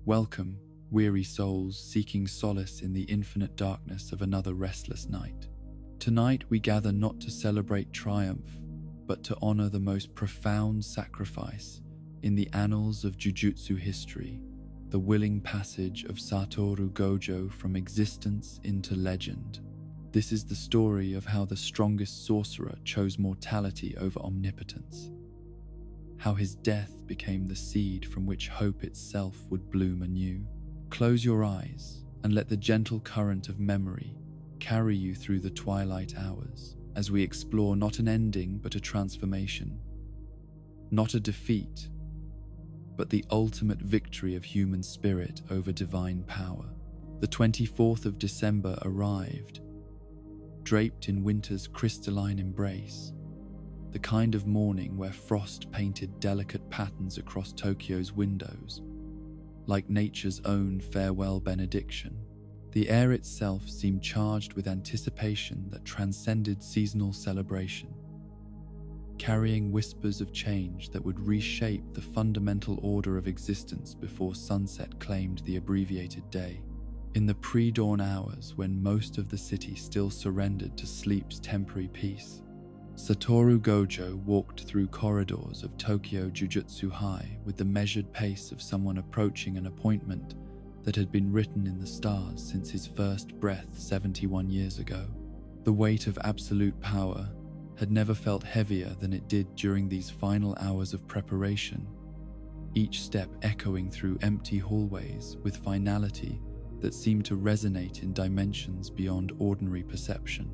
Welcome, weary souls seeking solace in the infinite darkness of another restless night. Tonight we gather not to celebrate triumph, but to honor the most profound sacrifice in the annals of Jujutsu history, the willing passage of Satoru Gojo from existence into legend. This is the story of how the strongest sorcerer chose mortality over omnipotence, how his death became the seed from which hope itself would bloom anew. Close your eyes and let the gentle current of memory carry you through the twilight hours as we explore not an ending but a transformation, not a defeat, but the ultimate victory of human spirit over divine power. The 24th of December arrived, draped in winter's crystalline embrace, the kind of morning where frost painted delicate patterns across Tokyo's windows, like nature's own farewell benediction. The air itself seemed charged with anticipation that transcended seasonal celebration, carrying whispers of change that would reshape the fundamental order of existence before sunset claimed the abbreviated day. In the pre-dawn hours, when most of the city still surrendered to sleep's temporary peace, Satoru Gojo walked through corridors of Tokyo Jujutsu High with the measured pace of someone approaching an appointment that had been written in the stars since his first breath 71 years ago. The weight of absolute power had never felt heavier than it did during these final hours of preparation, each step echoing through empty hallways with finality that seemed to resonate in dimensions beyond ordinary perception.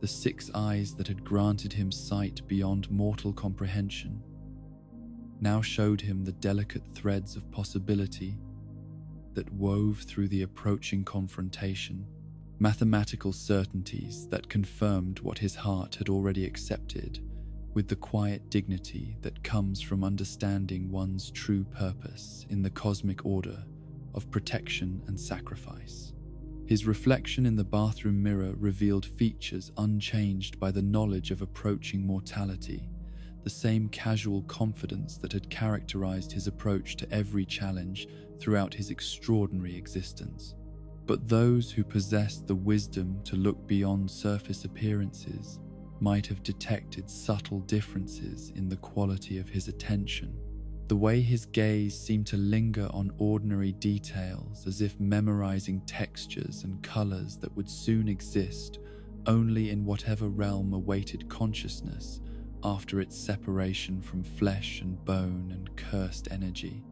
The 6 eyes that had granted him sight beyond mortal comprehension now showed him the delicate threads of possibility that wove through the approaching confrontation, mathematical certainties that confirmed what his heart had already accepted, with the quiet dignity that comes from understanding one's true purpose in the cosmic order of protection and sacrifice. His reflection in the bathroom mirror revealed features unchanged by the knowledge of approaching mortality, the same casual confidence that had characterized his approach to every challenge throughout his extraordinary existence. But those who possessed the wisdom to look beyond surface appearances might have detected subtle differences in the quality of his attention. The way his gaze seemed to linger on ordinary details, as if memorizing textures and colors that would soon exist only in whatever realm awaited consciousness after its separation from flesh and bone and cursed energy.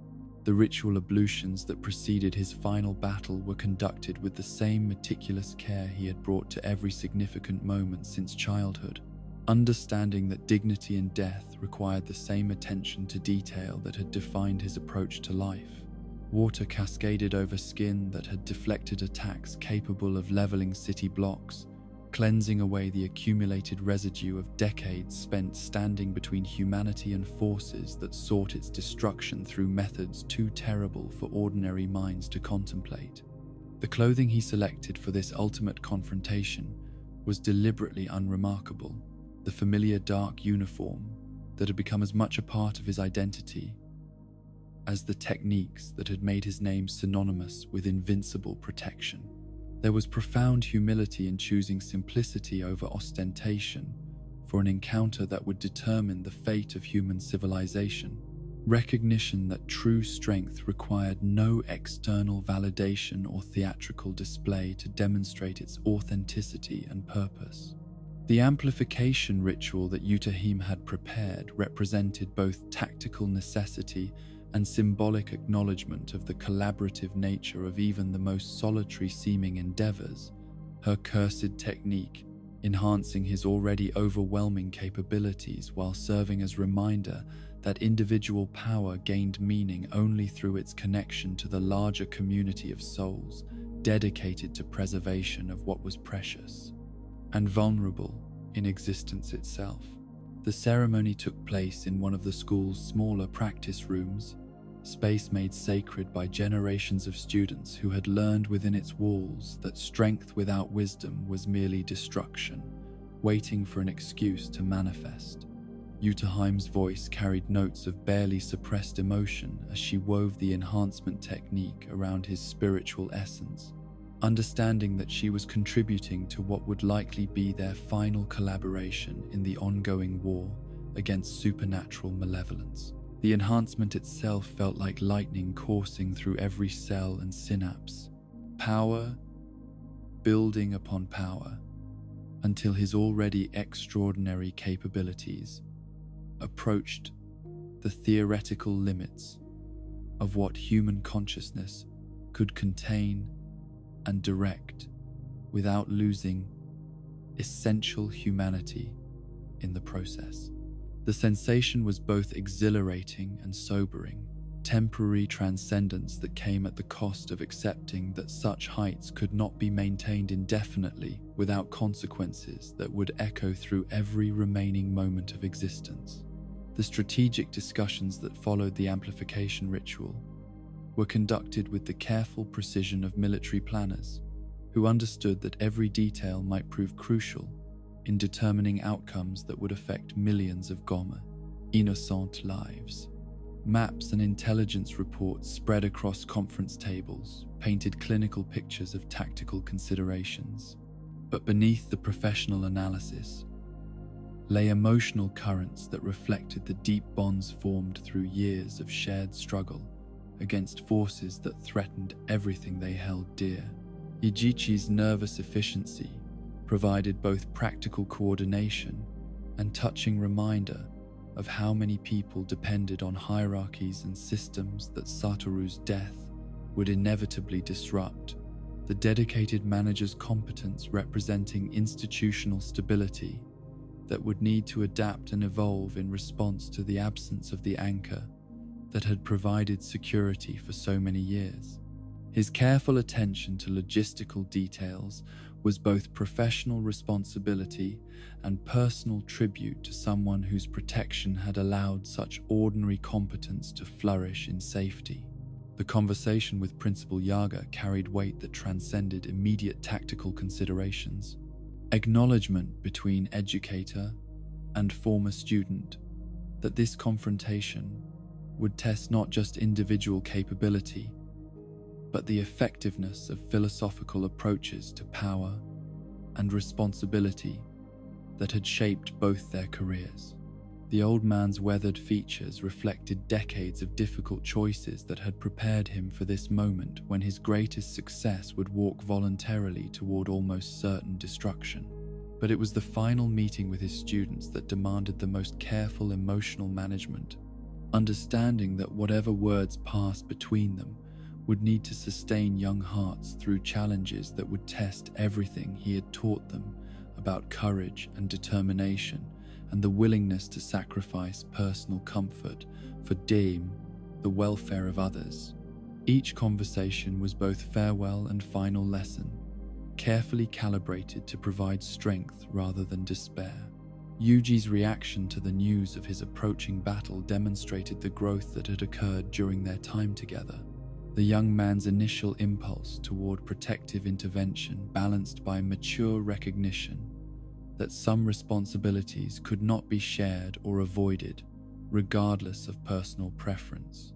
The ritual ablutions that preceded his final battle were conducted with the same meticulous care he had brought to every significant moment since childhood, understanding that dignity in death required the same attention to detail that had defined his approach to life. Water cascaded over skin that had deflected attacks capable of leveling city blocks, cleansing away the accumulated residue of decades spent standing between humanity and forces that sought its destruction through methods too terrible for ordinary minds to contemplate. The clothing he selected for this ultimate confrontation was deliberately unremarkable. The familiar dark uniform that had become as much a part of his identity as the techniques that had made his name synonymous with invincible protection. There was profound humility in choosing simplicity over ostentation for an encounter that would determine the fate of human civilization, recognition that true strength required no external validation or theatrical display to demonstrate its authenticity and purpose. The amplification ritual that Yutahime had prepared represented both tactical necessity and symbolic acknowledgement of the collaborative nature of even the most solitary-seeming endeavors, her cursed technique enhancing his already overwhelming capabilities while serving as reminder that individual power gained meaning only through its connection to the larger community of souls dedicated to preservation of what was precious and vulnerable in existence itself. The ceremony took place in one of the school's smaller practice rooms, space made sacred by generations of students who had learned within its walls that strength without wisdom was merely destruction, waiting for an excuse to manifest. Utaheim's voice carried notes of barely suppressed emotion as she wove the enhancement technique around his spiritual essence, understanding that she was contributing to what would likely be their final collaboration in the ongoing war against supernatural malevolence. The enhancement itself felt like lightning coursing through every cell and synapse, power building upon power, until his already extraordinary capabilities approached the theoretical limits of what human consciousness could contain and direct without losing essential humanity in the process. The sensation was both exhilarating and sobering, temporary transcendence that came at the cost of accepting that such heights could not be maintained indefinitely without consequences that would echo through every remaining moment of existence. The strategic discussions that followed the amplification ritual were conducted with the careful precision of military planners who understood that every detail might prove crucial in determining outcomes that would affect millions of Goma, innocent lives. Maps and intelligence reports spread across conference tables painted clinical pictures of tactical considerations, but beneath the professional analysis lay emotional currents that reflected the deep bonds formed through years of shared struggle against forces that threatened everything they held dear. Ijichi's nervous efficiency provided both practical coordination and touching reminder of how many people depended on hierarchies and systems that Satoru's death would inevitably disrupt, the dedicated manager's competence representing institutional stability that would need to adapt and evolve in response to the absence of the anchor that had provided security for so many years. His careful attention to logistical details was both professional responsibility and personal tribute to someone whose protection had allowed such ordinary competence to flourish in safety. The conversation with Principal Yaga carried weight that transcended immediate tactical considerations. Acknowledgement between educator and former student that this confrontation would test not just individual capability, but the effectiveness of philosophical approaches to power and responsibility that had shaped both their careers. The old man's weathered features reflected decades of difficult choices that had prepared him for this moment when his greatest success would walk voluntarily toward almost certain destruction. But it was the final meeting with his students that demanded the most careful emotional management, understanding that whatever words passed between them would need to sustain young hearts through challenges that would test everything he had taught them about courage and determination and the willingness to sacrifice personal comfort for the welfare of others. Each conversation was both farewell and final lesson, carefully calibrated to provide strength rather than despair. Yuji's reaction to the news of his approaching battle demonstrated the growth that had occurred during their time together. The young man's initial impulse toward protective intervention balanced by mature recognition that some responsibilities could not be shared or avoided, regardless of personal preference.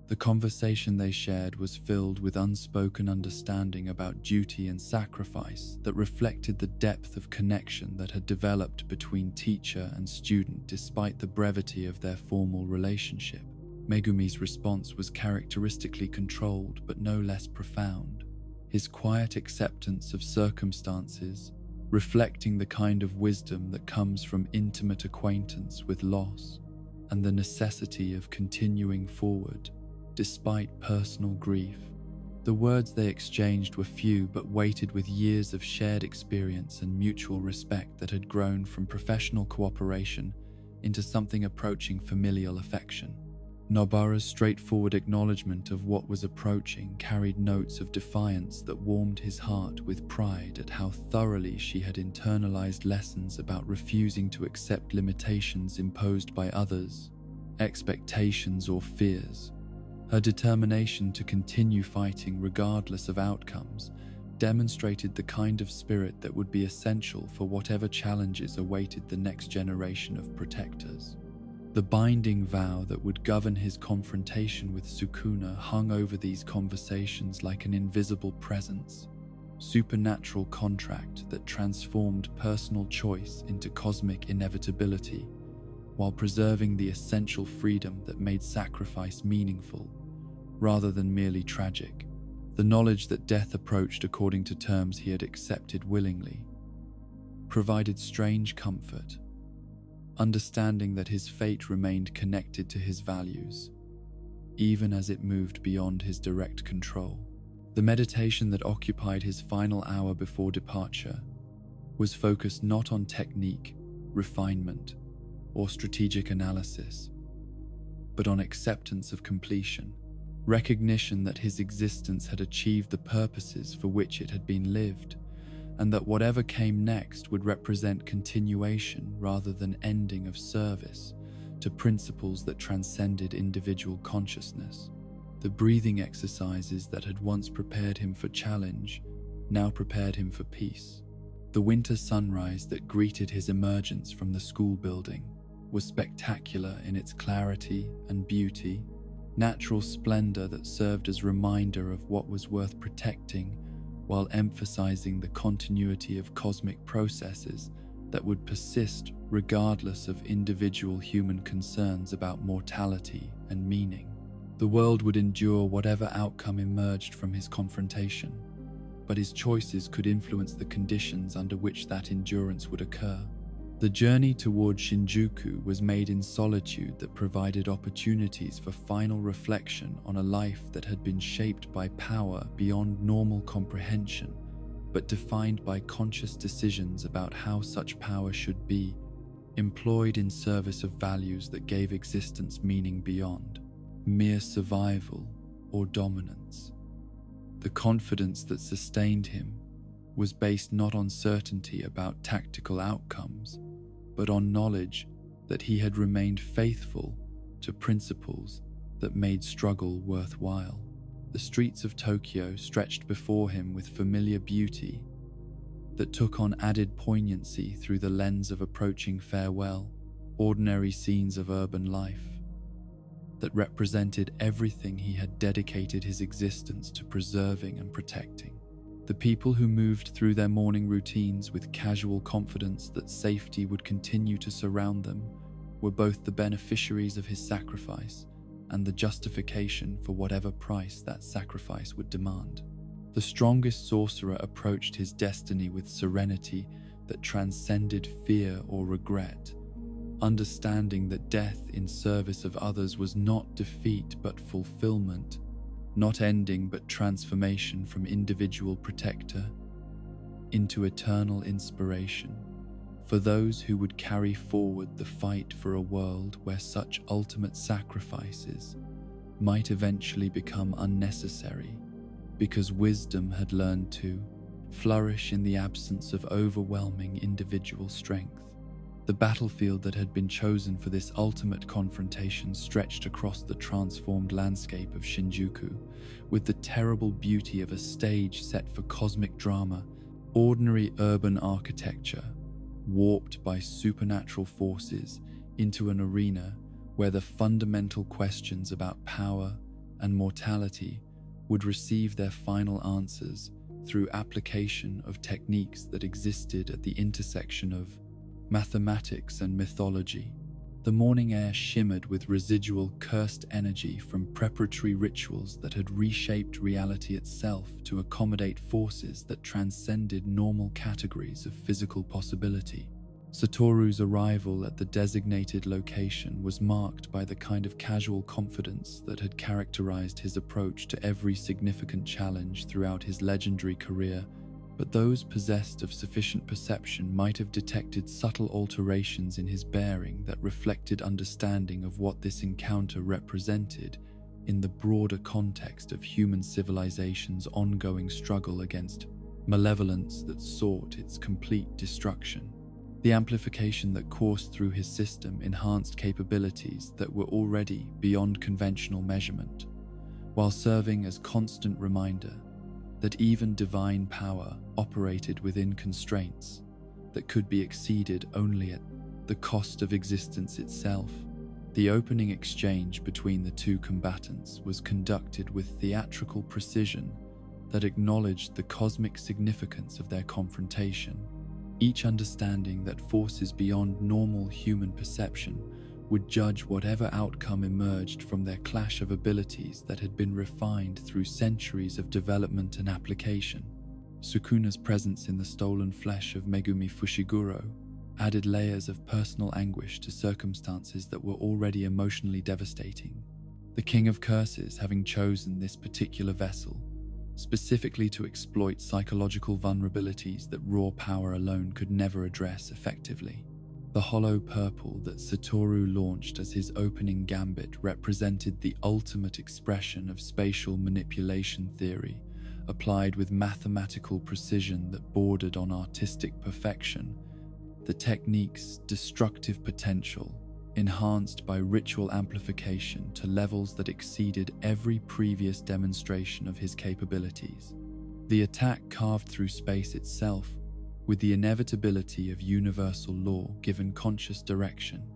The conversation they shared was filled with unspoken understanding about duty and sacrifice that reflected the depth of connection that had developed between teacher and student despite the brevity of their formal relationship. Megumi's response was characteristically controlled but no less profound, his quiet acceptance of circumstances reflecting the kind of wisdom that comes from intimate acquaintance with loss and the necessity of continuing forward despite personal grief. The words they exchanged were few but weighted with years of shared experience and mutual respect that had grown from professional cooperation into something approaching familial affection. Nobara's straightforward acknowledgement of what was approaching carried notes of defiance that warmed his heart with pride at how thoroughly she had internalized lessons about refusing to accept limitations imposed by others, expectations or fears. Her determination to continue fighting regardless of outcomes demonstrated the kind of spirit that would be essential for whatever challenges awaited the next generation of protectors. The binding vow that would govern his confrontation with Sukuna hung over these conversations like an invisible presence, supernatural contract that transformed personal choice into cosmic inevitability, while preserving the essential freedom that made sacrifice meaningful, rather than merely tragic. The knowledge that death approached according to terms he had accepted willingly provided strange comfort, understanding that his fate remained connected to his values, even as it moved beyond his direct control. The meditation that occupied his final hour before departure was focused not on technique, refinement, or strategic analysis, but on acceptance of completion, recognition that his existence had achieved the purposes for which it had been lived, and that whatever came next would represent continuation rather than ending of service to principles that transcended individual consciousness. The breathing exercises that had once prepared him for challenge now prepared him for peace. The winter sunrise that greeted his emergence from the school building was spectacular in its clarity and beauty, natural splendor that served as reminder of what was worth protecting while emphasizing the continuity of cosmic processes that would persist regardless of individual human concerns about mortality and meaning. The world would endure whatever outcome emerged from his confrontation, but his choices could influence the conditions under which that endurance would occur. The journey toward Shinjuku was made in solitude that provided opportunities for final reflection on a life that had been shaped by power beyond normal comprehension, but defined by conscious decisions about how such power should be employed in service of values that gave existence meaning beyond mere survival or dominance. The confidence that sustained him was based not on certainty about tactical outcomes, but on knowledge that he had remained faithful to principles that made struggle worthwhile. The streets of Tokyo stretched before him with familiar beauty that took on added poignancy through the lens of approaching farewell, ordinary scenes of urban life that represented everything he had dedicated his existence to preserving and protecting. The people who moved through their morning routines with casual confidence that safety would continue to surround them were both the beneficiaries of his sacrifice and the justification for whatever price that sacrifice would demand. The strongest sorcerer approached his destiny with serenity that transcended fear or regret, understanding that death in service of others was not defeat but fulfillment, not ending but transformation from individual protector into eternal inspiration for those who would carry forward the fight for a world where such ultimate sacrifices might eventually become unnecessary because wisdom had learned to flourish in the absence of overwhelming individual strength. The battlefield that had been chosen for this ultimate confrontation stretched across the transformed landscape of Shinjuku, with the terrible beauty of a stage set for cosmic drama, ordinary urban architecture, warped by supernatural forces into an arena where the fundamental questions about power and mortality would receive their final answers through application of techniques that existed at the intersection of mathematics and mythology. The morning air shimmered with residual cursed energy from preparatory rituals that had reshaped reality itself to accommodate forces that transcended normal categories of physical possibility. Satoru's arrival at the designated location was marked by the kind of casual confidence that had characterized his approach to every significant challenge throughout his legendary career, but those possessed of sufficient perception might have detected subtle alterations in his bearing that reflected understanding of what this encounter represented in the broader context of human civilization's ongoing struggle against malevolence that sought its complete destruction. The amplification that coursed through his system enhanced capabilities that were already beyond conventional measurement, while serving as constant reminder that even divine power operated within constraints that could be exceeded only at the cost of existence itself. The opening exchange between the two combatants was conducted with theatrical precision that acknowledged the cosmic significance of their confrontation, each understanding that forces beyond normal human perception would judge whatever outcome emerged from their clash of abilities that had been refined through centuries of development and application. Sukuna's presence in the stolen flesh of Megumi Fushiguro added layers of personal anguish to circumstances that were already emotionally devastating. The King of Curses having chosen this particular vessel, specifically to exploit psychological vulnerabilities that raw power alone could never address effectively. The hollow purple that Satoru launched as his opening gambit represented the ultimate expression of spatial manipulation theory, applied with mathematical precision that bordered on artistic perfection. The technique's destructive potential, enhanced by ritual amplification to levels that exceeded every previous demonstration of his capabilities. The attack carved through space itself, with the inevitability of universal law given conscious direction,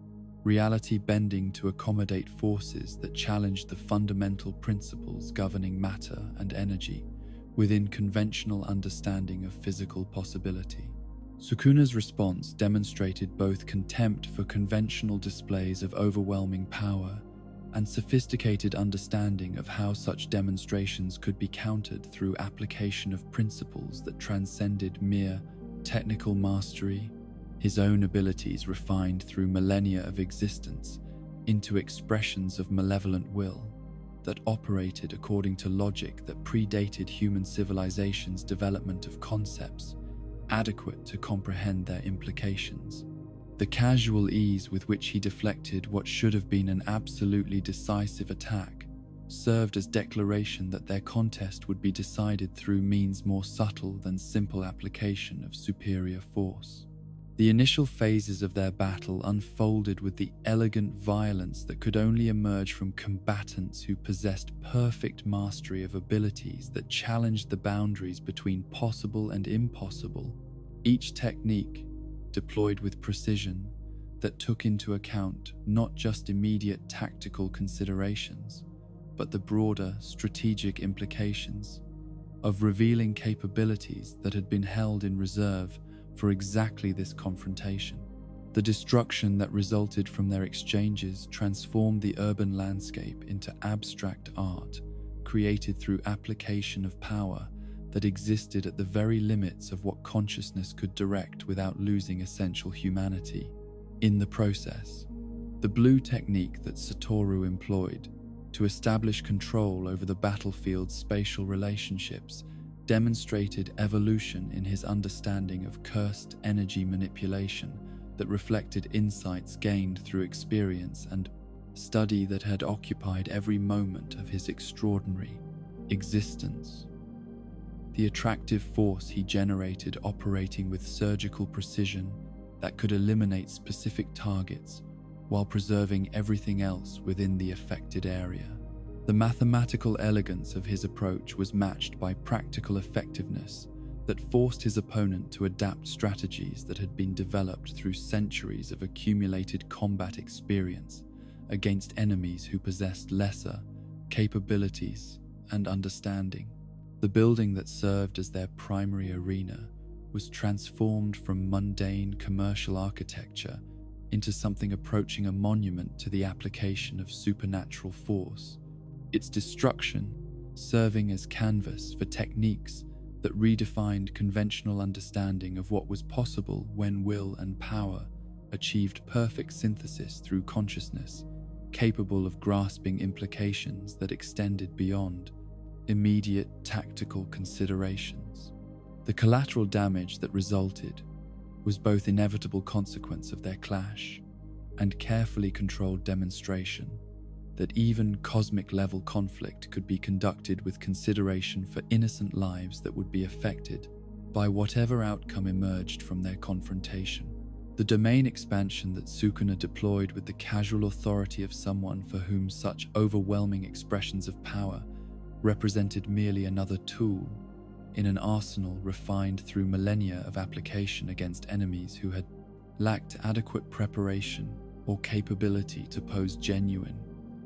reality bending to accommodate forces that challenged the fundamental principles governing matter and energy within conventional understanding of physical possibility. Sukuna's response demonstrated both contempt for conventional displays of overwhelming power and sophisticated understanding of how such demonstrations could be countered through application of principles that transcended mere technical mastery, his own abilities refined through millennia of existence into expressions of malevolent will that operated according to logic that predated human civilization's development of concepts adequate to comprehend their implications. The casual ease with which he deflected what should have been an absolutely decisive attack served as declaration that their contest would be decided through means more subtle than simple application of superior force. The initial phases of their battle unfolded with the elegant violence that could only emerge from combatants who possessed perfect mastery of abilities that challenged the boundaries between possible and impossible, each technique deployed with precision that took into account not just immediate tactical considerations, but the broader strategic implications of revealing capabilities that had been held in reserve for exactly this confrontation. The destruction that resulted from their exchanges transformed the urban landscape into abstract art, created through application of power that existed at the very limits of what consciousness could direct without losing essential humanity. In the process, the blue technique that Satoru employed to establish control over the battlefield's spatial relationships demonstrated evolution in his understanding of cursed energy manipulation that reflected insights gained through experience and study that had occupied every moment of his extraordinary existence. The attractive force he generated operating with surgical precision that could eliminate specific targets while preserving everything else within the affected area. The mathematical elegance of his approach was matched by practical effectiveness that forced his opponent to adapt strategies that had been developed through centuries of accumulated combat experience against enemies who possessed lesser capabilities and understanding. The building that served as their primary arena was transformed from mundane commercial architecture into something approaching a monument to the application of supernatural force, its destruction serving as canvas for techniques that redefined conventional understanding of what was possible when will and power achieved perfect synthesis through consciousness, capable of grasping implications that extended beyond immediate tactical considerations. The collateral damage that resulted was both inevitable consequence of their clash and carefully controlled demonstration that even cosmic-level conflict could be conducted with consideration for innocent lives that would be affected by whatever outcome emerged from their confrontation. The domain expansion that Sukuna deployed with the casual authority of someone for whom such overwhelming expressions of power represented merely another tool in an arsenal refined through millennia of application against enemies who had lacked adequate preparation or capability to pose genuine.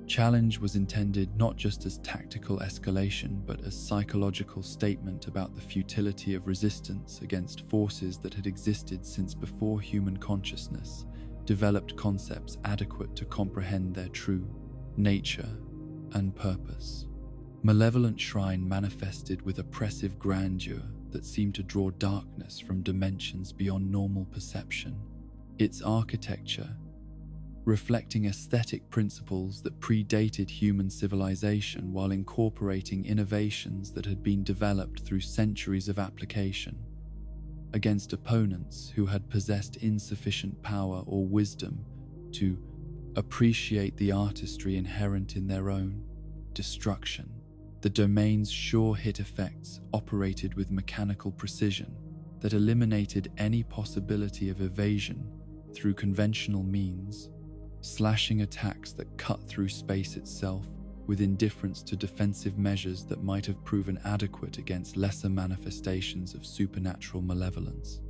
Challenge was intended not just as tactical escalation, but as psychological statement about the futility of resistance against forces that had existed since before human consciousness developed concepts adequate to comprehend their true nature and purpose. Malevolent Shrine manifested with oppressive grandeur that seemed to draw darkness from dimensions beyond normal perception. Its architecture, reflecting aesthetic principles that predated human civilization while incorporating innovations that had been developed through centuries of application, against opponents who had possessed insufficient power or wisdom to appreciate the artistry inherent in their own destruction. The domain's sure-hit effects operated with mechanical precision that eliminated any possibility of evasion through conventional means, slashing attacks that cut through space itself with indifference to defensive measures that might have proven adequate against lesser manifestations of supernatural malevolence.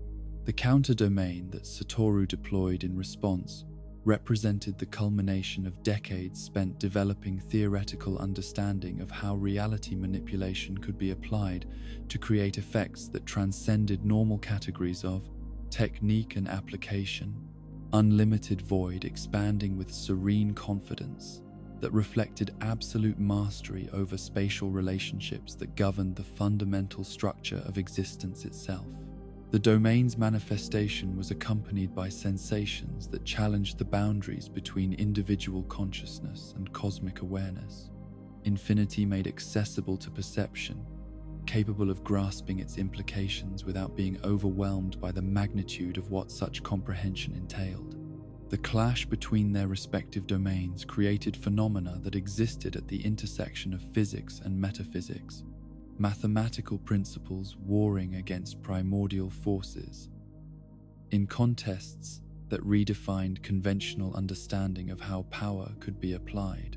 The counter-domain that Satoru deployed in response represented the culmination of decades spent developing theoretical understanding of how reality manipulation could be applied to create effects that transcended normal categories of technique and application. Unlimited Void expanding with serene confidence that reflected absolute mastery over spatial relationships that governed the fundamental structure of existence itself. The domain's manifestation was accompanied by sensations that challenged the boundaries between individual consciousness and cosmic awareness. Infinity made accessible to perception, capable of grasping its implications without being overwhelmed by the magnitude of what such comprehension entailed. The clash between their respective domains created phenomena that existed at the intersection of physics and metaphysics, mathematical principles warring against primordial forces, in contests that redefined conventional understanding of how power could be applied.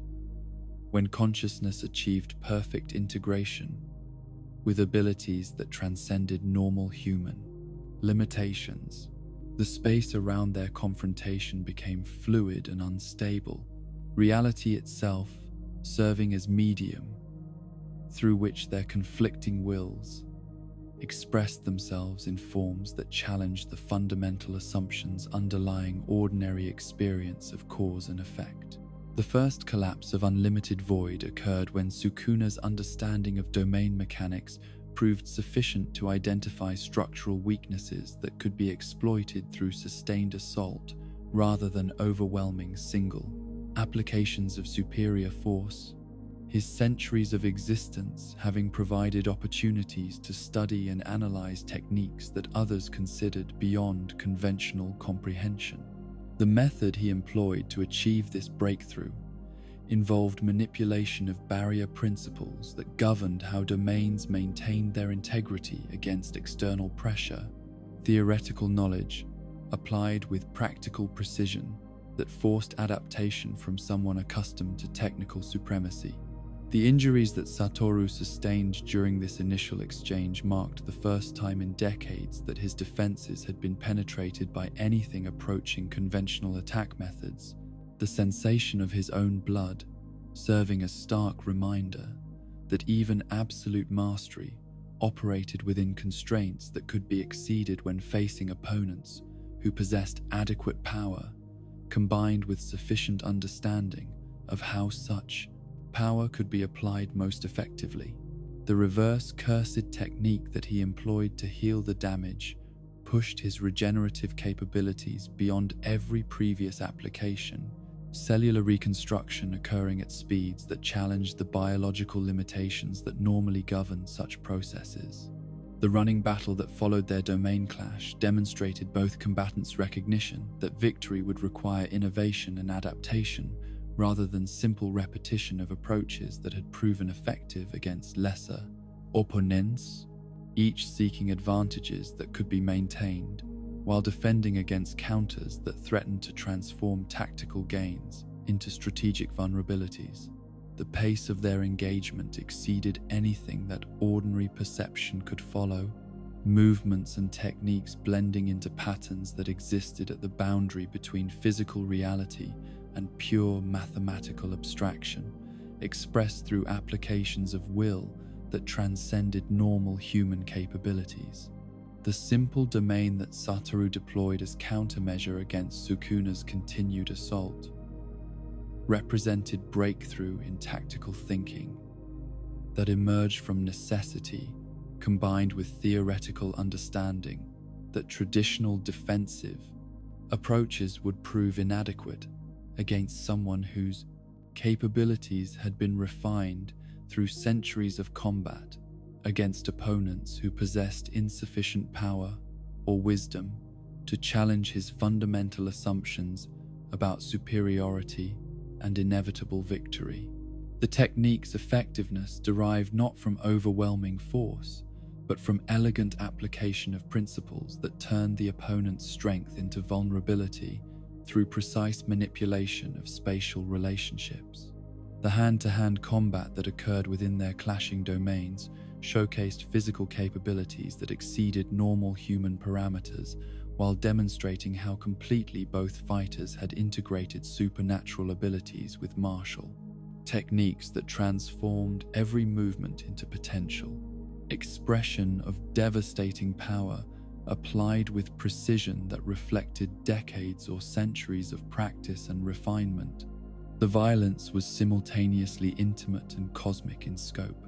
When consciousness achieved perfect integration with abilities that transcended normal human limitations, the space around their confrontation became fluid and unstable, reality itself serving as medium through which their conflicting wills expressed themselves in forms that challenged the fundamental assumptions underlying ordinary experience of cause and effect. The first collapse of Unlimited Void occurred when Sukuna's understanding of domain mechanics proved sufficient to identify structural weaknesses that could be exploited through sustained assault rather than overwhelming single applications of superior force. His centuries of existence having provided opportunities to study and analyze techniques that others considered beyond conventional comprehension. The method he employed to achieve this breakthrough involved manipulation of barrier principles that governed how domains maintained their integrity against external pressure, theoretical knowledge applied with practical precision that forced adaptation from someone accustomed to technical supremacy. The injuries that Satoru sustained during this initial exchange marked the first time in decades that his defenses had been penetrated by anything approaching conventional attack methods, the sensation of his own blood serving as stark reminder that even absolute mastery operated within constraints that could be exceeded when facing opponents who possessed adequate power, combined with sufficient understanding of how such power could be applied most effectively. The reverse cursed technique that he employed to heal the damage pushed his regenerative capabilities beyond every previous application, cellular reconstruction occurring at speeds that challenged the biological limitations that normally govern such processes. The running battle that followed their domain clash demonstrated both combatants' recognition that victory would require innovation and adaptation rather than simple repetition of approaches that had proven effective against lesser opponents, each seeking advantages that could be maintained while defending against counters that threatened to transform tactical gains into strategic vulnerabilities. The pace of their engagement exceeded anything that ordinary perception could follow, movements and techniques blending into patterns that existed at the boundary between physical reality and pure mathematical abstraction, expressed through applications of will that transcended normal human capabilities. The simple domain that Satoru deployed as countermeasure against Sukuna's continued assault represented breakthrough in tactical thinking that emerged from necessity combined with theoretical understanding that traditional defensive approaches would prove inadequate against someone whose capabilities had been refined through centuries of combat against opponents who possessed insufficient power or wisdom to challenge his fundamental assumptions about superiority and inevitable victory. The technique's effectiveness derived not from overwhelming force, but from elegant application of principles that turned the opponent's strength into vulnerability through precise manipulation of spatial relationships. The hand-to-hand combat that occurred within their clashing domains showcased physical capabilities that exceeded normal human parameters, while demonstrating how completely both fighters had integrated supernatural abilities with martial techniques that transformed every movement into potential expression of devastating power applied with precision that reflected decades or centuries of practice and refinement. The violence was simultaneously intimate and cosmic in scope.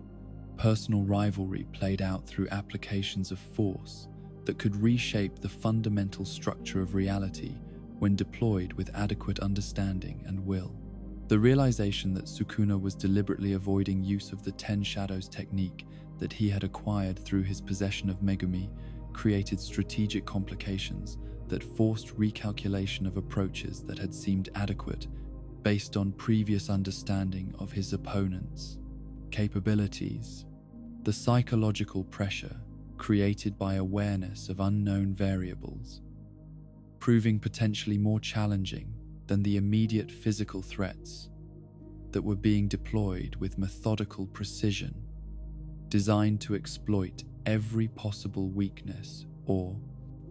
Personal rivalry played out through applications of force that could reshape the fundamental structure of reality when deployed with adequate understanding and will. The realization that Sukuna was deliberately avoiding use of the Ten Shadows technique that he had acquired through his possession of Megumi created strategic complications that forced recalculation of approaches that had seemed adequate based on previous understanding of his opponent's capabilities. The psychological pressure created by awareness of unknown variables, proving potentially more challenging than the immediate physical threats that were being deployed with methodical precision, designed to exploit every possible weakness or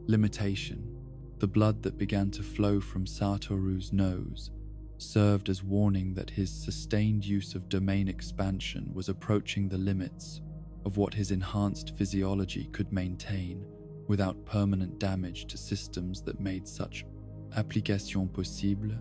limitation. The blood that began to flow from Satoru's nose served as warning that his sustained use of domain expansion was approaching the limits of what his enhanced physiology could maintain without permanent damage to systems that made such application possible.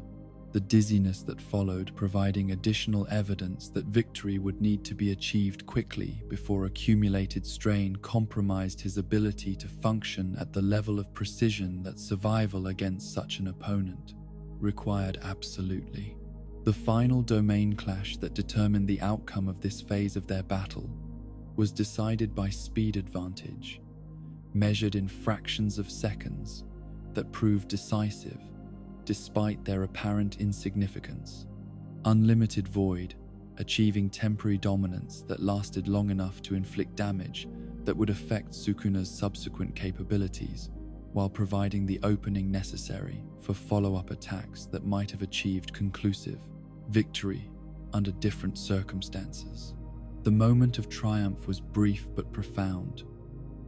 The dizziness that followed providing additional evidence that victory would need to be achieved quickly before accumulated strain compromised his ability to function at the level of precision that survival against such an opponent required absolutely. The final domain clash that determined the outcome of this phase of their battle was decided by speed advantage, measured in fractions of seconds, that proved decisive despite their apparent insignificance. Unlimited Void, achieving temporary dominance that lasted long enough to inflict damage that would affect Sukuna's subsequent capabilities, while providing the opening necessary for follow-up attacks that might have achieved conclusive victory under different circumstances. The moment of triumph was brief but profound,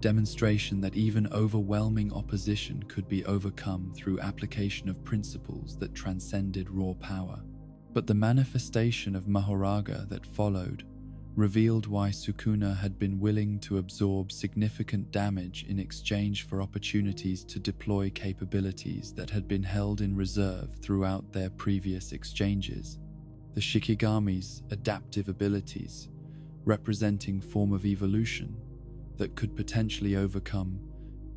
demonstration that even overwhelming opposition could be overcome through application of principles that transcended raw power. But the manifestation of Mahoraga that followed revealed why Sukuna had been willing to absorb significant damage in exchange for opportunities to deploy capabilities that had been held in reserve throughout their previous exchanges. The Shikigami's adaptive abilities, representing form of evolution that could potentially overcome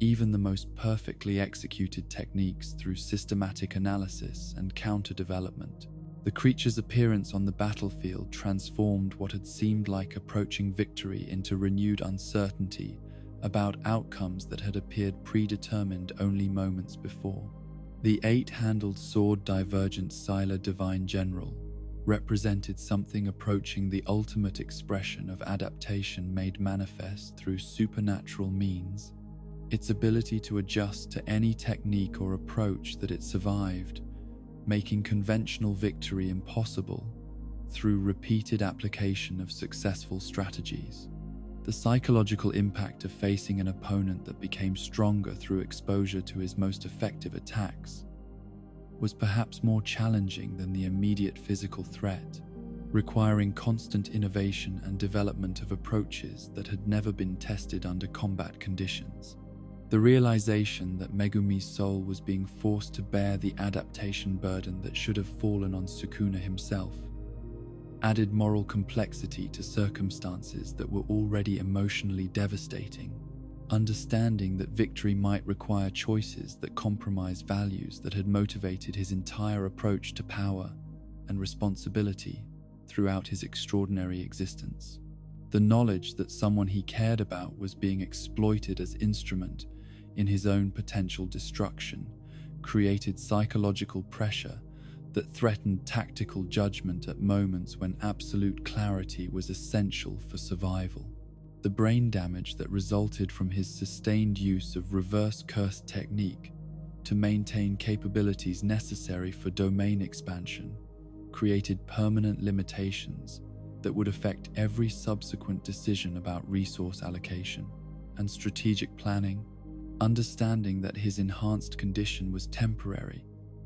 even the most perfectly executed techniques through systematic analysis and counter-development. The creature's appearance on the battlefield transformed what had seemed like approaching victory into renewed uncertainty about outcomes that had appeared predetermined only moments before. The eight-handled sword Divergent Scylla Divine General represented something approaching the ultimate expression of adaptation made manifest through supernatural means. Its ability to adjust to any technique or approach that it survived, making conventional victory impossible through repeated application of successful strategies. The psychological impact of facing an opponent that became stronger through exposure to his most effective attacks was perhaps more challenging than the immediate physical threat, requiring constant innovation and development of approaches that had never been tested under combat conditions. The realization that Megumi's soul was being forced to bear the adaptation burden that should have fallen on Sukuna himself added moral complexity to circumstances that were already emotionally devastating. Understanding that victory might require choices that compromise values that had motivated his entire approach to power and responsibility throughout his extraordinary existence. The knowledge that someone he cared about was being exploited as instrument in his own potential destruction created psychological pressure that threatened tactical judgment at moments when absolute clarity was essential for survival. The brain damage that resulted from his sustained use of reverse curse technique to maintain capabilities necessary for domain expansion created permanent limitations that would affect every subsequent decision about resource allocation and strategic planning. Understanding that his enhanced condition was temporary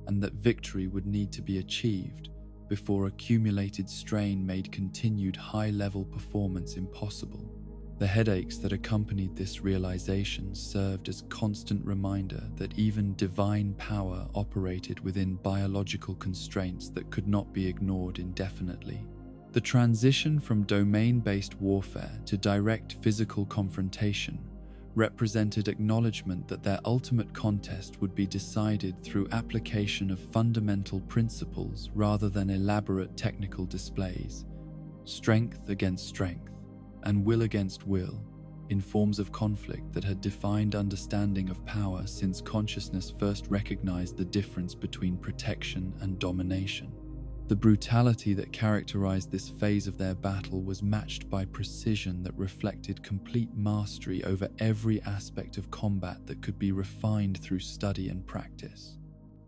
and that victory would need to be achieved before accumulated strain made continued high-level performance impossible. The headaches that accompanied this realization served as constant reminder that even divine power operated within biological constraints that could not be ignored indefinitely. The transition from domain-based warfare to direct physical confrontation represented acknowledgement that their ultimate contest would be decided through application of fundamental principles rather than elaborate technical displays, strength against strength, and will against will, in forms of conflict that had defined understanding of power since consciousness first recognized the difference between protection and domination. The brutality that characterized this phase of their battle was matched by precision that reflected complete mastery over every aspect of combat that could be refined through study and practice.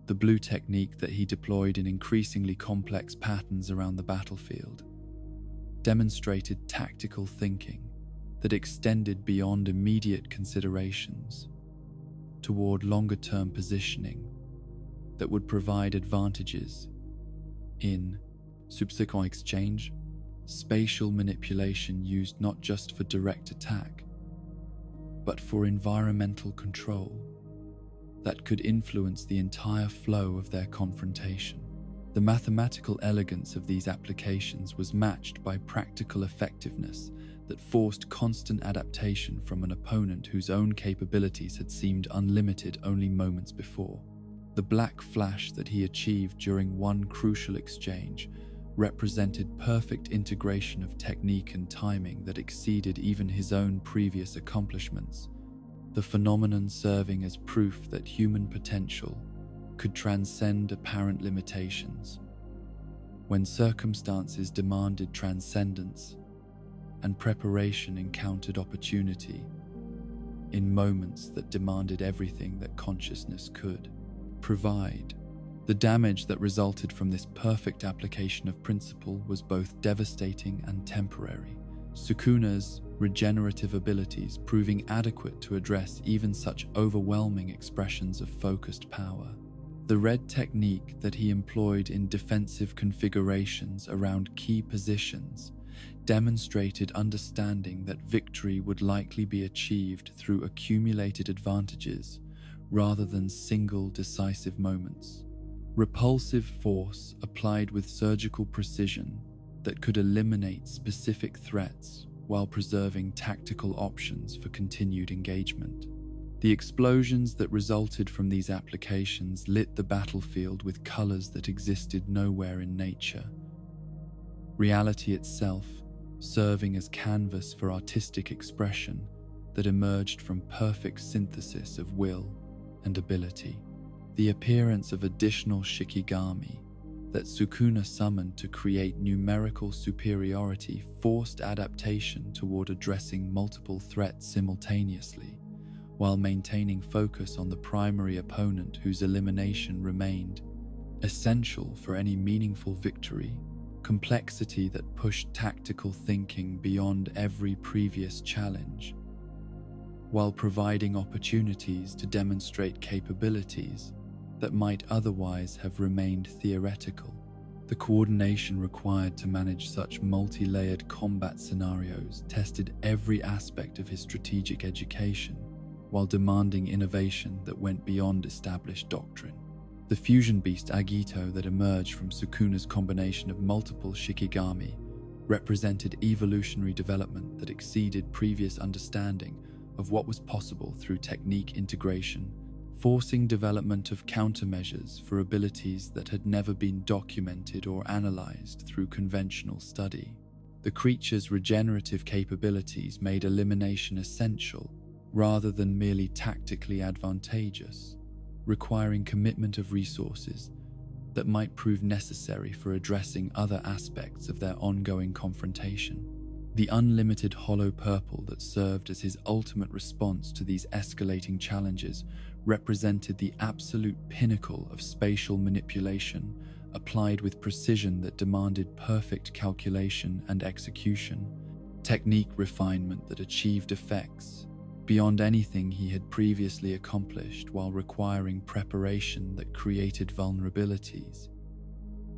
The blue technique that he deployed in increasingly complex patterns around the battlefield demonstrated tactical thinking that extended beyond immediate considerations toward longer-term positioning that would provide advantages in subsequent exchange, spatial manipulation used not just for direct attack, but for environmental control that could influence the entire flow of their confrontation. The mathematical elegance of these applications was matched by practical effectiveness that forced constant adaptation from an opponent whose own capabilities had seemed unlimited only moments before. The black flash that he achieved during one crucial exchange represented perfect integration of technique and timing that exceeded even his own previous accomplishments, the phenomenon serving as proof that human potential could transcend apparent limitations when circumstances demanded transcendence and preparation encountered opportunity in moments that demanded everything that consciousness could provide. The damage that resulted from this perfect application of principle was both devastating and temporary, Sukuna's regenerative abilities proving adequate to address even such overwhelming expressions of focused power. The red technique that he employed in defensive configurations around key positions demonstrated understanding that victory would likely be achieved through accumulated advantages rather than single decisive moments. Repulsive force applied with surgical precision that could eliminate specific threats while preserving tactical options for continued engagement. The explosions that resulted from these applications lit the battlefield with colors that existed nowhere in nature, reality itself serving as canvas for artistic expression that emerged from perfect synthesis of will and ability. The appearance of additional Shikigami that Sukuna summoned to create numerical superiority forced adaptation toward addressing multiple threats simultaneously, while maintaining focus on the primary opponent whose elimination remained essential for any meaningful victory. complexity that pushed tactical thinking beyond every previous challenge, while providing opportunities to demonstrate capabilities that might otherwise have remained theoretical. The coordination required to manage such multi-layered combat scenarios tested every aspect of his strategic education, while demanding innovation that went beyond established doctrine. The fusion beast Agito that emerged from Sukuna's combination of multiple Shikigami represented evolutionary development that exceeded previous understanding of what was possible through technique integration, forcing development of countermeasures for abilities that had never been documented or analyzed through conventional study. The creature's regenerative capabilities made elimination essential rather than merely tactically advantageous, requiring commitment of resources that might prove necessary for addressing other aspects of their ongoing confrontation. The unlimited hollow purple that served as his ultimate response to these escalating challenges represented the absolute pinnacle of spatial manipulation applied with precision that demanded perfect calculation and execution, technique refinement that achieved effects beyond anything he had previously accomplished while requiring preparation that created vulnerabilities.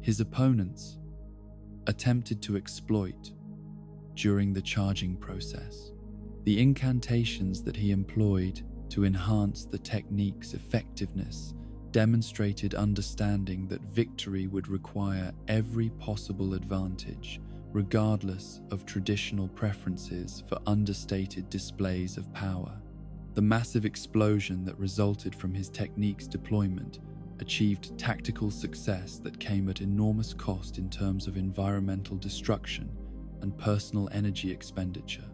His opponents attempted to exploit during the charging process. The incantations that he employed to enhance the technique's effectiveness demonstrated understanding that victory would require every possible advantage, regardless of traditional preferences for understated displays of power. The massive explosion that resulted from his technique's deployment achieved tactical success that came at enormous cost in terms of environmental destruction and personal energy expenditure.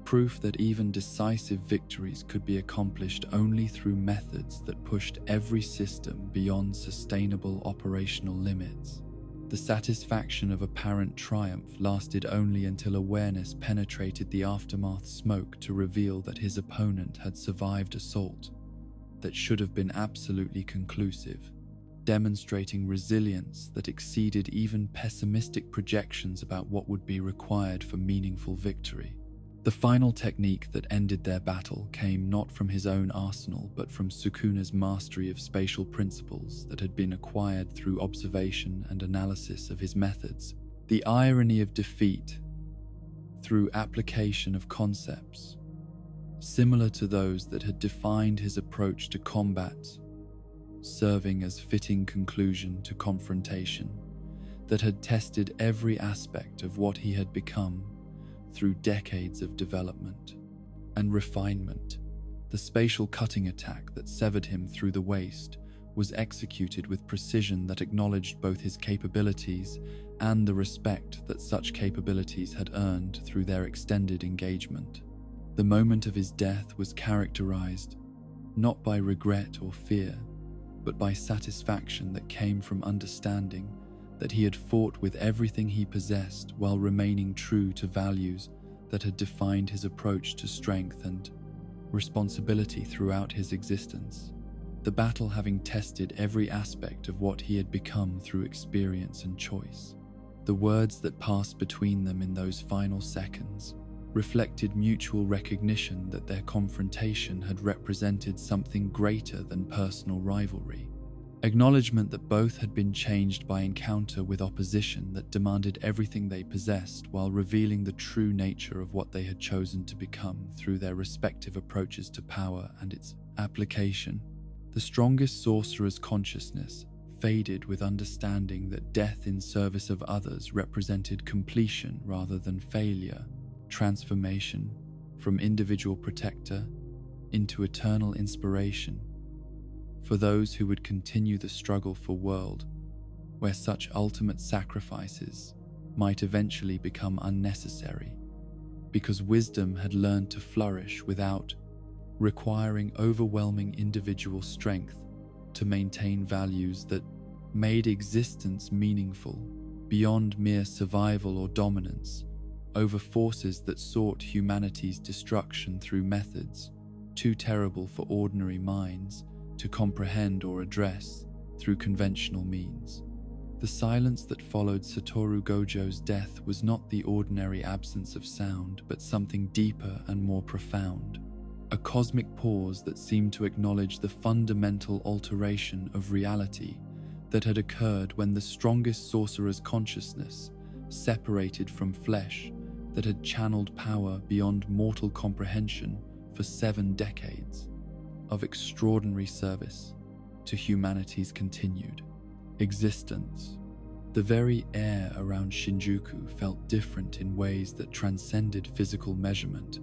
Proof that even decisive victories could be accomplished only through methods that pushed every system beyond sustainable operational limits. The satisfaction of apparent triumph lasted only until awareness penetrated the aftermath smoke to reveal that his opponent had survived assault that should have been absolutely conclusive, demonstrating resilience that exceeded even pessimistic projections about what would be required for meaningful victory. The final technique that ended their battle came not from his own arsenal but from Sukuna's mastery of spatial principles that had been acquired through observation and analysis of his methods. The irony of defeat through application of concepts similar to those that had defined his approach to combat, serving as fitting conclusion to confrontation that had tested every aspect of what he had become through decades of development and refinement. The spatial cutting attack that severed him through the waist was executed with precision that acknowledged both his capabilities and the respect that such capabilities had earned through their extended engagement. The moment of his death was characterized not by regret or fear, but by satisfaction that came from understanding that he had fought with everything he possessed while remaining true to values that had defined his approach to strength and responsibility throughout his existence. The battle having tested every aspect of what he had become through experience and choice. The words that passed between them in those final seconds reflected mutual recognition that their confrontation had represented something greater than personal rivalry. Acknowledgement that both had been changed by encounter with opposition that demanded everything they possessed while revealing the true nature of what they had chosen to become through their respective approaches to power and its application. The strongest sorcerer's consciousness faded with understanding that death in service of others represented completion rather than failure, transformation from individual protector into eternal inspiration for those who would continue the struggle for world where such ultimate sacrifices might eventually become unnecessary, because wisdom had learned to flourish without requiring overwhelming individual strength to maintain values that made existence meaningful beyond mere survival or dominance over forces that sought humanity's destruction through methods too terrible for ordinary minds to comprehend or address through conventional means. The silence that followed Satoru Gojo's death was not the ordinary absence of sound, but something deeper and more profound. A cosmic pause that seemed to acknowledge the fundamental alteration of reality that had occurred when the strongest sorcerer's consciousness separated from flesh that had channeled power beyond mortal comprehension for 7 decades of extraordinary service to humanity's continued existence. The very air around Shinjuku felt different in ways that transcended physical measurement,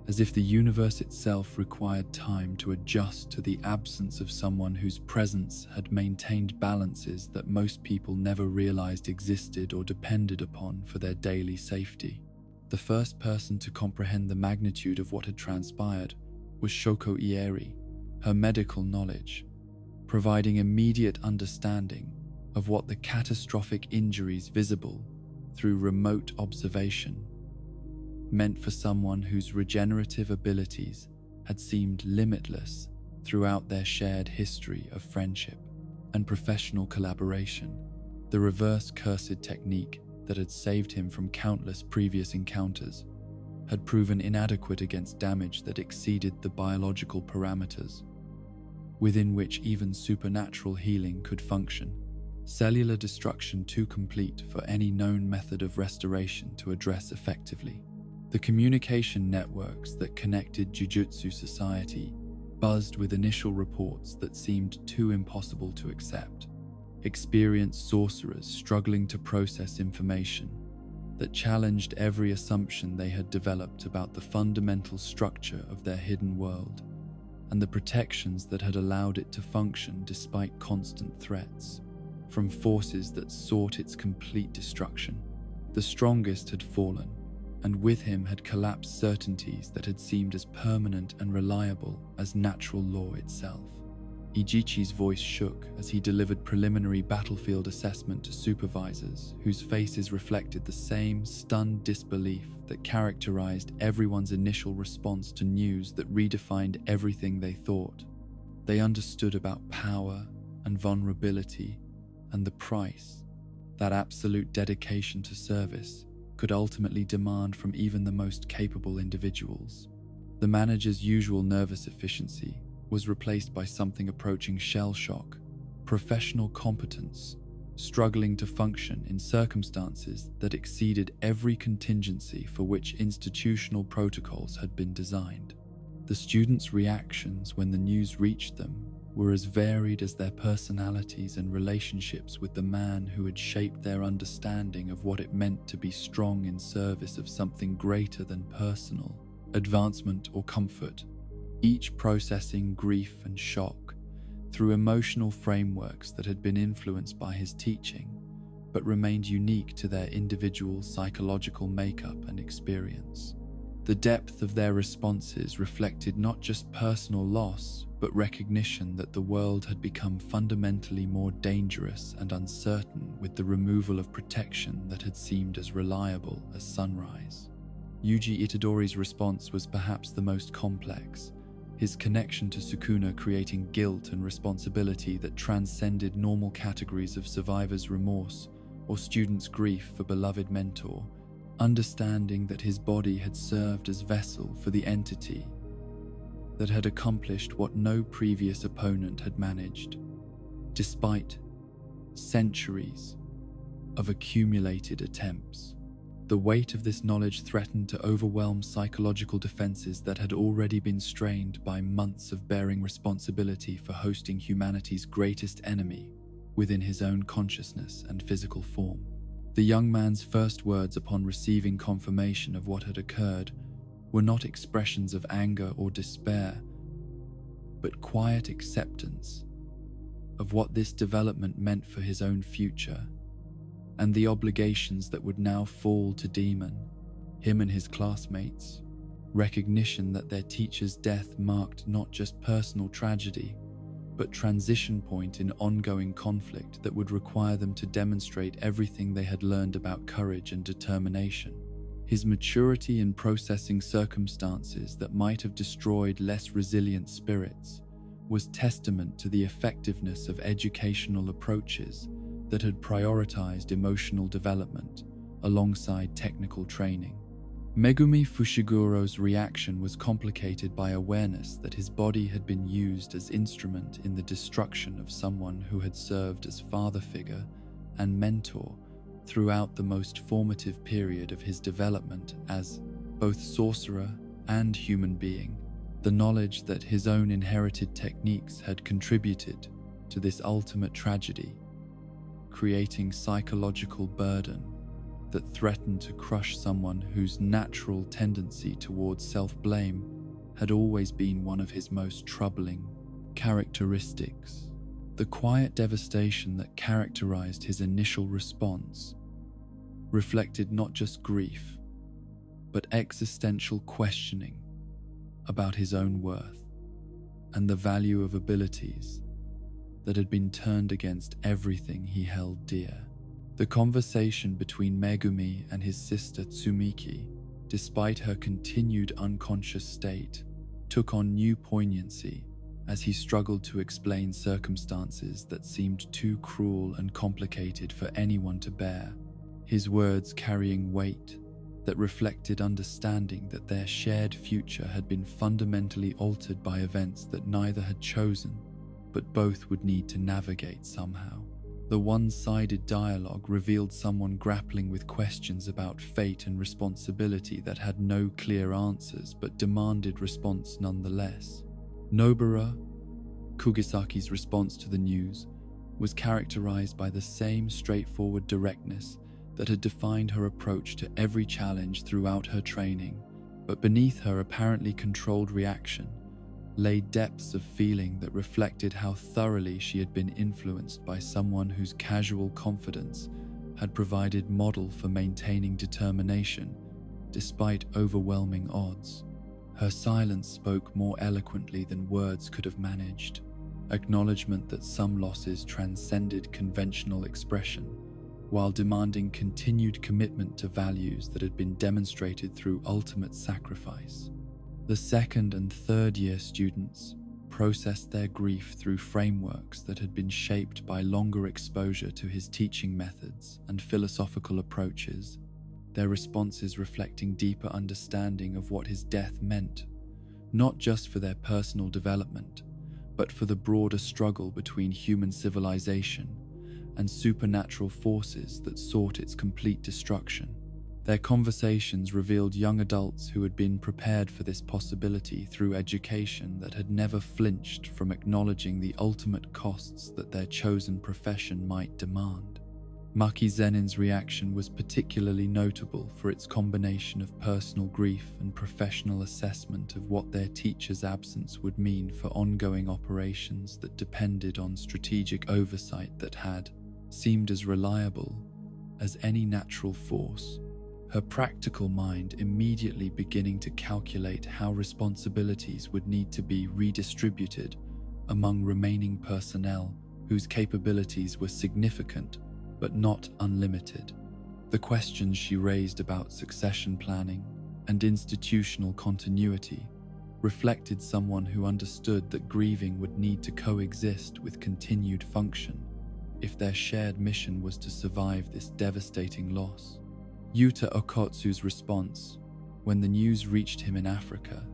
as if the universe itself required time to adjust to the absence of someone whose presence had maintained balances that most people never realized existed or depended upon for their daily safety. The first person to comprehend the magnitude of what had transpired was Shoko Ieri, her medical knowledge, providing immediate understanding of what the catastrophic injuries visible through remote observation meant for someone whose regenerative abilities had seemed limitless throughout their shared history of friendship and professional collaboration. The reverse cursed technique that had saved him from countless previous encounters had proven inadequate against damage that exceeded the biological parameters within which even supernatural healing could function. Cellular destruction too complete for any known method of restoration to address effectively. The communication networks that connected Jujutsu society buzzed with initial reports that seemed too impossible to accept. Experienced sorcerers struggling to process information that challenged every assumption they had developed about the fundamental structure of their hidden world and the protections that had allowed it to function despite constant threats from forces that sought its complete destruction. The strongest had fallen, and with him had collapsed certainties that had seemed as permanent and reliable as natural law itself. Ijichi's voice shook as he delivered preliminary battlefield assessment to supervisors whose faces reflected the same stunned disbelief that characterized everyone's initial response to news that redefined everything they thought. They understood about power and vulnerability and the price that absolute dedication to service could ultimately demand from even the most capable individuals. The manager's usual nervous efficiency was replaced by something approaching shell shock, professional competence, struggling to function in circumstances that exceeded every contingency for which institutional protocols had been designed. The students' reactions when the news reached them were as varied as their personalities and relationships with the man who had shaped their understanding of what it meant to be strong in service of something greater than personal advancement or comfort, each processing grief and shock through emotional frameworks that had been influenced by his teaching, but remained unique to their individual psychological makeup and experience. The depth of their responses reflected not just personal loss, but recognition that the world had become fundamentally more dangerous and uncertain with the removal of protection that had seemed as reliable as sunrise. Yuji Itadori's response was perhaps the most complex, his connection to Sukuna creating guilt and responsibility that transcended normal categories of survivor's remorse or student's grief for beloved mentor, understanding that his body had served as vessel for the entity that had accomplished what no previous opponent had managed, despite centuries of accumulated attempts. The weight of this knowledge threatened to overwhelm psychological defenses that had already been strained by months of bearing responsibility for hosting humanity's greatest enemy within his own consciousness and physical form. The young man's first words upon receiving confirmation of what had occurred were not expressions of anger or despair, but quiet acceptance of what this development meant for his own future and the obligations that would now fall to Demon, him and his classmates. Recognition that their teacher's death marked not just personal tragedy, but transition point in ongoing conflict that would require them to demonstrate everything they had learned about courage and determination. His maturity in processing circumstances that might have destroyed less resilient spirits was testament to the effectiveness of educational approaches that had prioritized emotional development alongside technical training. Megumi Fushiguro's reaction was complicated by awareness that his body had been used as instrument in the destruction of someone who had served as father figure and mentor throughout the most formative period of his development as both sorcerer and human being. The knowledge that his own inherited techniques had contributed to this ultimate tragedy, creating psychological burden that threatened to crush someone whose natural tendency towards self-blame had always been one of his most troubling characteristics. The quiet devastation that characterized his initial response reflected not just grief, but existential questioning about his own worth and the value of abilities that had been turned against everything he held dear. The conversation between Megumi and his sister Tsumiki, despite her continued unconscious state, took on new poignancy as he struggled to explain circumstances that seemed too cruel and complicated for anyone to bear, his words carrying weight that reflected understanding that their shared future had been fundamentally altered by events that neither had chosen, but both would need to navigate somehow. The one-sided dialogue revealed someone grappling with questions about fate and responsibility that had no clear answers but demanded response nonetheless. Nobara Kugisaki's response to the news was characterized by the same straightforward directness that had defined her approach to every challenge throughout her training, but beneath her apparently controlled reaction lay depths of feeling that reflected how thoroughly she had been influenced by someone whose casual confidence had provided model for maintaining determination despite overwhelming odds. Her silence spoke more eloquently than words could have managed, acknowledgement that some losses transcended conventional expression, while demanding continued commitment to values that had been demonstrated through ultimate sacrifice. The second and third year students processed their grief through frameworks that had been shaped by longer exposure to his teaching methods and philosophical approaches, their responses reflecting deeper understanding of what his death meant, not just for their personal development, but for the broader struggle between human civilization and supernatural forces that sought its complete destruction. Their conversations revealed young adults who had been prepared for this possibility through education that had never flinched from acknowledging the ultimate costs that their chosen profession might demand. Maki Zenin's reaction was particularly notable for its combination of personal grief and professional assessment of what their teacher's absence would mean for ongoing operations that depended on strategic oversight that had seemed as reliable as any natural force. Her practical mind immediately beginning to calculate how responsibilities would need to be redistributed among remaining personnel whose capabilities were significant but not unlimited. The questions she raised about succession planning and institutional continuity reflected someone who understood that grieving would need to coexist with continued function if their shared mission was to survive this devastating loss. Yuta Okotsu's response, when the news reached him in Africa,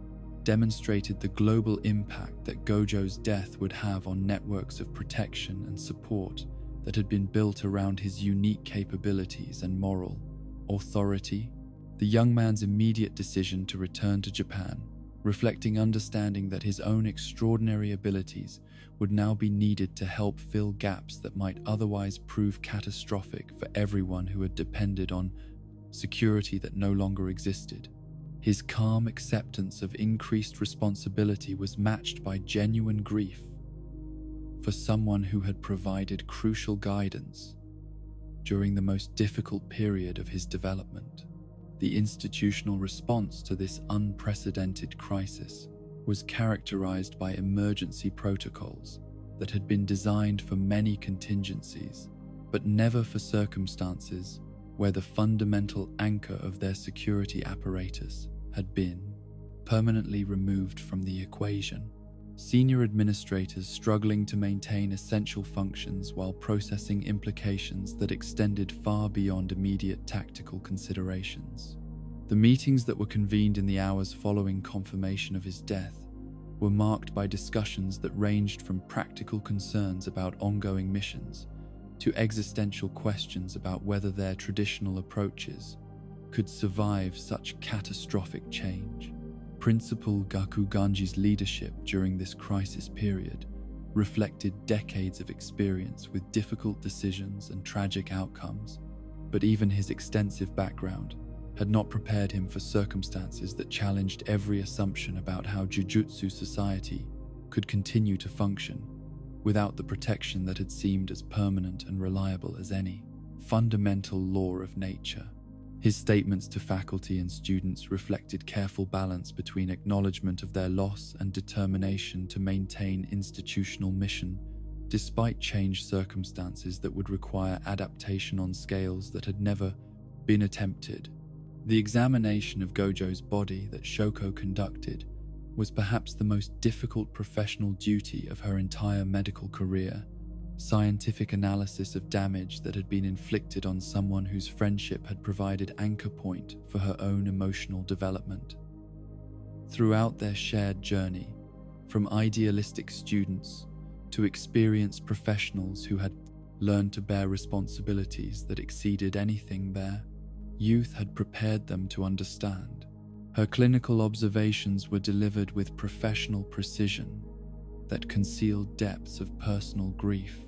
demonstrated the global impact that Gojo's death would have on networks of protection and support that had been built around his unique capabilities and moral authority. The young man's immediate decision to return to Japan, reflecting understanding that his own extraordinary abilities would now be needed to help fill gaps that might otherwise prove catastrophic for everyone who had depended on security that no longer existed. His calm acceptance of increased responsibility was matched by genuine grief for someone who had provided crucial guidance during the most difficult period of his development. The institutional response to this unprecedented crisis was characterized by emergency protocols that had been designed for many contingencies, but never for circumstances where the fundamental anchor of their security apparatus had been permanently removed from the equation. senior administrators struggling to maintain essential functions while processing implications that extended far beyond immediate tactical considerations. The meetings that were convened in the hours following confirmation of his death were marked by discussions that ranged from practical concerns about ongoing missions to existential questions about whether their traditional approaches could survive such catastrophic change. Principal Gakuganji's leadership during this crisis period reflected decades of experience with difficult decisions and tragic outcomes, but even his extensive background had not prepared him for circumstances that challenged every assumption about how Jujutsu society could continue to function without the protection that had seemed as permanent and reliable as any fundamental law of nature. His statements to faculty and students reflected careful balance between acknowledgement of their loss and determination to maintain institutional mission, despite changed circumstances that would require adaptation on scales that had never been attempted. The examination of Gojo's body that Shoko conducted was perhaps the most difficult professional duty of her entire medical career. Scientific analysis of damage that had been inflicted on someone whose friendship had provided anchor point for her own emotional development. Throughout their shared journey, from idealistic students to experienced professionals who had learned to bear responsibilities that exceeded anything their youth had prepared them to understand, her clinical observations were delivered with professional precision that concealed depths of personal grief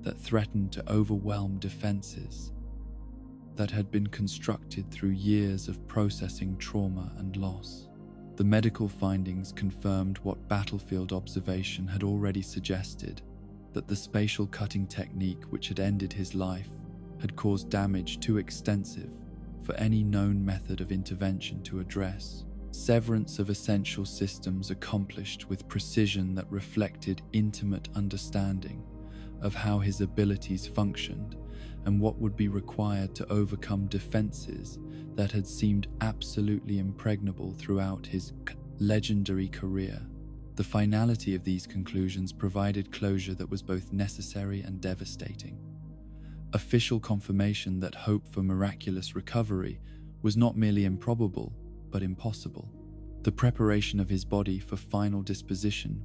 that threatened to overwhelm defenses that had been constructed through years of processing trauma and loss. The medical findings confirmed what battlefield observation had already suggested, that the spatial cutting technique which had ended his life had caused damage too extensive for any known method of intervention to address. Severance of essential systems accomplished with precision that reflected intimate understanding of how his abilities functioned and what would be required to overcome defenses that had seemed absolutely impregnable throughout his legendary career. The finality of these conclusions provided closure that was both necessary and devastating. Official confirmation that hope for miraculous recovery was not merely improbable, but impossible. The preparation of his body for final disposition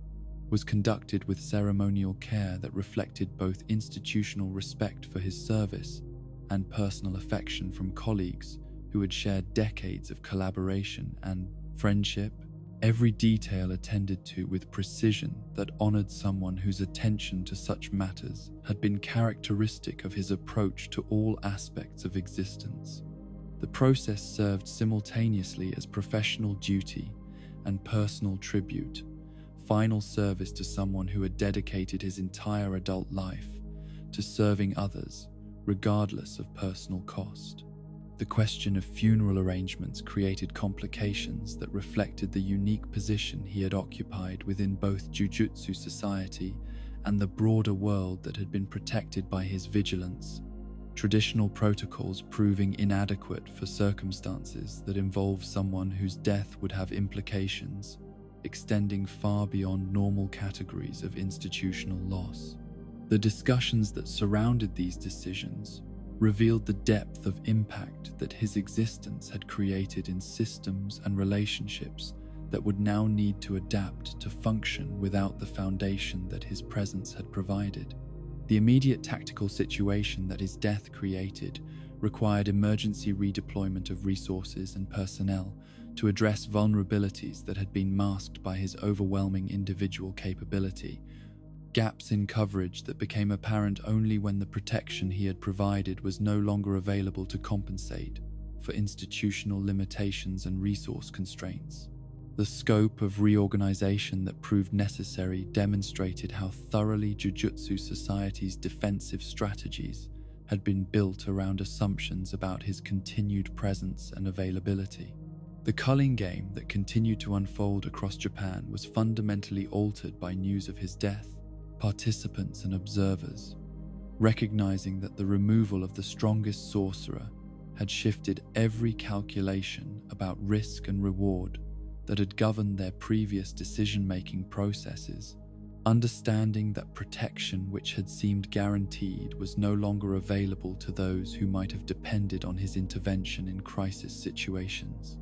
was conducted with ceremonial care that reflected both institutional respect for his service and personal affection from colleagues who had shared decades of collaboration and friendship. Every detail attended to with precision that honored someone whose attention to such matters had been characteristic of his approach to all aspects of existence. The process served simultaneously as professional duty and personal tribute, final service to someone who had dedicated his entire adult life to serving others, regardless of personal cost. The question of funeral arrangements created complications that reflected the unique position he had occupied within both Jujutsu society and the broader world that had been protected by his vigilance. Traditional protocols proving inadequate for circumstances that involve someone whose death would have implications extending far beyond normal categories of institutional loss. The discussions that surrounded these decisions revealed the depth of impact that his existence had created in systems and relationships that would now need to adapt to function without the foundation that his presence had provided. The immediate tactical situation that his death created required emergency redeployment of resources and personnel to address vulnerabilities that had been masked by his overwhelming individual capability, gaps in coverage that became apparent only when the protection he had provided was no longer available to compensate for institutional limitations and resource constraints. The scope of reorganization that proved necessary demonstrated how thoroughly Jujutsu Society's defensive strategies had been built around assumptions about his continued presence and availability. The culling game that continued to unfold across Japan was fundamentally altered by news of his death. Participants and observers, recognizing that the removal of the strongest sorcerer had shifted every calculation about risk and reward, that had governed their previous decision-making processes, understanding that protection which had seemed guaranteed was no longer available to those who might have depended on his intervention in crisis situations.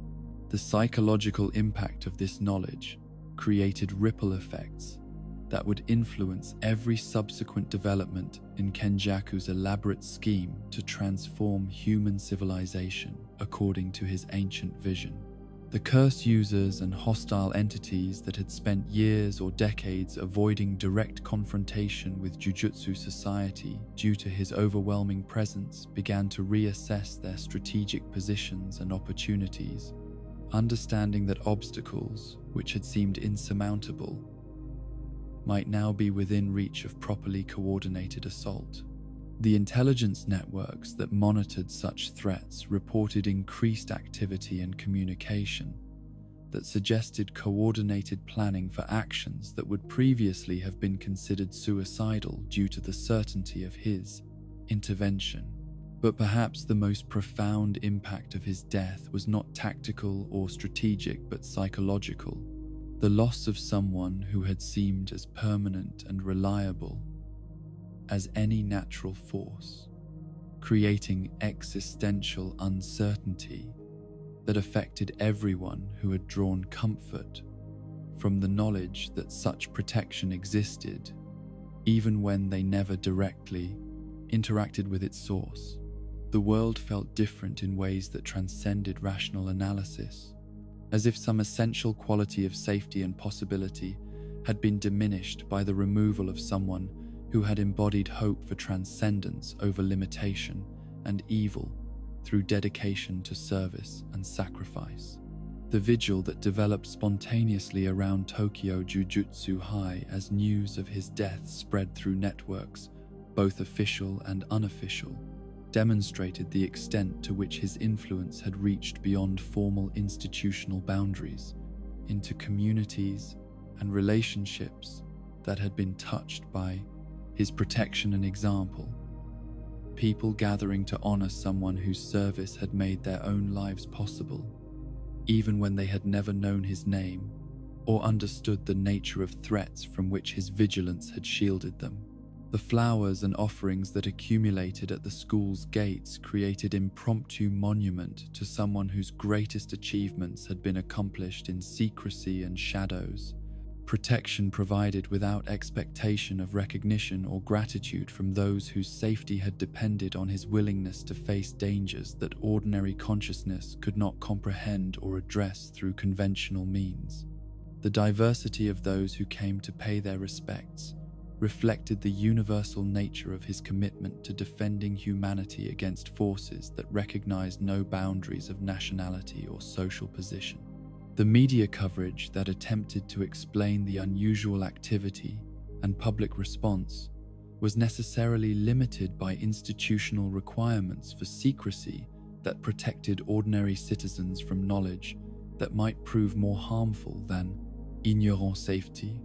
The psychological impact of this knowledge created ripple effects that would influence every subsequent development in Kenjaku's elaborate scheme to transform human civilization according to his ancient vision. The curse users and hostile entities that had spent years or decades avoiding direct confrontation with Jujutsu society due to his overwhelming presence began to reassess their strategic positions and opportunities, understanding that obstacles, which had seemed insurmountable, might now be within reach of properly coordinated assault. The intelligence networks that monitored such threats reported increased activity and communication that suggested coordinated planning for actions that would previously have been considered suicidal due to the certainty of his intervention. But perhaps the most profound impact of his death was not tactical or strategic but psychological. The loss of someone who had seemed as permanent and reliable as any natural force, creating existential uncertainty that affected everyone who had drawn comfort from the knowledge that such protection existed, even when they never directly interacted with its source. The world felt different in ways that transcended rational analysis, as if some essential quality of safety and possibility had been diminished by the removal of someone who had embodied hope for transcendence over limitation and evil through dedication to service and sacrifice. The vigil that developed spontaneously around Tokyo Jujutsu High as news of his death spread through networks, both official and unofficial, demonstrated the extent to which his influence had reached beyond formal institutional boundaries into communities and relationships that had been touched by his protection and example. People gathering to honor someone whose service had made their own lives possible, even when they had never known his name or understood the nature of threats from which his vigilance had shielded them. The flowers and offerings that accumulated at the school's gates created impromptu monument to someone whose greatest achievements had been accomplished in secrecy and shadows, protection provided without expectation of recognition or gratitude from those whose safety had depended on his willingness to face dangers that ordinary consciousness could not comprehend or address through conventional means. The diversity of those who came to pay their respects reflected the universal nature of his commitment to defending humanity against forces that recognized no boundaries of nationality or social position. The media coverage that attempted to explain the unusual activity and public response was necessarily limited by institutional requirements for secrecy that protected ordinary citizens from knowledge that might prove more harmful than ignorant safety.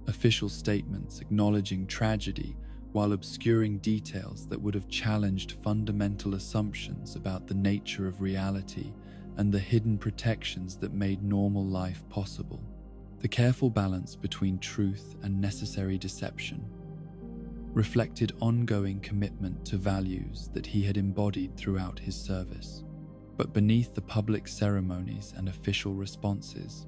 Official statements acknowledging tragedy while obscuring details that would have challenged fundamental assumptions about the nature of reality and the hidden protections that made normal life possible. The careful balance between truth and necessary deception reflected ongoing commitment to values that he had embodied throughout his service. But beneath the public ceremonies and official responses,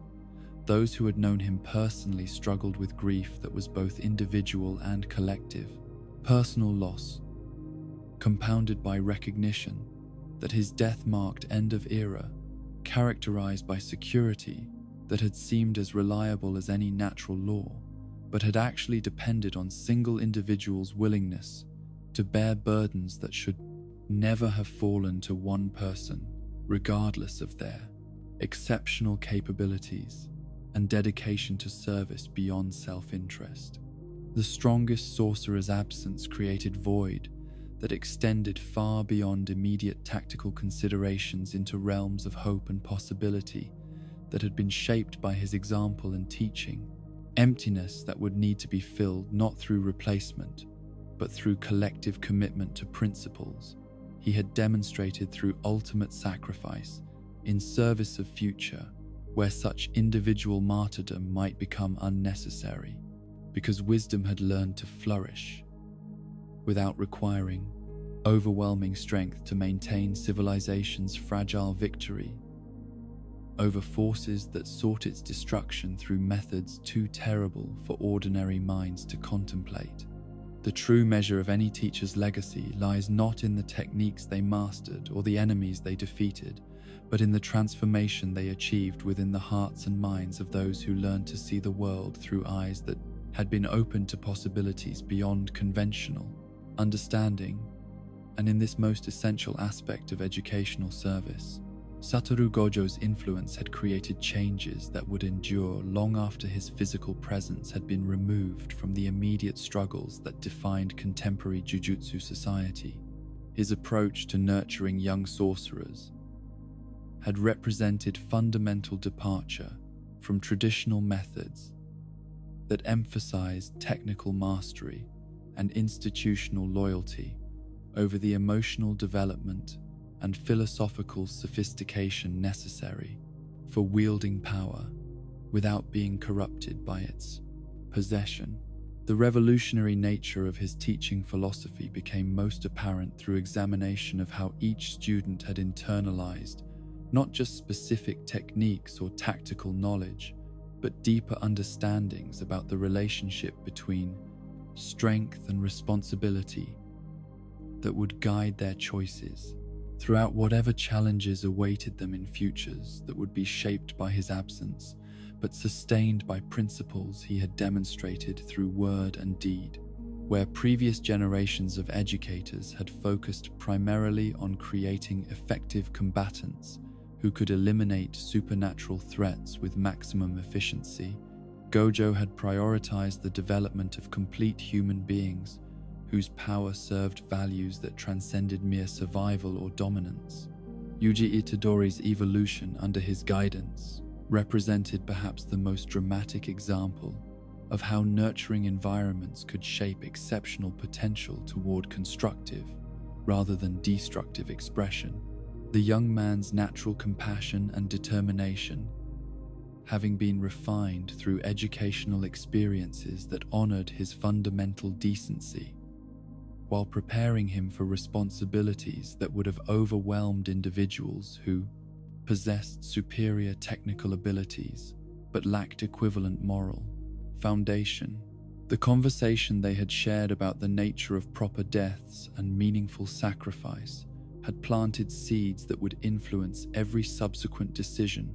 those who had known him personally struggled with grief that was both individual and collective. Personal loss, compounded by recognition that his death marked end of era, characterized by security that had seemed as reliable as any natural law, but had actually depended on single individuals' willingness to bear burdens that should never have fallen to one person, regardless of their exceptional capabilities and dedication to service beyond self-interest. The strongest sorcerer's absence created void that extended far beyond immediate tactical considerations into realms of hope and possibility that had been shaped by his example and teaching, emptiness that would need to be filled not through replacement, but through collective commitment to principles he had demonstrated through ultimate sacrifice in service of future where such individual martyrdom might become unnecessary, because wisdom had learned to flourish without requiring overwhelming strength to maintain civilization's fragile victory over forces that sought its destruction through methods too terrible for ordinary minds to contemplate. The true measure of any teacher's legacy lies not in the techniques they mastered or the enemies they defeated, but in the transformation they achieved within the hearts and minds of those who learned to see the world through eyes that had been opened to possibilities beyond conventional understanding. And in this most essential aspect of educational service, Satoru Gojo's influence had created changes that would endure long after his physical presence had been removed from the immediate struggles that defined contemporary Jujutsu society. His approach to nurturing young sorcerers had represented fundamental departure from traditional methods that emphasized technical mastery and institutional loyalty over the emotional development and philosophical sophistication necessary for wielding power without being corrupted by its possession. The revolutionary nature of his teaching philosophy became most apparent through examination of how each student had internalized not just specific techniques or tactical knowledge, but deeper understandings about the relationship between strength and responsibility that would guide their choices throughout whatever challenges awaited them in futures that would be shaped by his absence, but sustained by principles he had demonstrated through word and deed. Where previous generations of educators had focused primarily on creating effective combatants who could eliminate supernatural threats with maximum efficiency, Gojo had prioritized the development of complete human beings whose power served values that transcended mere survival or dominance. Yuji Itadori's evolution under his guidance represented perhaps the most dramatic example of how nurturing environments could shape exceptional potential toward constructive rather than destructive expression. The young man's natural compassion and determination, having been refined through educational experiences that honored his fundamental decency, while preparing him for responsibilities that would have overwhelmed individuals who possessed superior technical abilities but lacked equivalent moral foundation. The conversation they had shared about the nature of proper deaths and meaningful sacrifice had planted seeds that would influence every subsequent decision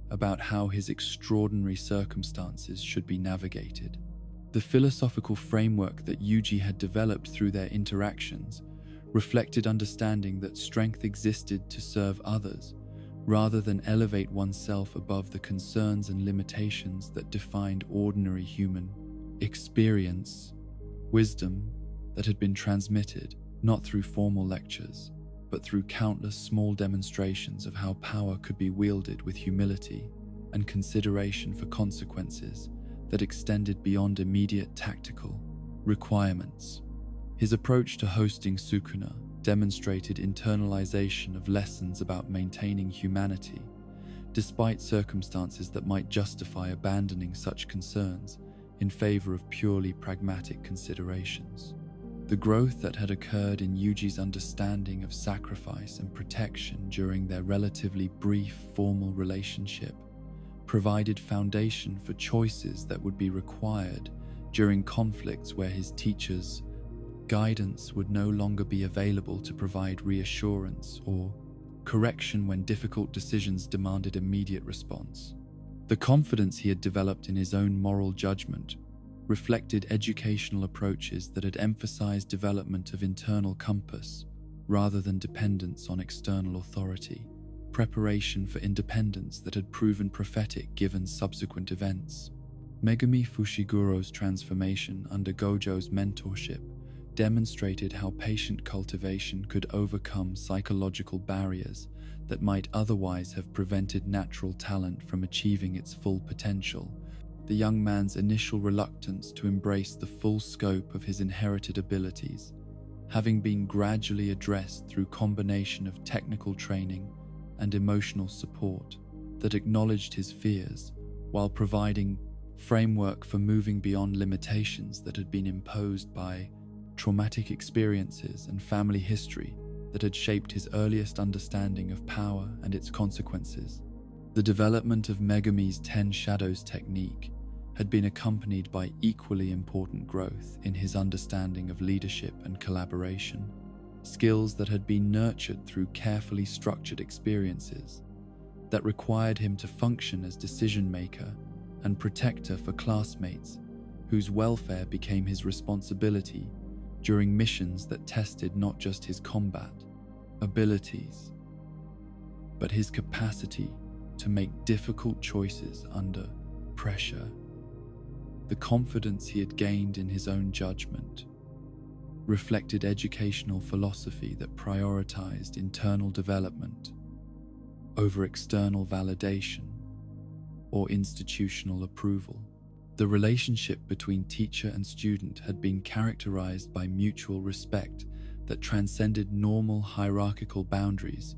about how his extraordinary circumstances should be navigated. The philosophical framework that Yuji had developed through their interactions reflected understanding that strength existed to serve others, rather than elevate oneself above the concerns and limitations that defined ordinary human experience. Wisdom that had been transmitted not through formal lectures, but through countless small demonstrations of how power could be wielded with humility and consideration for consequences that extended beyond immediate tactical requirements. His approach to hosting Sukuna demonstrated internalization of lessons about maintaining humanity, despite circumstances that might justify abandoning such concerns in favor of purely pragmatic considerations. The growth that had occurred in Yuji's understanding of sacrifice and protection during their relatively brief formal relationship provided foundation for choices that would be required during conflicts where his teacher's guidance would no longer be available to provide reassurance or correction when difficult decisions demanded immediate response. The confidence he had developed in his own moral judgment reflected educational approaches that had emphasized development of internal compass rather than dependence on external authority, preparation for independence that had proven prophetic given subsequent events. Megumi Fushiguro's transformation under Gojo's mentorship demonstrated how patient cultivation could overcome psychological barriers that might otherwise have prevented natural talent from achieving its full potential. The young man's initial reluctance to embrace the full scope of his inherited abilities, having been gradually addressed through combination of technical training and emotional support, that acknowledged his fears while providing framework for moving beyond limitations that had been imposed by traumatic experiences and family history that had shaped his earliest understanding of power and its consequences. The development of Megumi's 10 Shadows technique had been accompanied by equally important growth in his understanding of leadership and collaboration, skills that had been nurtured through carefully structured experiences that required him to function as decision-maker and protector for classmates whose welfare became his responsibility during missions that tested not just his combat abilities, but his capacity to make difficult choices under pressure. The confidence he had gained in his own judgment reflected educational philosophy that prioritized internal development over external validation or institutional approval. The relationship between teacher and student had been characterized by mutual respect that transcended normal hierarchical boundaries,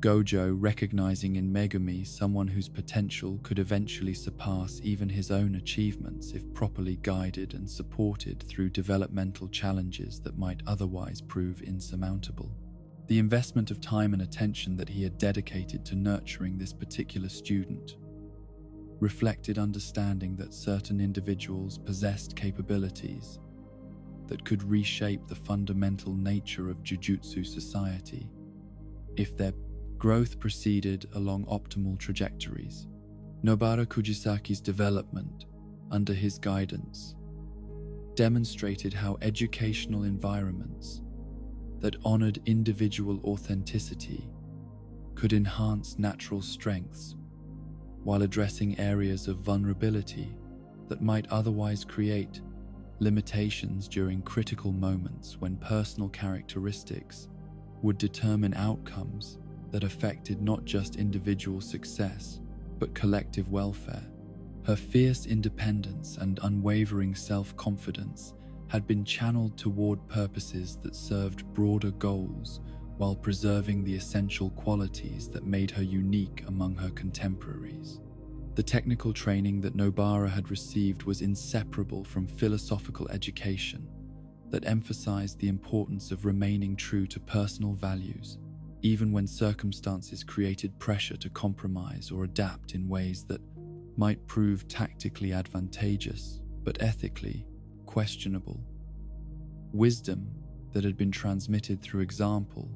Gojo recognizing in Megumi someone whose potential could eventually surpass even his own achievements if properly guided and supported through developmental challenges that might otherwise prove insurmountable. The investment of time and attention that he had dedicated to nurturing this particular student reflected understanding that certain individuals possessed capabilities that could reshape the fundamental nature of Jujutsu society if their growth proceeded along optimal trajectories. Nobara Kujisaki's development under his guidance demonstrated how educational environments that honored individual authenticity could enhance natural strengths while addressing areas of vulnerability that might otherwise create limitations during critical moments when personal characteristics would determine outcomes that affected not just individual success, but collective welfare. Her fierce independence and unwavering self-confidence had been channeled toward purposes that served broader goals while preserving the essential qualities that made her unique among her contemporaries. The technical training that Nobara had received was inseparable from philosophical education that emphasized the importance of remaining true to personal values, even when circumstances created pressure to compromise or adapt in ways that might prove tactically advantageous but ethically questionable. Wisdom that had been transmitted through example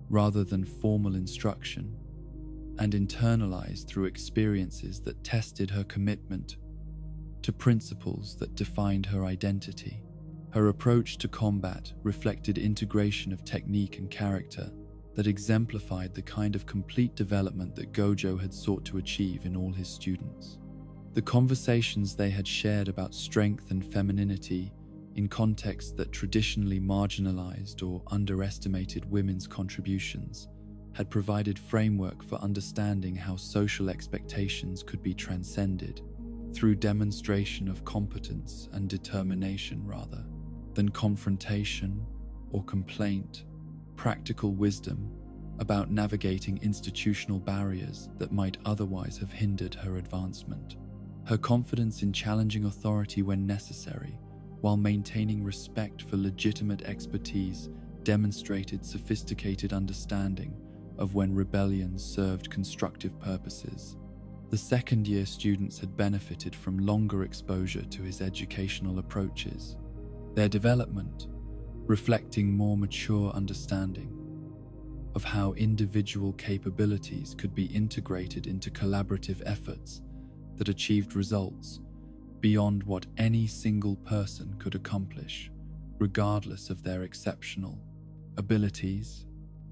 rather than formal instruction, and internalized through experiences that tested her commitment to principles that defined her identity. Her approach to combat reflected integration of technique and character that exemplified the kind of complete development that Gojo had sought to achieve in all his students. The conversations they had shared about strength and femininity in contexts that traditionally marginalized or underestimated women's contributions had provided framework for understanding how social expectations could be transcended through demonstration of competence and determination rather than confrontation or complaint. Practical wisdom about navigating institutional barriers that might otherwise have hindered her advancement. Her confidence in challenging authority when necessary, while maintaining respect for legitimate expertise, demonstrated sophisticated understanding of when rebellions served constructive purposes. The second-year students had benefited from longer exposure to his educational approaches, their development reflecting more mature understanding of how individual capabilities could be integrated into collaborative efforts that achieved results beyond what any single person could accomplish, regardless of their exceptional abilities.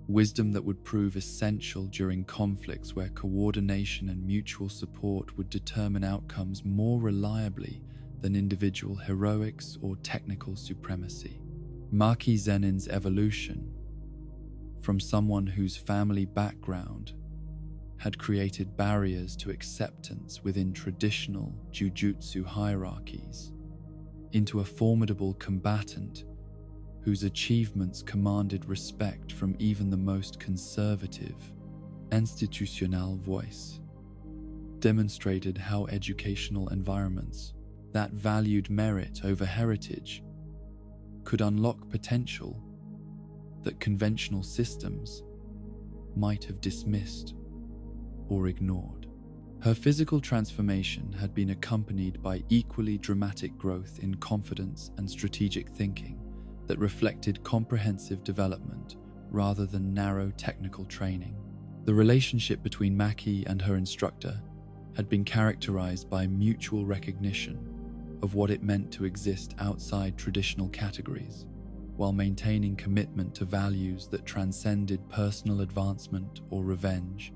Wisdom that would prove essential during conflicts where coordination and mutual support would determine outcomes more reliably than individual heroics or technical supremacy. Maki Zenin's evolution from someone whose family background had created barriers to acceptance within traditional Jujutsu hierarchies into a formidable combatant whose achievements commanded respect from even the most conservative institutional voice. demonstrated how educational environments that valued merit over heritage could unlock potential that conventional systems might have dismissed or ignored. Her physical transformation had been accompanied by equally dramatic growth in confidence and strategic thinking that reflected comprehensive development rather than narrow technical training. The relationship between Maki and her instructor had been characterized by mutual recognition of what it meant to exist outside traditional categories, while maintaining commitment to values that transcended personal advancement or revenge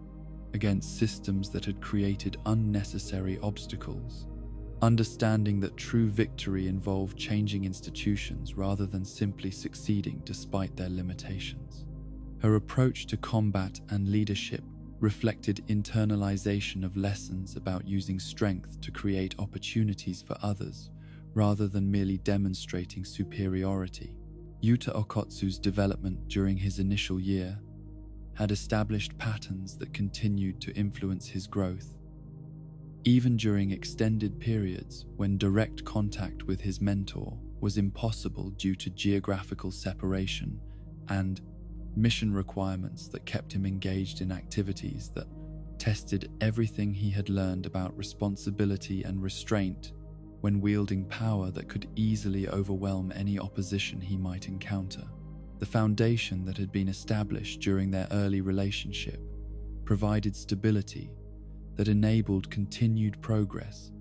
against systems that had created unnecessary obstacles. Understanding that true victory involved changing institutions rather than simply succeeding despite their limitations. Her approach to combat and leadership reflected internalization of lessons about using strength to create opportunities for others, rather than merely demonstrating superiority. Yuta Okotsu's development during his initial year had established patterns that continued to influence his growth. Even during extended periods when direct contact with his mentor was impossible due to geographical separation and mission requirements that kept him engaged in activities that tested everything he had learned about responsibility and restraint when wielding power that could easily overwhelm any opposition he might encounter. The foundation that had been established during their early relationship provided stability that enabled continued progress,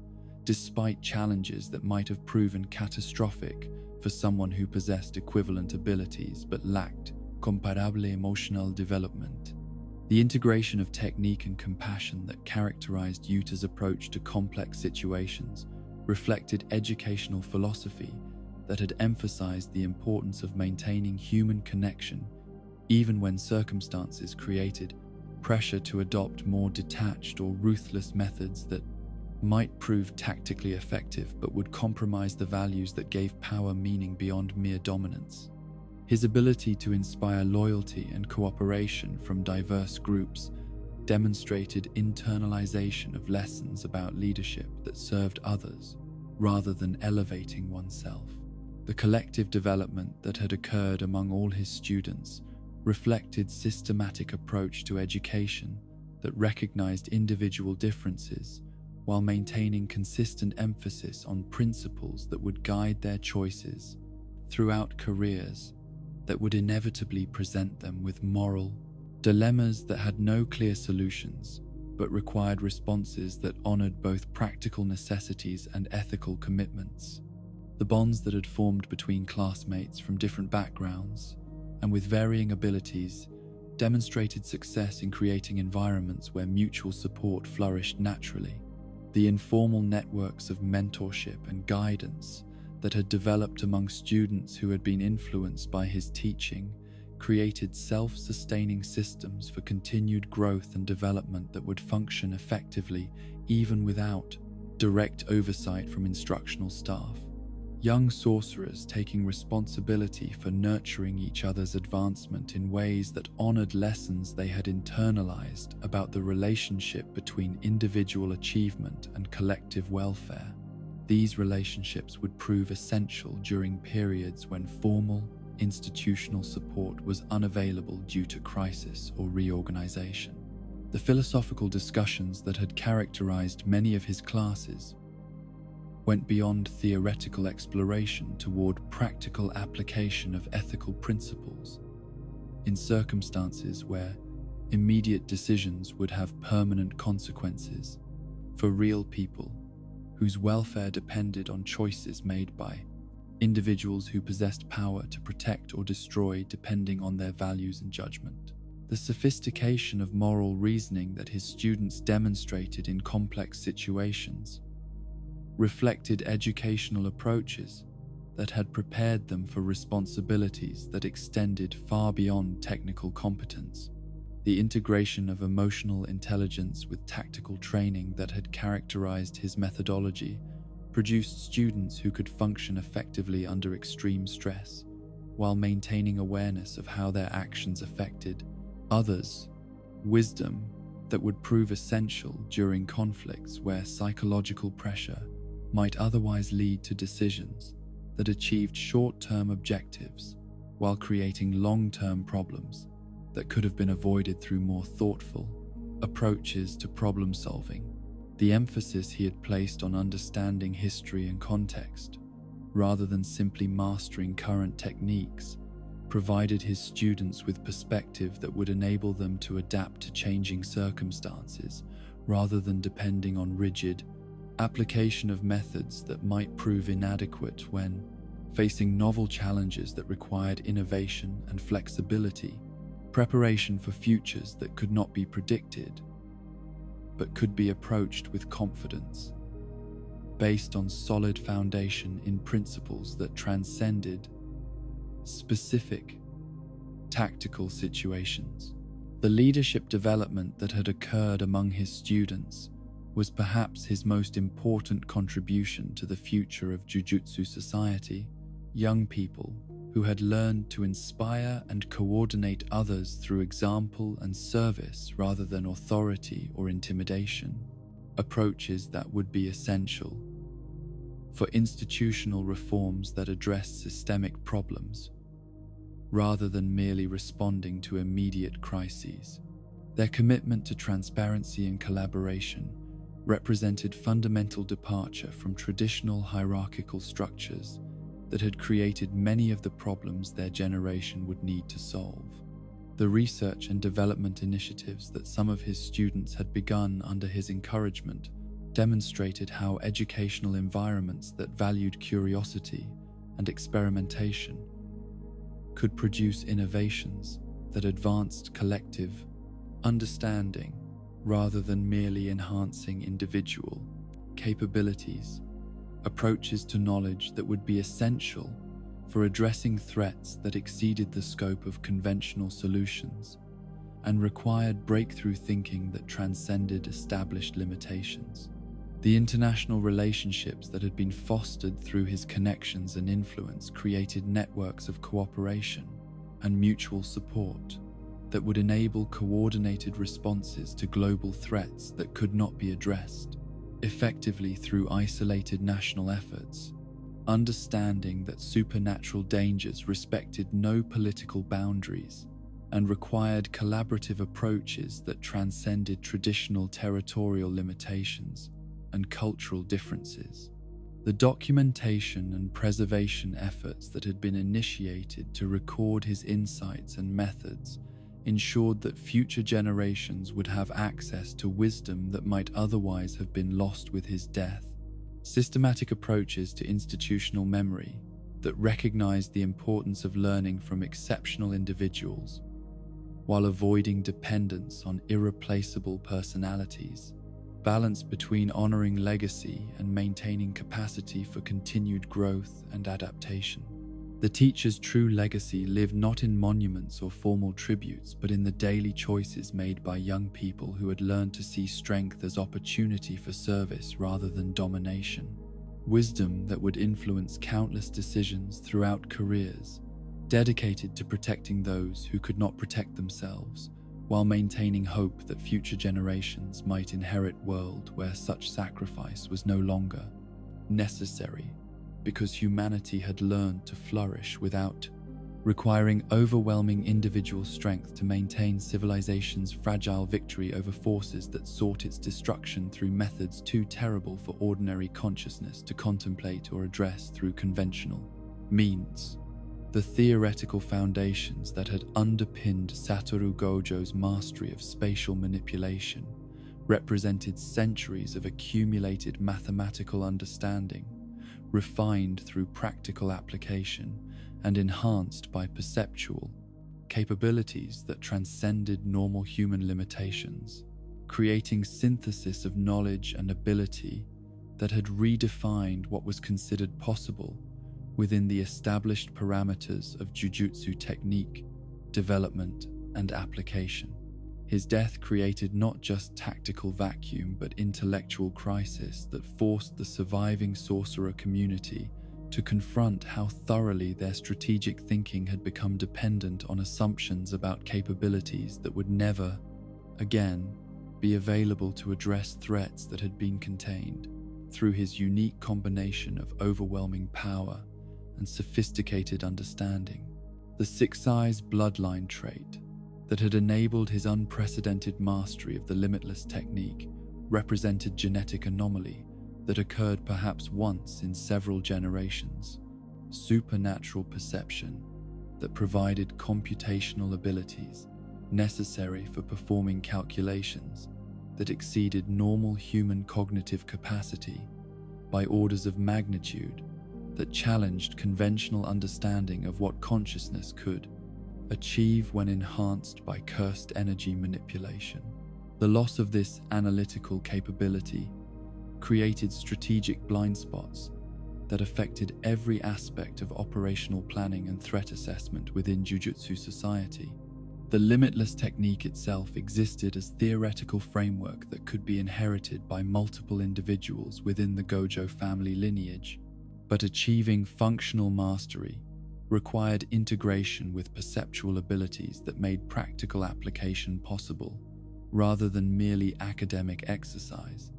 despite challenges that might have proven catastrophic for someone who possessed equivalent abilities but lacked comparable emotional development. The integration of technique and compassion that characterized Yuta's approach to complex situations reflected educational philosophy that had emphasized the importance of maintaining human connection even when circumstances created pressure to adopt more detached or ruthless methods that might prove tactically effective but would compromise the values that gave power meaning beyond mere dominance. His ability to inspire loyalty and cooperation from diverse groups demonstrated internalization of lessons about leadership that served others rather than elevating oneself. The collective development that had occurred among all his students reflected systematic approach to education that recognized individual differences while maintaining consistent emphasis on principles that would guide their choices throughout careers that would inevitably present them with moral dilemmas that had no clear solutions, but required responses that honored both practical necessities and ethical commitments. The bonds that had formed between classmates from different backgrounds and with varying abilities demonstrated success in creating environments where mutual support flourished naturally. The informal networks of mentorship and guidance that had developed among students who had been influenced by his teaching created self-sustaining systems for continued growth and development that would function effectively even without direct oversight from instructional staff. Young sorcerers taking responsibility for nurturing each other's advancement in ways that honored lessons they had internalized about the relationship between individual achievement and collective welfare. These relationships would prove essential during periods when formal, institutional support was unavailable due to crisis or reorganization. The philosophical discussions that had characterized many of his classes went beyond theoretical exploration toward practical application of ethical principles in circumstances where immediate decisions would have permanent consequences for real people whose welfare depended on choices made by individuals who possessed power to protect or destroy depending on their values and judgment. The sophistication of moral reasoning that his students demonstrated in complex situations reflected educational approaches that had prepared them for responsibilities that extended far beyond technical competence. The integration of emotional intelligence with tactical training that had characterized his methodology produced students who could function effectively under extreme stress, while maintaining awareness of how their actions affected others. Wisdom that would prove essential during conflicts where psychological pressure might otherwise lead to decisions that achieved short-term objectives while creating long-term problems that could have been avoided through more thoughtful approaches to problem-solving. The emphasis he had placed on understanding history and context, rather than simply mastering current techniques, provided his students with perspective that would enable them to adapt to changing circumstances rather than depending on rigid application of methods that might prove inadequate when facing novel challenges that required innovation and flexibility, preparation for futures that could not be predicted, but could be approached with confidence, based on solid foundation in principles that transcended specific tactical situations. The leadership development that had occurred among his students was perhaps his most important contribution to the future of Jujutsu society. Young people who had learned to inspire and coordinate others through example and service rather than authority or intimidation, approaches that would be essential for institutional reforms that address systemic problems rather than merely responding to immediate crises. Their commitment to transparency and collaboration represented fundamental departure from traditional hierarchical structures that had created many of the problems their generation would need to solve. The research and development initiatives that some of his students had begun under his encouragement demonstrated how educational environments that valued curiosity and experimentation could produce innovations that advanced collective understanding rather than merely enhancing individual capabilities. Approaches to knowledge that would be essential for addressing threats that exceeded the scope of conventional solutions and required breakthrough thinking that transcended established limitations. The international relationships that had been fostered through his connections and influence created networks of cooperation and mutual support that would enable coordinated responses to global threats that could not be addressed effectively through isolated national efforts. Understanding that supernatural dangers respected no political boundaries and required collaborative approaches that transcended traditional territorial limitations and cultural differences. The documentation and preservation efforts that had been initiated to record his insights and methods ensured that future generations would have access to wisdom that might otherwise have been lost with his death. Systematic approaches to institutional memory that recognized the importance of learning from exceptional individuals while avoiding dependence on irreplaceable personalities, balance between honoring legacy and maintaining capacity for continued growth and adaptation. The teacher's true legacy lived not in monuments or formal tributes, but in the daily choices made by young people who had learned to see strength as opportunity for service rather than domination. Wisdom that would influence countless decisions throughout careers, dedicated to protecting those who could not protect themselves, while maintaining hope that future generations might inherit a world where such sacrifice was no longer necessary, because humanity had learned to flourish without requiring overwhelming individual strength to maintain civilization's fragile victory over forces that sought its destruction through methods too terrible for ordinary consciousness to contemplate or address through conventional means. The theoretical foundations that had underpinned Satoru Gojo's mastery of spatial manipulation represented centuries of accumulated mathematical understanding, refined through practical application and enhanced by perceptual capabilities that transcended normal human limitations, creating synthesis of knowledge and ability that had redefined what was considered possible within the established parameters of Jujutsu technique, development, and application. His death created not just tactical vacuum but intellectual crisis that forced the surviving sorcerer community to confront how thoroughly their strategic thinking had become dependent on assumptions about capabilities that would never, again, be available to address threats that had been contained through his unique combination of overwhelming power and sophisticated understanding. The Six Eyes bloodline trait that had enabled his unprecedented mastery of the limitless technique represented genetic anomaly that occurred perhaps once in several generations, supernatural perception that provided computational abilities necessary for performing calculations that exceeded normal human cognitive capacity by orders of magnitude, that challenged conventional understanding of what consciousness could achieve when enhanced by cursed energy manipulation. The loss of this analytical capability created strategic blind spots that affected every aspect of operational planning and threat assessment within Jujutsu society. The limitless technique itself existed as theoretical framework that could be inherited by multiple individuals within the Gojo family lineage, but achieving functional mastery required integration with perceptual abilities that made practical application possible, rather than merely academic exercise.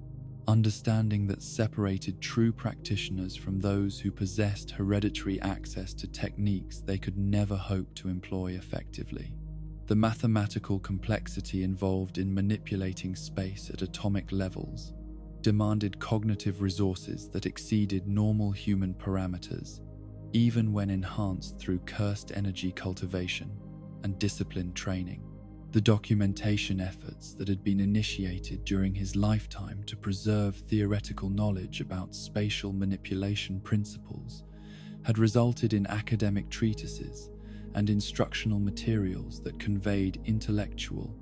Understanding that separated true practitioners from those who possessed hereditary access to techniques they could never hope to employ effectively. The mathematical complexity involved in manipulating space at atomic levels demanded cognitive resources that exceeded normal human parameters, even when enhanced through cursed energy cultivation and disciplined training. The documentation efforts that had been initiated during his lifetime to preserve theoretical knowledge about spatial manipulation principles had resulted in academic treatises and instructional materials that conveyed intellectual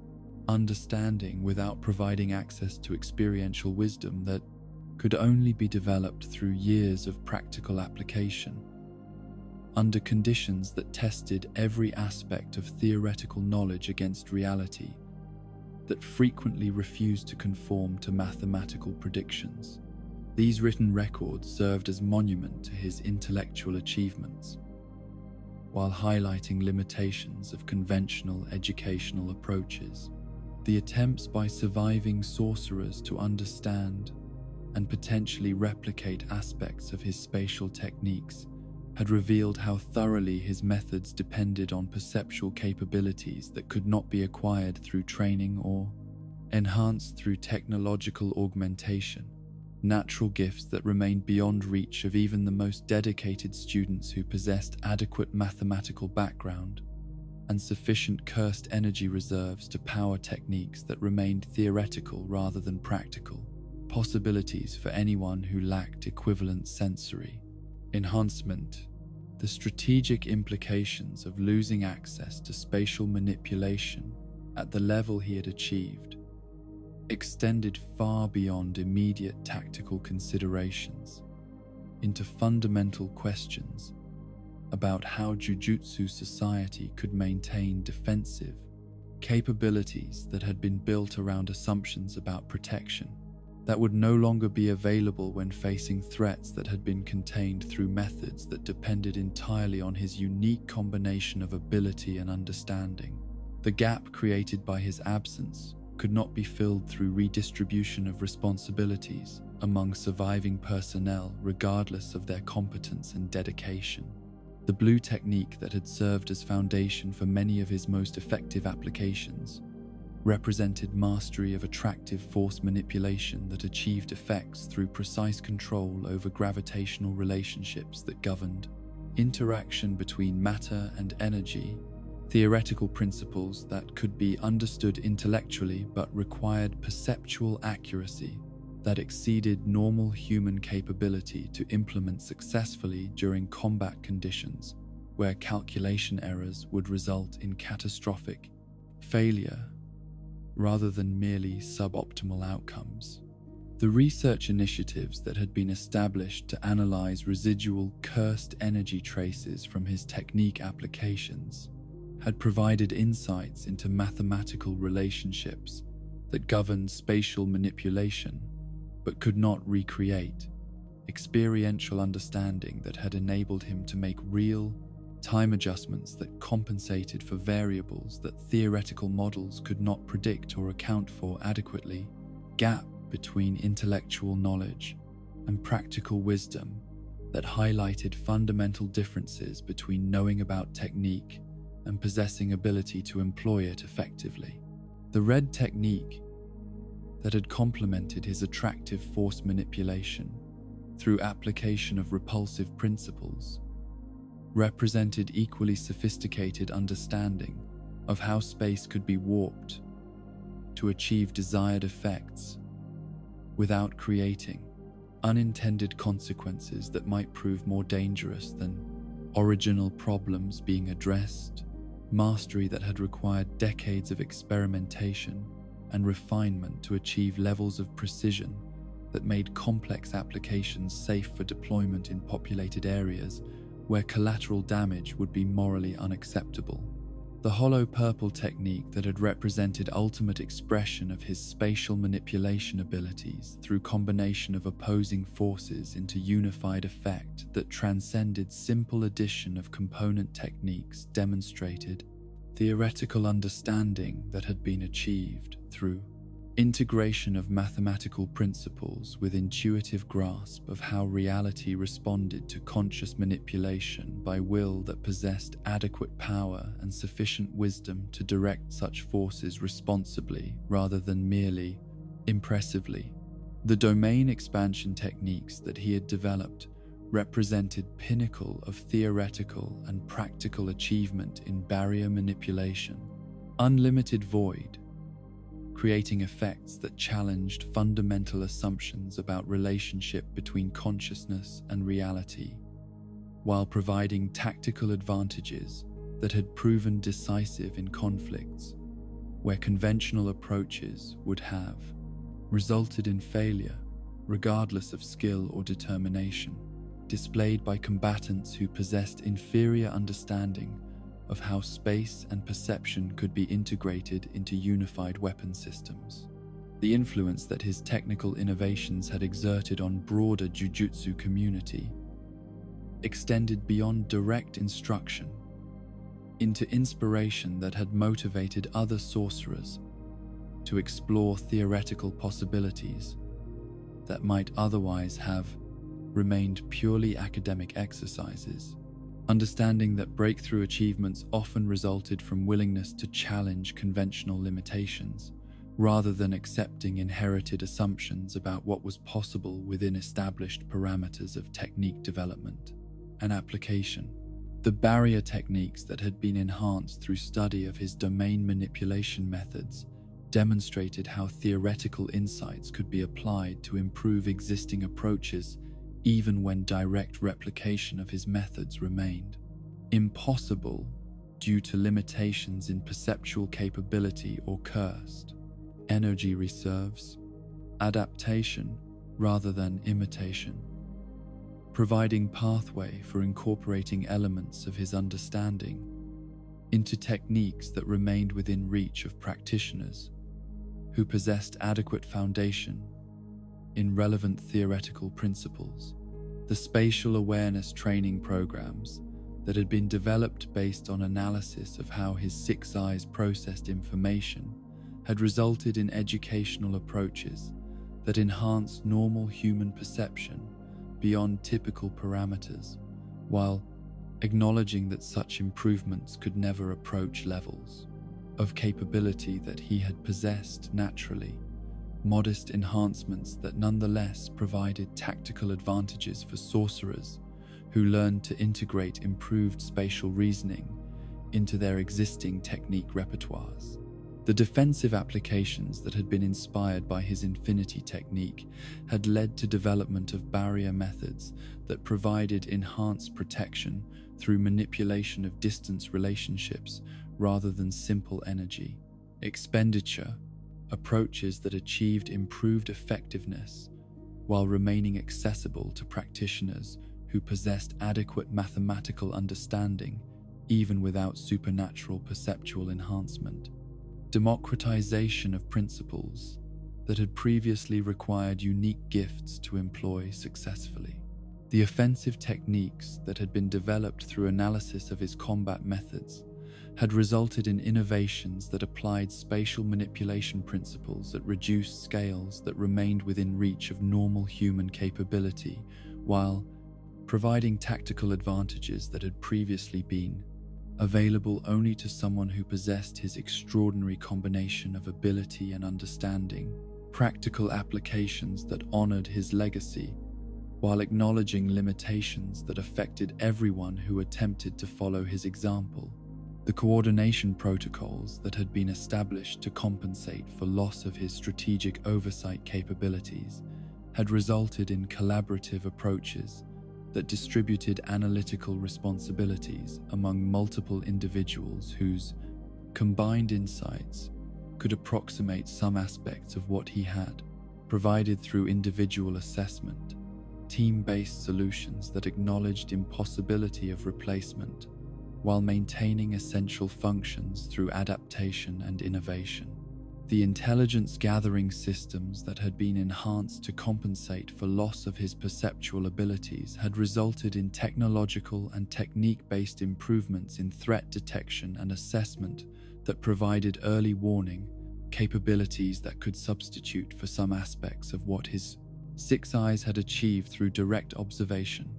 understanding without providing access to experiential wisdom that could only be developed through years of practical application. Under conditions that tested every aspect of theoretical knowledge against reality, that frequently refused to conform to mathematical predictions. These written records served as monument to his intellectual achievements, while highlighting limitations of conventional educational approaches. The attempts by surviving sorcerers to understand and potentially replicate aspects of his spatial techniques had revealed how thoroughly his methods depended on perceptual capabilities that could not be acquired through training or enhanced through technological augmentation, natural gifts that remained beyond reach of even the most dedicated students who possessed adequate mathematical background and sufficient cursed energy reserves to power techniques that remained theoretical rather than practical, possibilities for anyone who lacked equivalent sensory enhancement. The strategic implications of losing access to spatial manipulation at the level he had achieved extended far beyond immediate tactical considerations into fundamental questions about how Jujutsu society could maintain defensive capabilities that had been built around assumptions about protection that would no longer be available when facing threats that had been contained through methods that depended entirely on his unique combination of ability and understanding. The gap created by his absence could not be filled through redistribution of responsibilities among surviving personnel regardless of their competence and dedication. The blue technique that had served as foundation for many of his most effective applications represented mastery of attractive force manipulation that achieved effects through precise control over gravitational relationships that governed interaction between matter and energy, theoretical principles that could be understood intellectually but required perceptual accuracy that exceeded normal human capability to implement successfully during combat conditions where calculation errors would result in catastrophic failure rather than merely suboptimal outcomes. The research initiatives that had been established to analyze residual cursed energy traces from his technique applications had provided insights into mathematical relationships that governed spatial manipulation but could not recreate, experiential understanding that had enabled him to make real, time adjustments that compensated for variables that theoretical models could not predict or account for adequately, gap between intellectual knowledge and practical wisdom that highlighted fundamental differences between knowing about technique and possessing ability to employ it effectively. The red technique that had complemented his attractive force manipulation through application of repulsive principles represented equally sophisticated understanding of how space could be warped to achieve desired effects without creating unintended consequences that might prove more dangerous than original problems being addressed, mastery that had required decades of experimentation and refinement to achieve levels of precision that made complex applications safe for deployment in populated areas where collateral damage would be morally unacceptable. The hollow purple technique that had represented ultimate expression of his spatial manipulation abilities through combination of opposing forces into unified effect that transcended simple addition of component techniques demonstrated theoretical understanding that had been achieved through integration of mathematical principles with intuitive grasp of how reality responded to conscious manipulation by will that possessed adequate power and sufficient wisdom to direct such forces responsibly rather than merely impressively. The domain expansion techniques that he had developed represented pinnacle of theoretical and practical achievement in barrier manipulation, unlimited void, creating effects that challenged fundamental assumptions about relationship between consciousness and reality, while providing tactical advantages that had proven decisive in conflicts where conventional approaches would have resulted in failure, regardless of skill or determination, displayed by combatants who possessed inferior understanding of how space and perception could be integrated into unified weapon systems. The influence that his technical innovations had exerted on broader Jujutsu community extended beyond direct instruction into inspiration that had motivated other sorcerers to explore theoretical possibilities that might otherwise have remained purely academic exercises. Understanding that breakthrough achievements often resulted from willingness to challenge conventional limitations, rather than accepting inherited assumptions about what was possible within established parameters of technique development and application. The barrier techniques that had been enhanced through study of his domain manipulation methods demonstrated how theoretical insights could be applied to improve existing approaches even when direct replication of his methods remained impossible due to limitations in perceptual capability or cursed energy reserves, adaptation rather than imitation, providing pathway for incorporating elements of his understanding into techniques that remained within reach of practitioners who possessed adequate foundation in relevant theoretical principles. The spatial awareness training programs that had been developed based on analysis of how his six eyes processed information had resulted in educational approaches that enhanced normal human perception beyond typical parameters, while acknowledging that such improvements could never approach levels of capability that he had possessed naturally. Modest enhancements that nonetheless provided tactical advantages for sorcerers who learned to integrate improved spatial reasoning into their existing technique repertoires. The defensive applications that had been inspired by his infinity technique had led to development of barrier methods that provided enhanced protection through manipulation of distance relationships rather than simple energy expenditure, approaches that achieved improved effectiveness while remaining accessible to practitioners who possessed adequate mathematical understanding even without supernatural perceptual enhancement. Democratization of principles that had previously required unique gifts to employ successfully. The offensive techniques that had been developed through analysis of his combat methods had resulted in innovations that applied spatial manipulation principles at reduced scales that remained within reach of normal human capability, while providing tactical advantages that had previously been available only to someone who possessed his extraordinary combination of ability and understanding. Practical applications that honored his legacy, while acknowledging limitations that affected everyone who attempted to follow his example. The coordination protocols that had been established to compensate for loss of his strategic oversight capabilities had resulted in collaborative approaches that distributed analytical responsibilities among multiple individuals whose combined insights could approximate some aspects of what he had, provided through individual assessment, team-based solutions that acknowledged impossibility of replacement, while maintaining essential functions through adaptation and innovation. The intelligence gathering systems that had been enhanced to compensate for loss of his perceptual abilities had resulted in technological and technique-based improvements in threat detection and assessment that provided early warning, capabilities that could substitute for some aspects of what his six eyes had achieved through direct observation,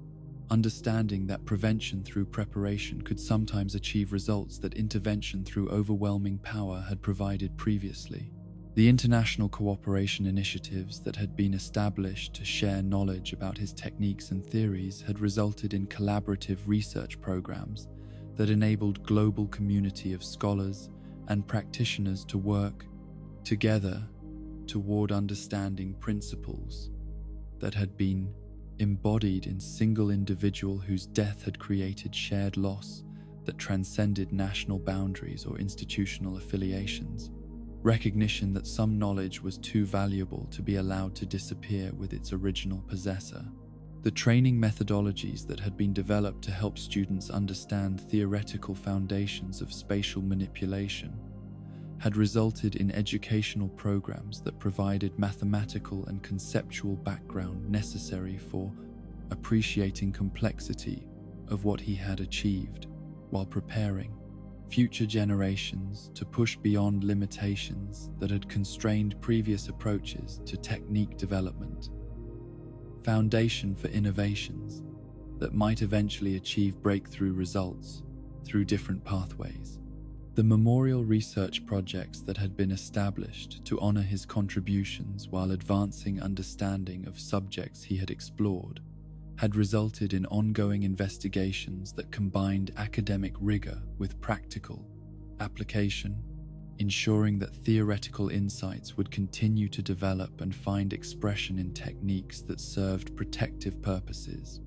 understanding that prevention through preparation could sometimes achieve results that intervention through overwhelming power had provided previously. The international cooperation initiatives that had been established to share knowledge about his techniques and theories had resulted in collaborative research programs that enabled global community of scholars and practitioners to work together toward understanding principles that had been embodied in single individual whose death had created shared loss that transcended national boundaries or institutional affiliations. Recognition that some knowledge was too valuable to be allowed to disappear with its original possessor. The training methodologies that had been developed to help students understand theoretical foundations of spatial manipulation had resulted in educational programs that provided mathematical and conceptual background necessary for appreciating complexity of what he had achieved, while preparing future generations to push beyond limitations that had constrained previous approaches to technique development. Foundation for innovations that might eventually achieve breakthrough results through different pathways. The memorial research projects that had been established to honor his contributions while advancing understanding of subjects he had explored had resulted in ongoing investigations that combined academic rigor with practical application, ensuring that theoretical insights would continue to develop and find expression in techniques that served protective purposes,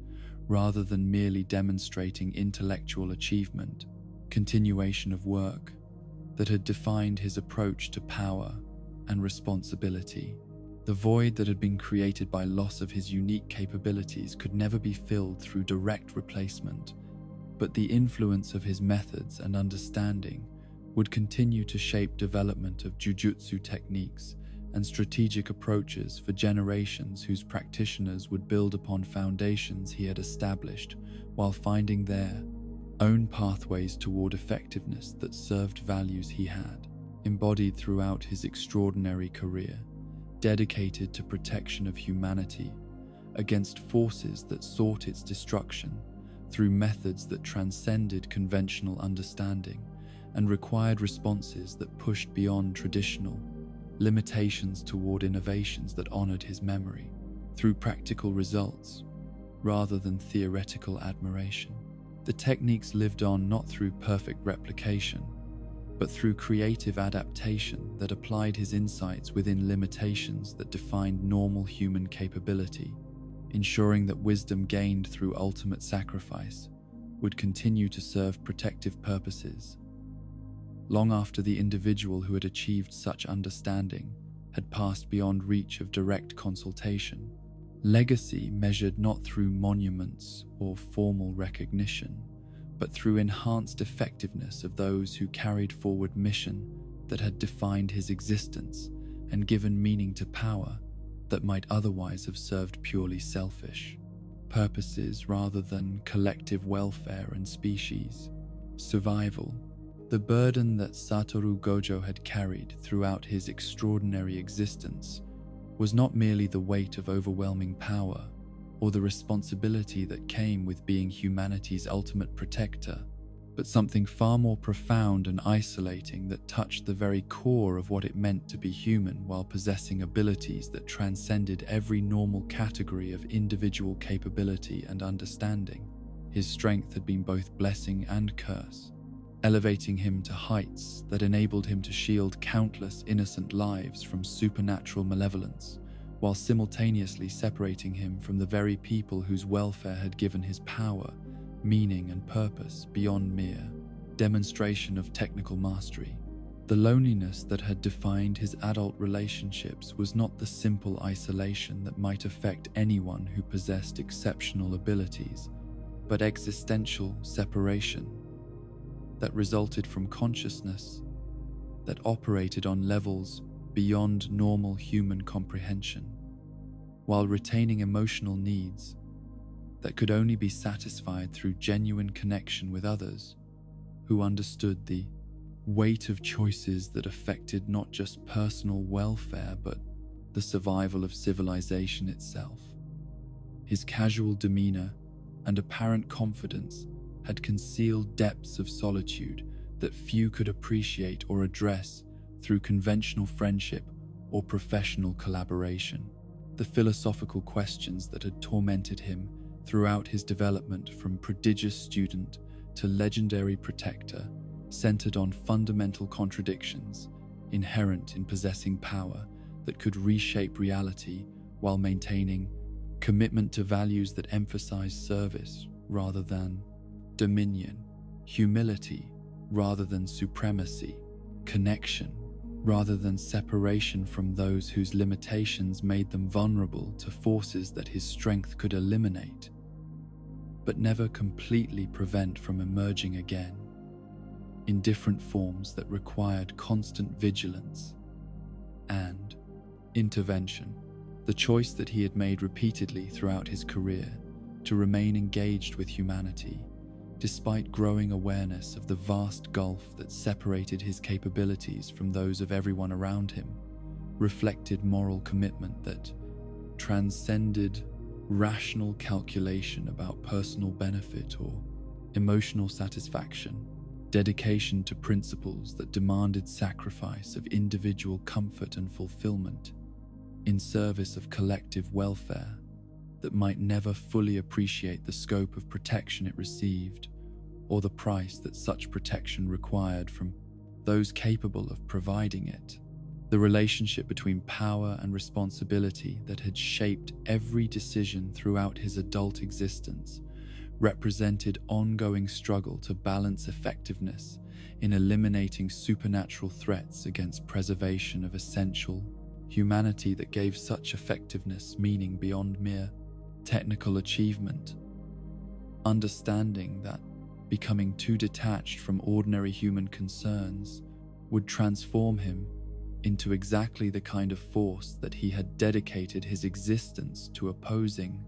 rather than merely demonstrating intellectual achievement. Continuation of work that had defined his approach to power and responsibility. The void that had been created by loss of his unique capabilities could never be filled through direct replacement, but the influence of his methods and understanding would continue to shape development of jujutsu techniques and strategic approaches for generations whose practitioners would build upon foundations he had established while finding their own pathways toward effectiveness that served values he had embodied throughout his extraordinary career, dedicated to protection of humanity against forces that sought its destruction through methods that transcended conventional understanding and required responses that pushed beyond traditional limitations toward innovations that honored his memory through practical results rather than theoretical admiration. The techniques lived on not through perfect replication, but through creative adaptation that applied his insights within limitations that defined normal human capability, ensuring that wisdom gained through ultimate sacrifice would continue to serve protective purposes. Long after the individual who had achieved such understanding had passed beyond reach of direct consultation, legacy measured not through monuments or formal recognition, but through enhanced effectiveness of those who carried forward mission that had defined his existence and given meaning to power that might otherwise have served purely selfish. purposes rather than collective welfare and species survival. The burden that Satoru Gojo had carried throughout his extraordinary existence was not merely the weight of overwhelming power or the responsibility that came with being humanity's ultimate protector, but something far more profound and isolating that touched the very core of what it meant to be human while possessing abilities that transcended every normal category of individual capability and understanding. His strength had been both blessing and curse, elevating him to heights that enabled him to shield countless innocent lives from supernatural malevolence, while simultaneously separating him from the very people whose welfare had given his power, meaning and purpose beyond mere demonstration of technical mastery. The loneliness that had defined his adult relationships was not the simple isolation that might affect anyone who possessed exceptional abilities, but existential separation that resulted from consciousness that operated on levels beyond normal human comprehension, while retaining emotional needs that could only be satisfied through genuine connection with others who understood the weight of choices that affected not just personal welfare but the survival of civilization itself. His casual demeanor and apparent confidence had concealed depths of solitude that few could appreciate or address through conventional friendship or professional collaboration. The philosophical questions that had tormented him throughout his development from prodigious student to legendary protector centered on fundamental contradictions inherent in possessing power that could reshape reality while maintaining commitment to values that emphasize service rather than dominion, humility rather than supremacy, connection rather than separation from those whose limitations made them vulnerable to forces that his strength could eliminate, but never completely prevent from emerging again, in different forms that required constant vigilance and intervention. The choice that he had made repeatedly throughout his career to remain engaged with humanity, despite growing awareness of the vast gulf that separated his capabilities from those of everyone around him, reflected moral commitment that transcended rational calculation about personal benefit or emotional satisfaction, dedication to principles that demanded sacrifice of individual comfort and fulfillment in service of collective welfare that might never fully appreciate the scope of protection it received or the price that such protection required from those capable of providing it. The relationship between power and responsibility that had shaped every decision throughout his adult existence represented ongoing struggle to balance effectiveness in eliminating supernatural threats against preservation of essential humanity that gave such effectiveness meaning beyond mere technical achievement. Understanding that becoming too detached from ordinary human concerns would transform him into exactly the kind of force that he had dedicated his existence to opposing,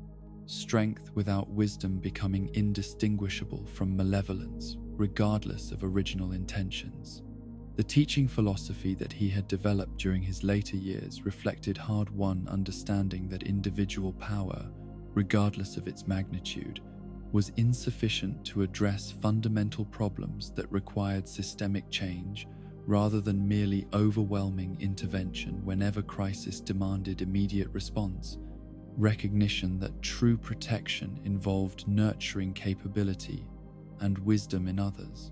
strength without wisdom becoming indistinguishable from malevolence, regardless of original intentions. The teaching philosophy that he had developed during his later years reflected hard-won understanding that individual power, regardless of its magnitude, was insufficient to address fundamental problems that required systemic change rather than merely overwhelming intervention whenever crisis demanded immediate response. Recognition that true protection involved nurturing capability and wisdom in others,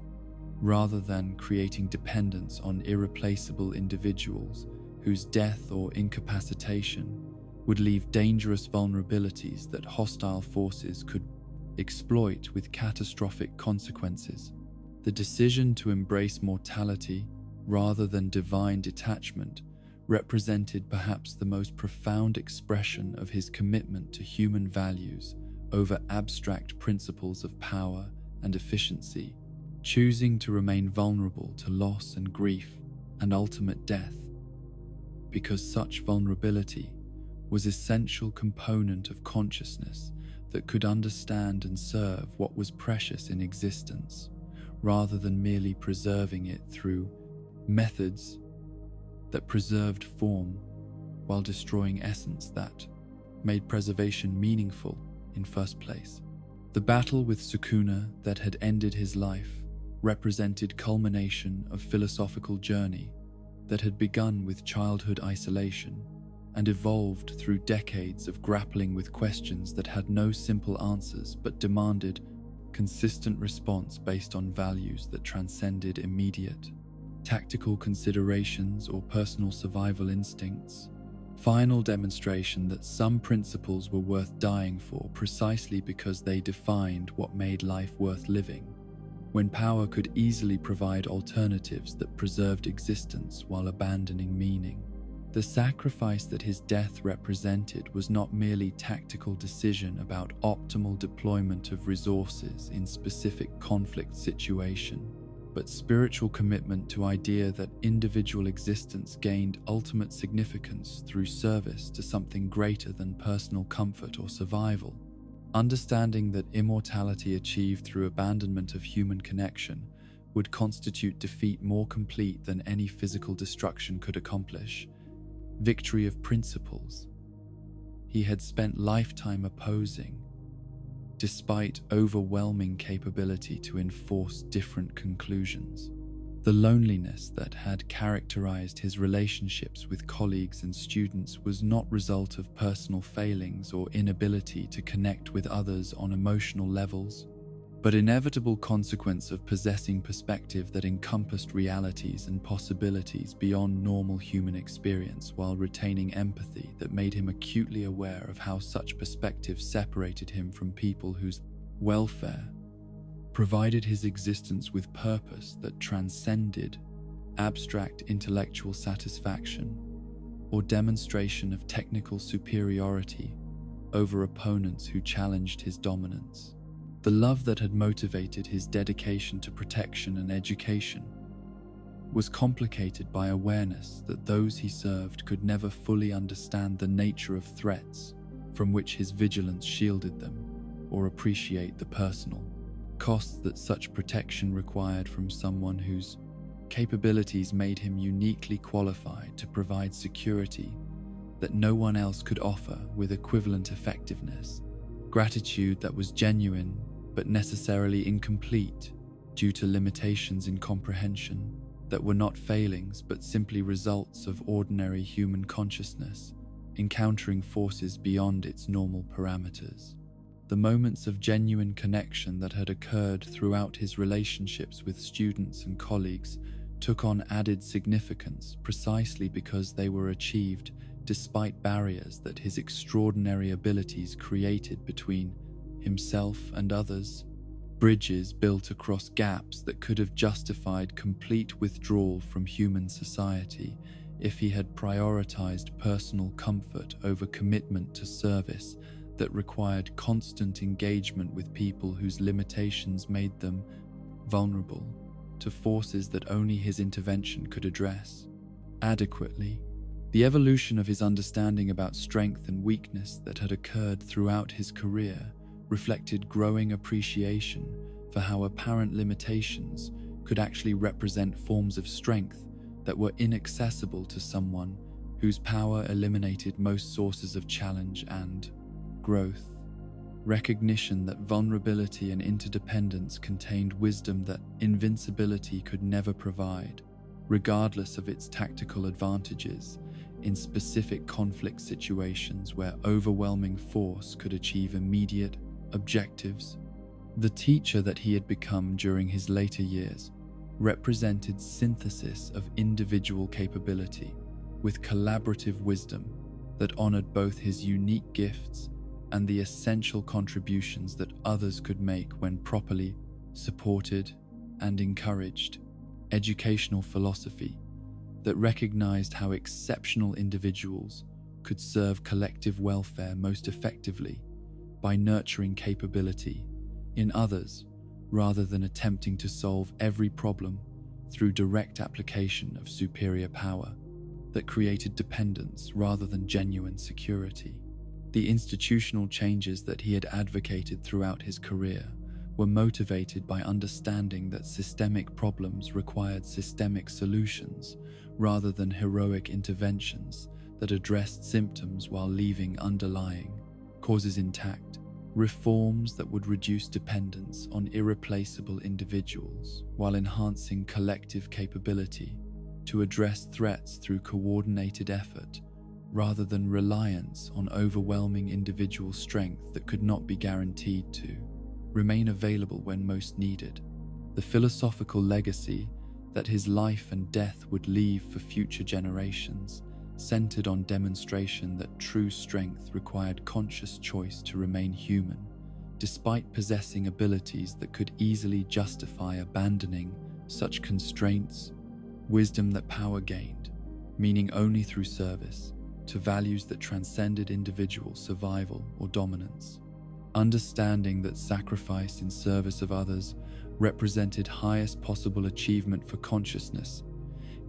rather than creating dependence on irreplaceable individuals whose death or incapacitation would leave dangerous vulnerabilities that hostile forces could exploit with catastrophic consequences. The decision to embrace mortality rather than divine detachment represented perhaps the most profound expression of his commitment to human values over abstract principles of power and efficiency, choosing to remain vulnerable to loss and grief and ultimate death, because such vulnerability was an essential component of consciousness that could understand and serve what was precious in existence, rather than merely preserving it through methods that preserved form while destroying essence that made preservation meaningful in first place. The battle with Sukuna that had ended his life represented culmination of philosophical journey that had begun with childhood isolation and evolved through decades of grappling with questions that had no simple answers but demanded consistent response based on values that transcended immediate tactical considerations or personal survival instincts. Final demonstration that some principles were worth dying for precisely because they defined what made life worth living, when power could easily provide alternatives that preserved existence while abandoning meaning. The sacrifice that his death represented was not merely tactical decision about optimal deployment of resources in specific conflict situation, but spiritual commitment to idea that individual existence gained ultimate significance through service to something greater than personal comfort or survival. Understanding that immortality achieved through abandonment of human connection would constitute defeat more complete than any physical destruction could accomplish. Victory of principles he had spent lifetime opposing, despite overwhelming capability to enforce different conclusions. The loneliness that had characterized his relationships with colleagues and students was not result of personal failings or inability to connect with others on emotional levels, but inevitable consequence of possessing perspective that encompassed realities and possibilities beyond normal human experience while retaining empathy that made him acutely aware of how such perspective separated him from people whose welfare provided his existence with purpose that transcended abstract intellectual satisfaction or demonstration of technical superiority over opponents who challenged his dominance. The love that had motivated his dedication to protection and education was complicated by awareness that those he served could never fully understand the nature of threats from which his vigilance shielded them, or appreciate the personal costs that such protection required from someone whose capabilities made him uniquely qualified to provide security that no one else could offer with equivalent effectiveness. Gratitude that was genuine but necessarily incomplete due to limitations in comprehension that were not failings but simply results of ordinary human consciousness encountering forces beyond its normal parameters. The moments of genuine connection that had occurred throughout his relationships with students and colleagues took on added significance precisely because they were achieved despite barriers that his extraordinary abilities created between himself and others, bridges built across gaps that could have justified complete withdrawal from human society if he had prioritized personal comfort over commitment to service that required constant engagement with people whose limitations made them vulnerable to forces that only his intervention could address adequately. The evolution of his understanding about strength and weakness that had occurred throughout his career reflected growing appreciation for how apparent limitations could actually represent forms of strength that were inaccessible to someone whose power eliminated most sources of challenge and growth. Recognition that vulnerability and interdependence contained wisdom that invincibility could never provide, regardless of its tactical advantages, in specific conflict situations where overwhelming force could achieve immediate objectives. The teacher that he had become during his later years represented synthesis of individual capability with collaborative wisdom that honored both his unique gifts and the essential contributions that others could make when properly supported and encouraged. Educational philosophy that recognized how exceptional individuals could serve collective welfare most effectively by nurturing capability in others rather than attempting to solve every problem through direct application of superior power that created dependence rather than genuine security. The institutional changes that he had advocated throughout his career were motivated by understanding that systemic problems required systemic solutions rather than heroic interventions that addressed symptoms while leaving underlying causes intact. Reforms that would reduce dependence on irreplaceable individuals while enhancing collective capability to address threats through coordinated effort rather than reliance on overwhelming individual strength that could not be guaranteed to remain available when most needed. The philosophical legacy that his life and death would leave for future generations centered on demonstration that true strength required conscious choice to remain human, despite possessing abilities that could easily justify abandoning such constraints. Wisdom that power gained, meaning only through service, to values that transcended individual survival or dominance. Understanding that sacrifice in service of others represented highest possible achievement for consciousness,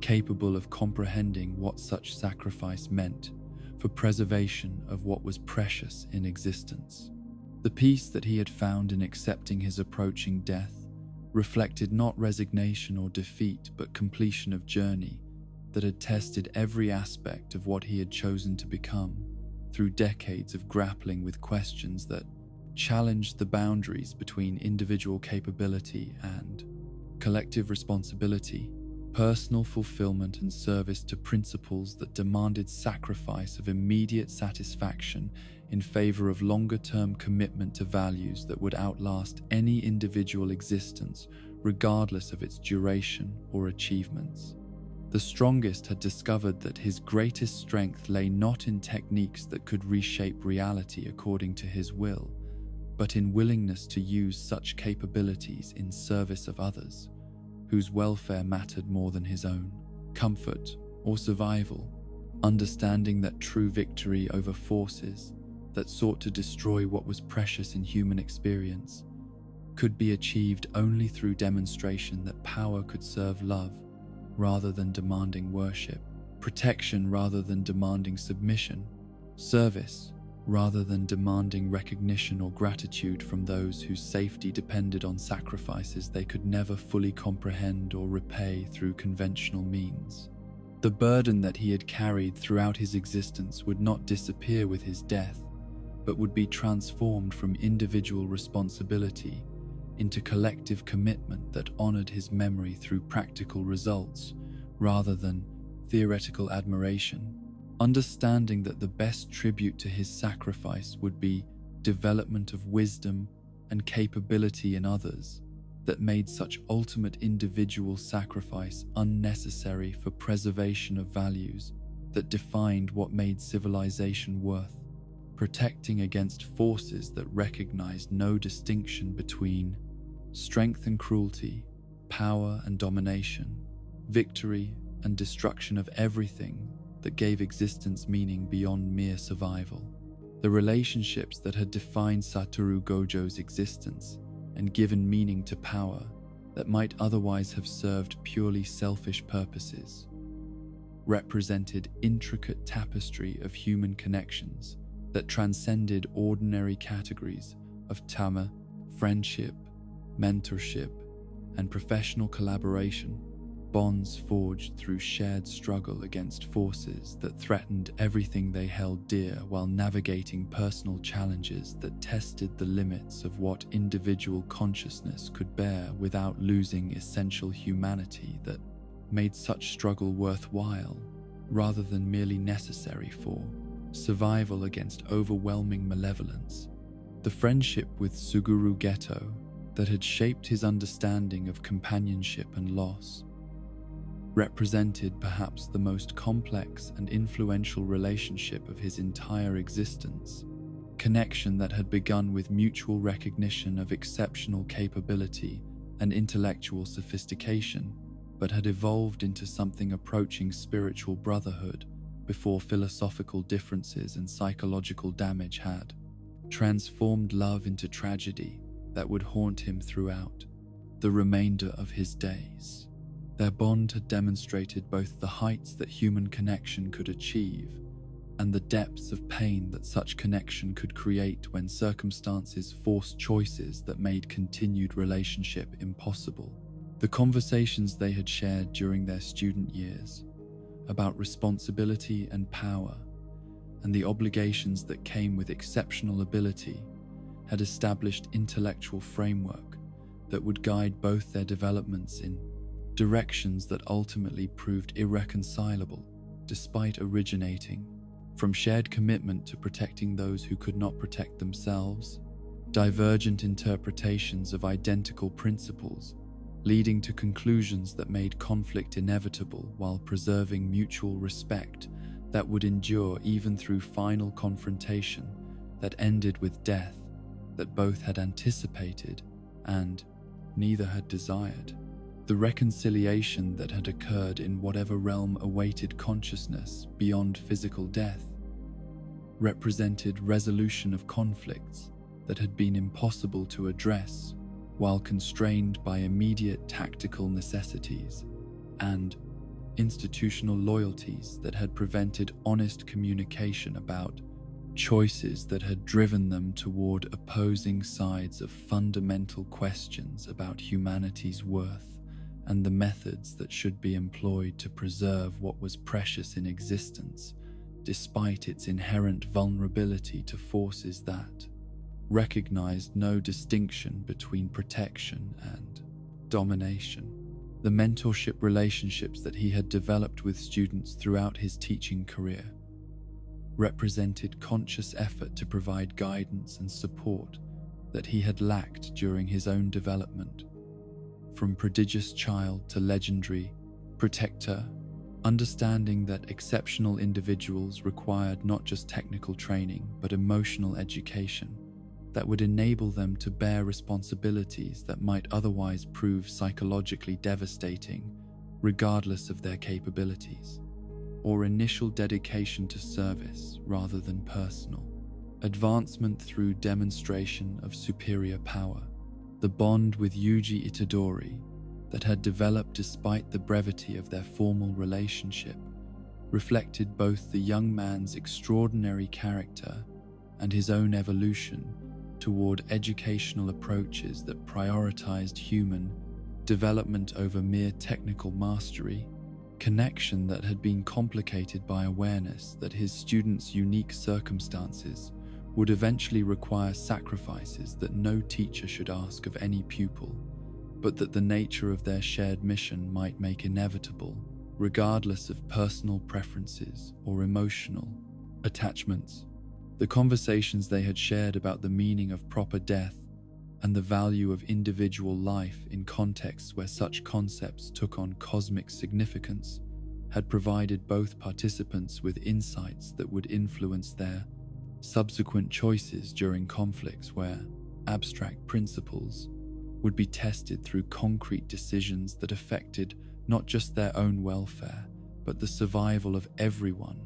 capable of comprehending what such sacrifice meant for preservation of what was precious in existence. The peace that he had found in accepting his approaching death reflected not resignation or defeat, but completion of journey that had tested every aspect of what he had chosen to become through decades of grappling with questions that challenged the boundaries between individual capability and collective responsibility, personal fulfillment and service to principles that demanded sacrifice of immediate satisfaction in favor of longer-term commitment to values that would outlast any individual existence, regardless of its duration or achievements. The strongest had discovered that his greatest strength lay not in techniques that could reshape reality according to his will, but in willingness to use such capabilities in service of others, whose welfare mattered more than his own comfort or survival, understanding that true victory over forces that sought to destroy what was precious in human experience could be achieved only through demonstration that power could serve love rather than demanding worship, protection rather than demanding submission, service rather than demanding recognition or gratitude from those whose safety depended on sacrifices they could never fully comprehend or repay through conventional means. The burden that he had carried throughout his existence would not disappear with his death, but would be transformed from individual responsibility into collective commitment that honored his memory through practical results rather than theoretical admiration. Understanding that the best tribute to his sacrifice would be development of wisdom and capability in others that made such ultimate individual sacrifice unnecessary for preservation of values that defined what made civilization worth, protecting against forces that recognized no distinction between strength and cruelty, power and domination, victory and destruction of everything that gave existence meaning beyond mere survival. The relationships that had defined Satoru Gojo's existence and given meaning to power that might otherwise have served purely selfish purposes represented intricate tapestry of human connections that transcended ordinary categories of tama, friendship, mentorship, and professional collaboration, bonds forged through shared struggle against forces that threatened everything they held dear while navigating personal challenges that tested the limits of what individual consciousness could bear without losing essential humanity that made such struggle worthwhile rather than merely necessary for survival against overwhelming malevolence. The friendship with Suguru Geto that had shaped his understanding of companionship and loss represented perhaps the most complex and influential relationship of his entire existence, connection that had begun with mutual recognition of exceptional capability and intellectual sophistication, but had evolved into something approaching spiritual brotherhood before philosophical differences and psychological damage had transformed love into tragedy that would haunt him throughout the remainder of his days. Their bond had demonstrated both the heights that human connection could achieve and the depths of pain that such connection could create when circumstances forced choices that made continued relationship impossible. The conversations they had shared during their student years about responsibility and power, and the obligations that came with exceptional ability, had established intellectual framework that would guide both their developments in directions that ultimately proved irreconcilable, despite originating from shared commitment to protecting those who could not protect themselves, divergent interpretations of identical principles, leading to conclusions that made conflict inevitable while preserving mutual respect that would endure even through final confrontation that ended with death that both had anticipated and neither had desired. The reconciliation that had occurred in whatever realm awaited consciousness beyond physical death represented resolution of conflicts that had been impossible to address while constrained by immediate tactical necessities and institutional loyalties that had prevented honest communication about choices that had driven them toward opposing sides of fundamental questions about humanity's worth and the methods that should be employed to preserve what was precious in existence, despite its inherent vulnerability to forces that recognized no distinction between protection and domination. The mentorship relationships that he had developed with students throughout his teaching career represented conscious effort to provide guidance and support that he had lacked during his own development. From prodigious child to legendary protector, understanding that exceptional individuals required not just technical training but emotional education that would enable them to bear responsibilities that might otherwise prove psychologically devastating, regardless of their capabilities, or initial dedication to service rather than personal. Advancement through demonstration of superior power. The bond with Yuji Itadori that had developed despite the brevity of their formal relationship reflected both the young man's extraordinary character and his own evolution toward educational approaches that prioritized human development over mere technical mastery, connection that had been complicated by awareness that his students' unique circumstances would eventually require sacrifices that no teacher should ask of any pupil, but that the nature of their shared mission might make inevitable, regardless of personal preferences or emotional attachments. The conversations they had shared about the meaning of proper death and the value of individual life in contexts where such concepts took on cosmic significance had provided both participants with insights that would influence their subsequent choices during conflicts where abstract principles would be tested through concrete decisions that affected not just their own welfare, but the survival of everyone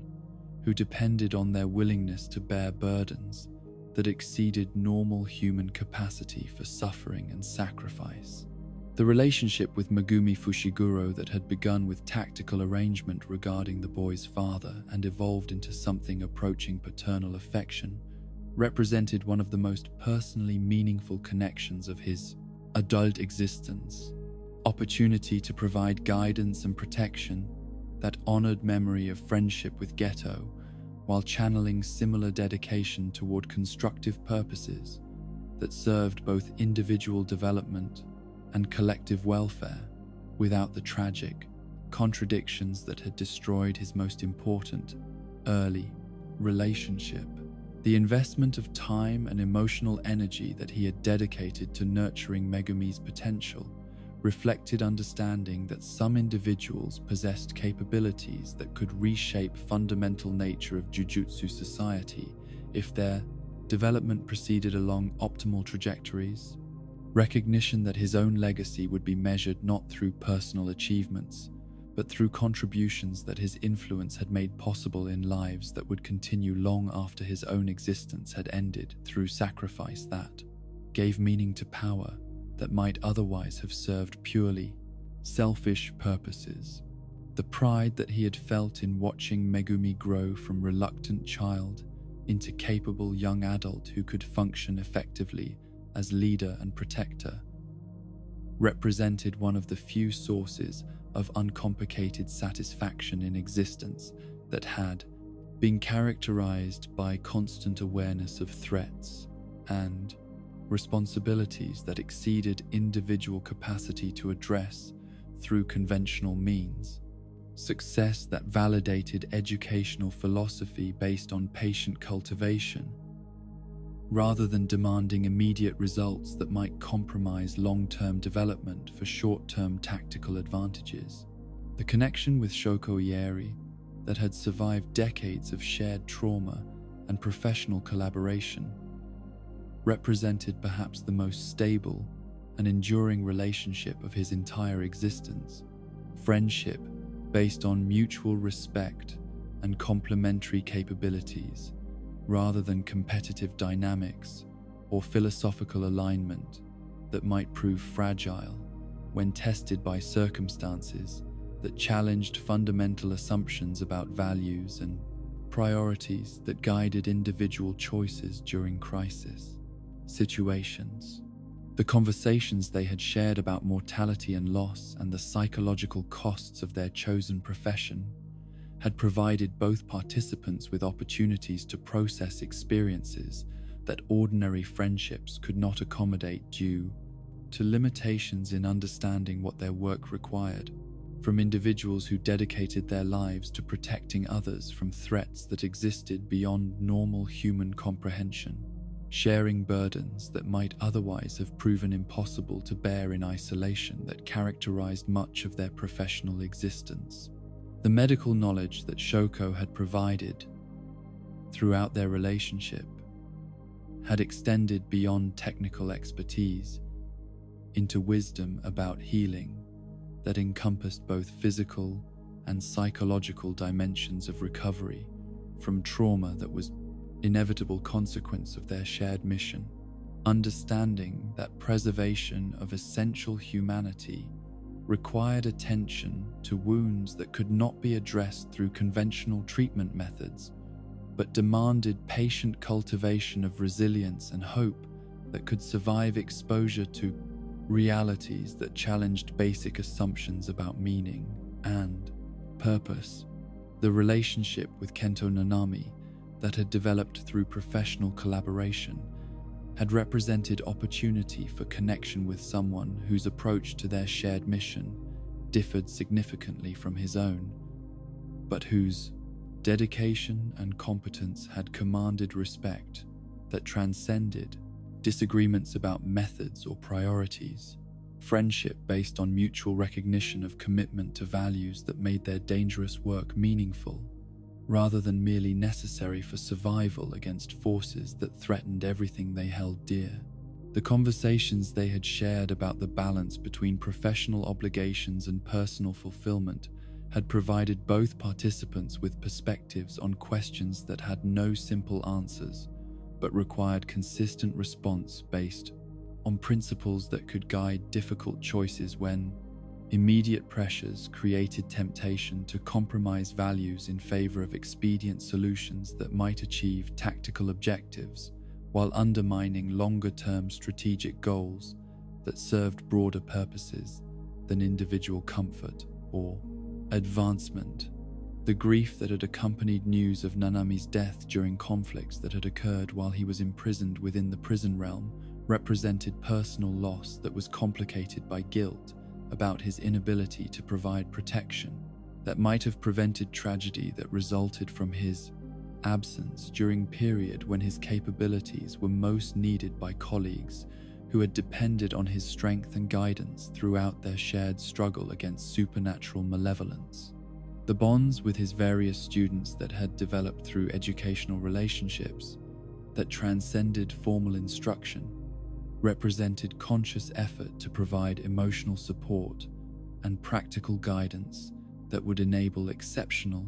who depended on their willingness to bear burdens that exceeded normal human capacity for suffering and sacrifice. The relationship with Megumi Fushiguro that had begun with tactical arrangement regarding the boy's father and evolved into something approaching paternal affection represented one of the most personally meaningful connections of his adult existence. Opportunity to provide guidance and protection, that honored memory of friendship with Geto, while channeling similar dedication toward constructive purposes that served both individual development and collective welfare without the tragic contradictions that had destroyed his most important early relationship. The investment of time and emotional energy that he had dedicated to nurturing Megumi's potential reflected understanding that some individuals possessed capabilities that could reshape fundamental nature of Jujutsu society if their development proceeded along optimal trajectories. Recognition that his own legacy would be measured not through personal achievements, but through contributions that his influence had made possible in lives that would continue long after his own existence had ended, through sacrifice that gave meaning to power that might otherwise have served purely selfish purposes. The pride that he had felt in watching Megumi grow from reluctant child into capable young adult who could function effectively as leader and protector represented one of the few sources of uncomplicated satisfaction in existence that had been characterized by constant awareness of threats and responsibilities that exceeded individual capacity to address through conventional means. Success that validated educational philosophy based on patient cultivation, rather than demanding immediate results that might compromise long-term development for short-term tactical advantages. The connection with Shoko Ieri that had survived decades of shared trauma and professional collaboration represented perhaps the most stable and enduring relationship of his entire existence. Friendship based on mutual respect and complementary capabilities, rather than competitive dynamics or philosophical alignment that might prove fragile when tested by circumstances that challenged fundamental assumptions about values and priorities that guided individual choices during crisis situations. The conversations they had shared about mortality and loss and the psychological costs of their chosen profession had provided both participants with opportunities to process experiences that ordinary friendships could not accommodate due to limitations in understanding what their work required, from individuals who dedicated their lives to protecting others from threats that existed beyond normal human comprehension, sharing burdens that might otherwise have proven impossible to bear in isolation that characterized much of their professional existence. The medical knowledge that Shoko had provided throughout their relationship had extended beyond technical expertise into wisdom about healing that encompassed both physical and psychological dimensions of recovery from trauma that was inevitable consequence of their shared mission. Understanding that preservation of essential humanity required attention to wounds that could not be addressed through conventional treatment methods, but demanded patient cultivation of resilience and hope that could survive exposure to realities that challenged basic assumptions about meaning and purpose. The relationship with Kento Nanami that had developed through professional collaboration had represented opportunity for connection with someone whose approach to their shared mission differed significantly from his own, but whose dedication and competence had commanded respect that transcended disagreements about methods or priorities. Friendship based on mutual recognition of commitment to values that made their dangerous work meaningful, rather than merely necessary for survival against forces that threatened everything they held dear. The conversations they had shared about the balance between professional obligations and personal fulfillment had provided both participants with perspectives on questions that had no simple answers, but required consistent response based on principles that could guide difficult choices when immediate pressures created temptation to compromise values in favor of expedient solutions that might achieve tactical objectives while undermining longer-term strategic goals that served broader purposes than individual comfort or advancement. The grief that had accompanied news of Nanami's death during conflicts that had occurred while he was imprisoned within the prison realm represented personal loss that was complicated by guilt about his inability to provide protection that might have prevented tragedy that resulted from his absence during period when his capabilities were most needed by colleagues who had depended on his strength and guidance throughout their shared struggle against supernatural malevolence. The bonds with his various students that had developed through educational relationships that transcended formal instruction represented conscious effort to provide emotional support and practical guidance that would enable exceptional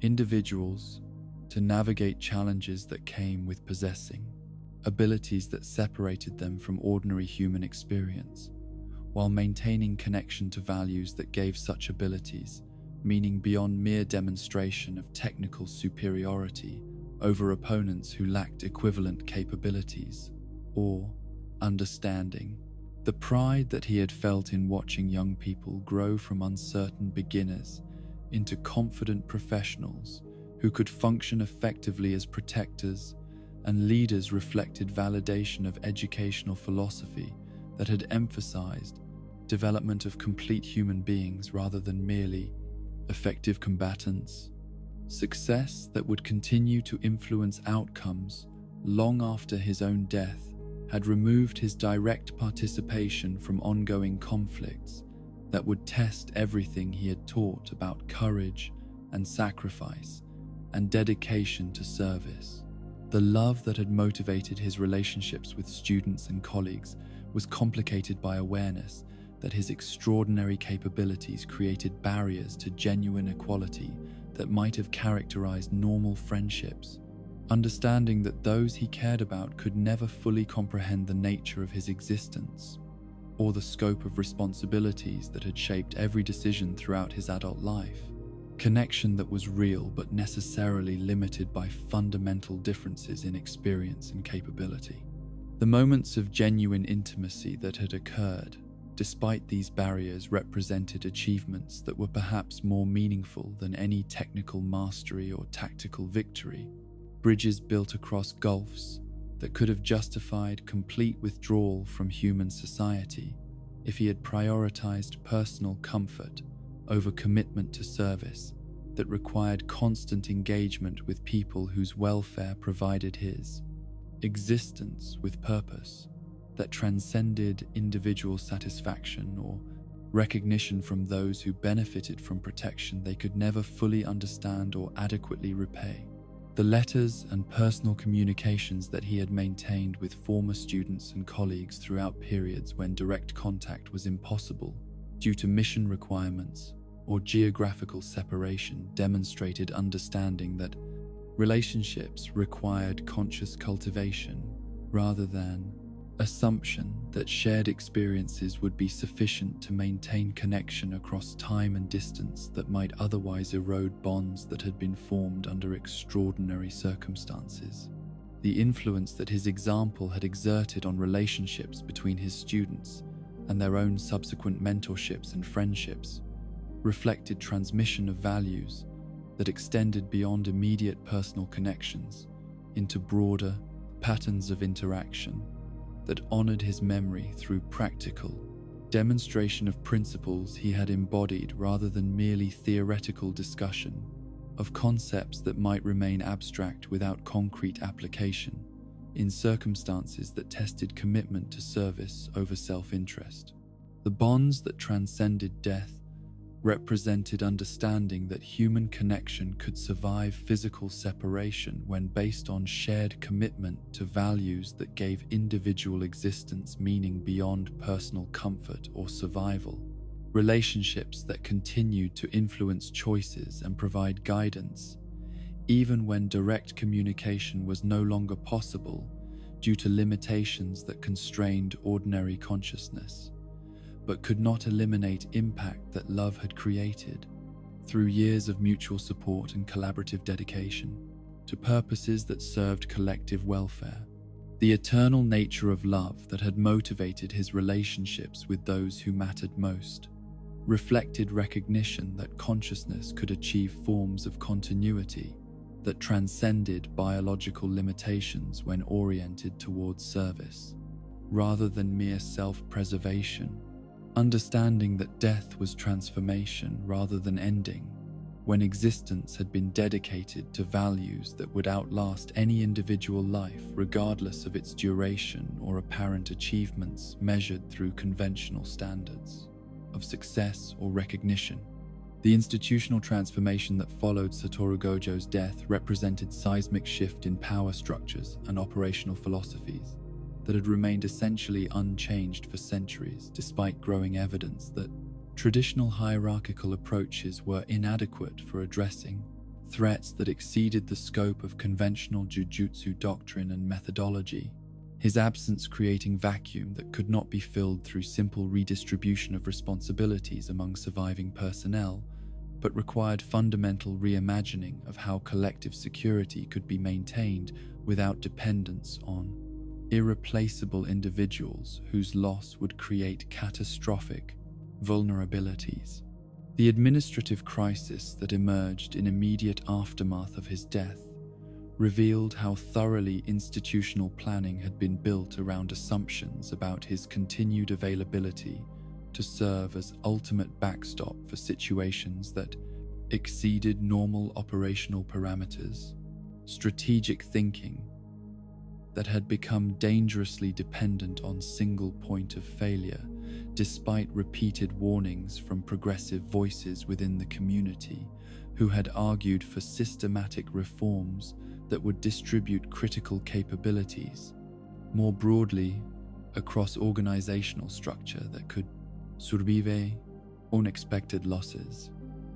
individuals to navigate challenges that came with possessing abilities that separated them from ordinary human experience, while maintaining connection to values that gave such abilities meaning beyond mere demonstration of technical superiority over opponents who lacked equivalent capabilities or understanding. The pride that he had felt in watching young people grow from uncertain beginners into confident professionals who could function effectively as protectors and leaders reflected validation of educational philosophy that had emphasized development of complete human beings rather than merely effective combatants. Success that would continue to influence outcomes long after his own death had removed his direct participation from ongoing conflicts that would test everything he had taught about courage and sacrifice and dedication to service. The love that had motivated his relationships with students and colleagues was complicated by awareness that his extraordinary capabilities created barriers to genuine equality that might have characterized normal friendships. Understanding that those he cared about could never fully comprehend the nature of his existence or the scope of responsibilities that had shaped every decision throughout his adult life. Connection that was real but necessarily limited by fundamental differences in experience and capability. The moments of genuine intimacy that had occurred, despite these barriers, represented achievements that were perhaps more meaningful than any technical mastery or tactical victory. Bridges built across gulfs that could have justified complete withdrawal from human society if he had prioritized personal comfort over commitment to service that required constant engagement with people whose welfare provided his existence with purpose that transcended individual satisfaction or recognition from those who benefited from protection they could never fully understand or adequately repay. The letters and personal communications that he had maintained with former students and colleagues throughout periods when direct contact was impossible due to mission requirements or geographical separation demonstrated understanding that relationships required conscious cultivation rather than assumption that shared experiences would be sufficient to maintain connection across time and distance that might otherwise erode bonds that had been formed under extraordinary circumstances. The influence that his example had exerted on relationships between his students and their own subsequent mentorships and friendships reflected transmission of values that extended beyond immediate personal connections into broader patterns of interaction that honored his memory through practical demonstration of principles he had embodied rather than merely theoretical discussion of concepts that might remain abstract without concrete application in circumstances that tested commitment to service over self-interest. The bonds that transcended death represented understanding that human connection could survive physical separation when based on shared commitment to values that gave individual existence meaning beyond personal comfort or survival. Relationships that continued to influence choices and provide guidance, even when direct communication was no longer possible due to limitations that constrained ordinary consciousness, but could not eliminate impact that love had created through years of mutual support and collaborative dedication to purposes that served collective welfare. The eternal nature of love that had motivated his relationships with those who mattered most reflected recognition that consciousness could achieve forms of continuity that transcended biological limitations when oriented towards service, rather than mere self-preservation. Understanding that death was transformation rather than ending, when existence had been dedicated to values that would outlast any individual life regardless of its duration or apparent achievements measured through conventional standards of success or recognition. The institutional transformation that followed Satoru Gojo's death represented seismic shift in power structures and operational philosophies that had remained essentially unchanged for centuries, despite growing evidence that traditional hierarchical approaches were inadequate for addressing threats that exceeded the scope of conventional Jujutsu doctrine and methodology, his absence creating vacuum that could not be filled through simple redistribution of responsibilities among surviving personnel but required fundamental reimagining of how collective security could be maintained without dependence on irreplaceable individuals whose loss would create catastrophic vulnerabilities. The administrative crisis that emerged in immediate aftermath of his death revealed how thoroughly institutional planning had been built around assumptions about his continued availability to serve as ultimate backstop for situations that exceeded normal operational parameters, strategic thinking that had become dangerously dependent on single point of failure, despite repeated warnings from progressive voices within the community who had argued for systematic reforms that would distribute critical capabilities more broadly across organizational structure that could survive unexpected losses.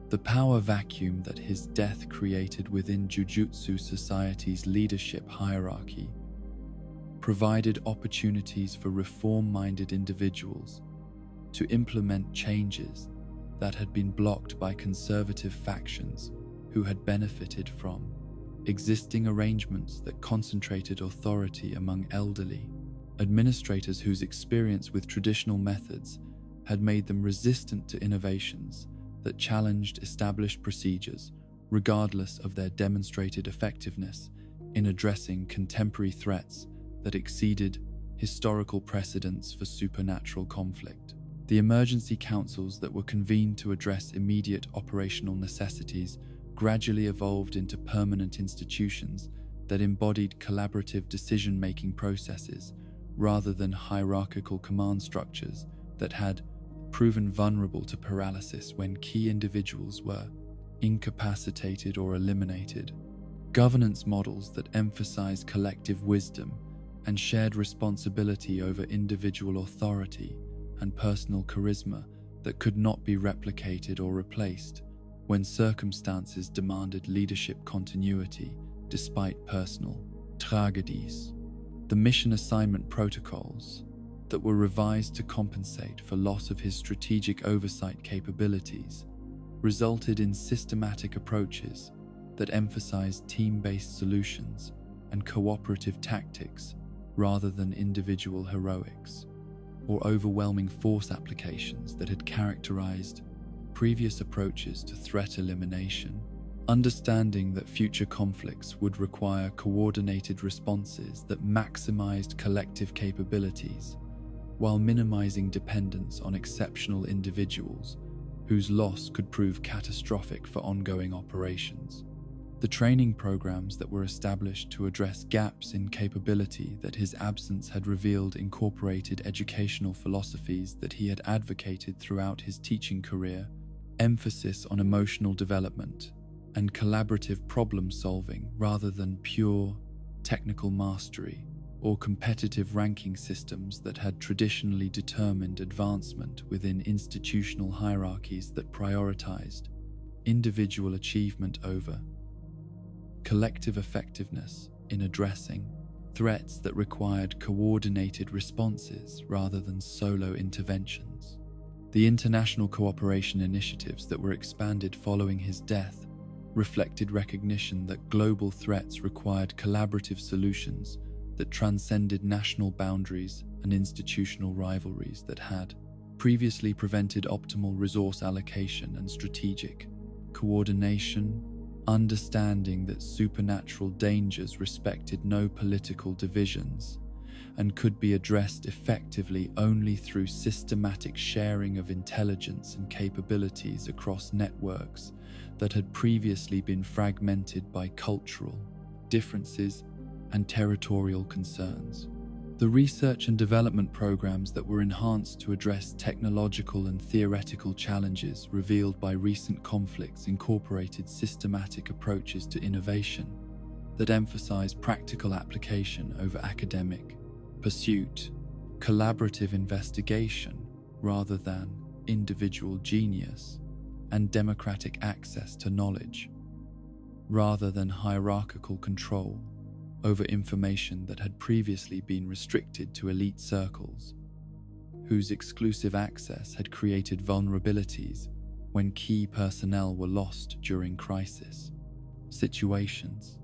The power vacuum that his death created within Jujutsu Society's leadership hierarchy provided opportunities for reform-minded individuals to implement changes that had been blocked by conservative factions who had benefited from existing arrangements that concentrated authority among elderly administrators whose experience with traditional methods had made them resistant to innovations that challenged established procedures, regardless of their demonstrated effectiveness in addressing contemporary threats that exceeded historical precedents for supernatural conflict. The emergency councils that were convened to address immediate operational necessities gradually evolved into permanent institutions that embodied collaborative decision-making processes rather than hierarchical command structures that had proven vulnerable to paralysis when key individuals were incapacitated or eliminated. Governance models that emphasize collective wisdom and shared responsibility over individual authority and personal charisma that could not be replicated or replaced when circumstances demanded leadership continuity despite personal tragedies. The mission assignment protocols that were revised to compensate for loss of his strategic oversight capabilities resulted in systematic approaches that emphasized team-based solutions and cooperative tactics rather than individual heroics or overwhelming force applications that had characterized previous approaches to threat elimination. Understanding that future conflicts would require coordinated responses that maximized collective capabilities while minimizing dependence on exceptional individuals whose loss could prove catastrophic for ongoing operations. The training programs that were established to address gaps in capability that his absence had revealed incorporated educational philosophies that he had advocated throughout his teaching career, emphasis on emotional development and collaborative problem-solving rather than pure technical mastery or competitive ranking systems that had traditionally determined advancement within institutional hierarchies that prioritized individual achievement over collective effectiveness in addressing threats that required coordinated responses rather than solo interventions. The international cooperation initiatives that were expanded following his death reflected recognition that global threats required collaborative solutions that transcended national boundaries and institutional rivalries that had previously prevented optimal resource allocation and strategic coordination. Understanding that supernatural dangers respected no political divisions and could be addressed effectively only through systematic sharing of intelligence and capabilities across networks that had previously been fragmented by cultural differences and territorial concerns. The research and development programs that were enhanced to address technological and theoretical challenges revealed by recent conflicts incorporated systematic approaches to innovation that emphasize practical application over academic pursuit, collaborative investigation rather than individual genius, and democratic access to knowledge rather than hierarchical control over information that had previously been restricted to elite circles, whose exclusive access had created vulnerabilities when key personnel were lost during crisis situations.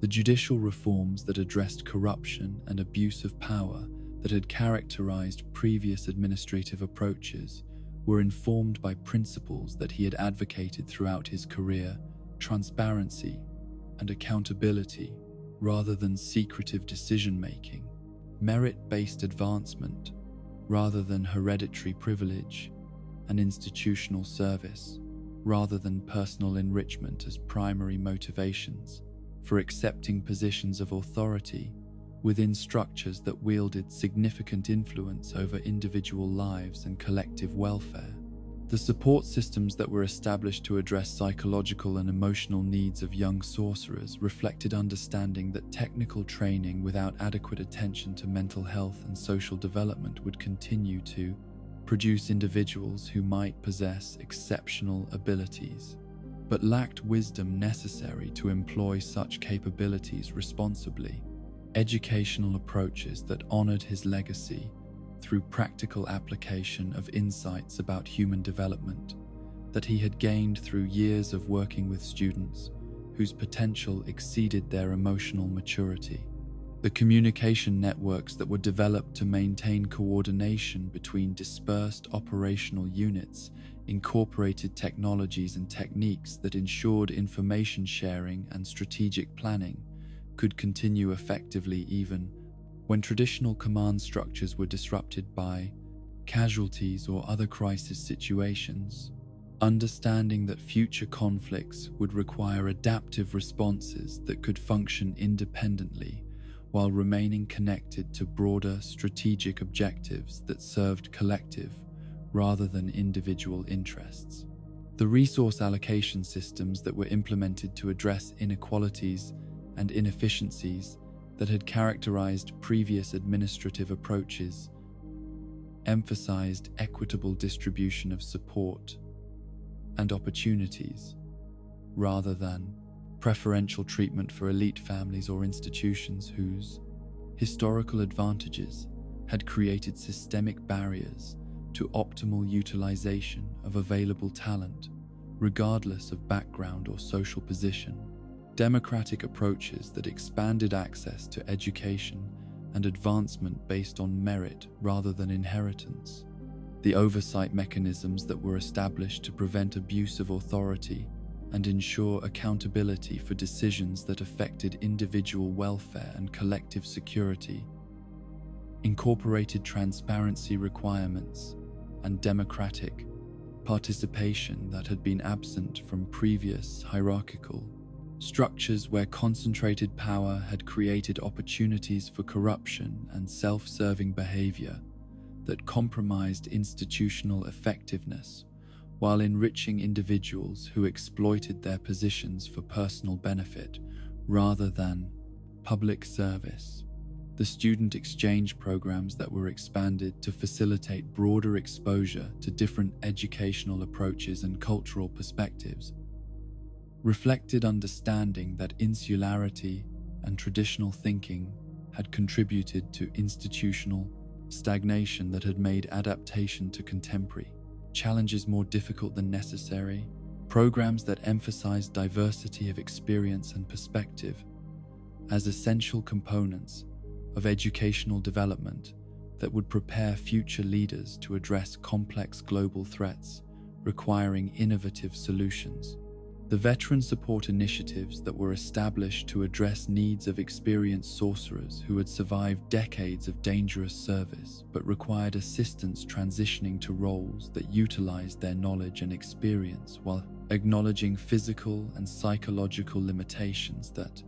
The judicial reforms that addressed corruption and abuse of power that had characterized previous administrative approaches were informed by principles that he had advocated throughout his career: transparency and accountability rather than secretive decision-making, merit-based advancement rather than hereditary privilege, and institutional service rather than personal enrichment as primary motivations for accepting positions of authority within structures that wielded significant influence over individual lives and collective welfare. The support systems that were established to address psychological and emotional needs of young sorcerers reflected understanding that technical training without adequate attention to mental health and social development would continue to produce individuals who might possess exceptional abilities, but lacked wisdom necessary to employ such capabilities responsibly. Educational approaches that honored his legacy through practical application of insights about human development that he had gained through years of working with students whose potential exceeded their emotional maturity. The communication networks that were developed to maintain coordination between dispersed operational units incorporated technologies and techniques that ensured information sharing and strategic planning could continue effectively even when traditional command structures were disrupted by casualties or other crisis situations. Understanding that future conflicts would require adaptive responses that could function independently while remaining connected to broader strategic objectives that served collective rather than individual interests. The resource allocation systems that were implemented to address inequalities and inefficiencies that had characterized previous administrative approaches emphasized equitable distribution of support and opportunities rather than preferential treatment for elite families or institutions whose historical advantages had created systemic barriers to optimal utilization of available talent, regardless of background or social position. Democratic approaches that expanded access to education and advancement based on merit rather than inheritance. The oversight mechanisms that were established to prevent abuse of authority and ensure accountability for decisions that affected individual welfare and collective security, incorporated transparency requirements and democratic participation that had been absent from previous hierarchical structures where concentrated power had created opportunities for corruption and self-serving behavior that compromised institutional effectiveness while enriching individuals who exploited their positions for personal benefit rather than public service. The student exchange programs that were expanded to facilitate broader exposure to different educational approaches and cultural perspectives reflected understanding that insularity and traditional thinking had contributed to institutional stagnation that had made adaptation to contemporary challenges more difficult than necessary. Programs that emphasized diversity of experience and perspective as essential components of educational development that would prepare future leaders to address complex global threats requiring innovative solutions. The veteran support initiatives that were established to address needs of experienced sorcerers who had survived decades of dangerous service but required assistance transitioning to roles that utilized their knowledge and experience while acknowledging physical and psychological limitations that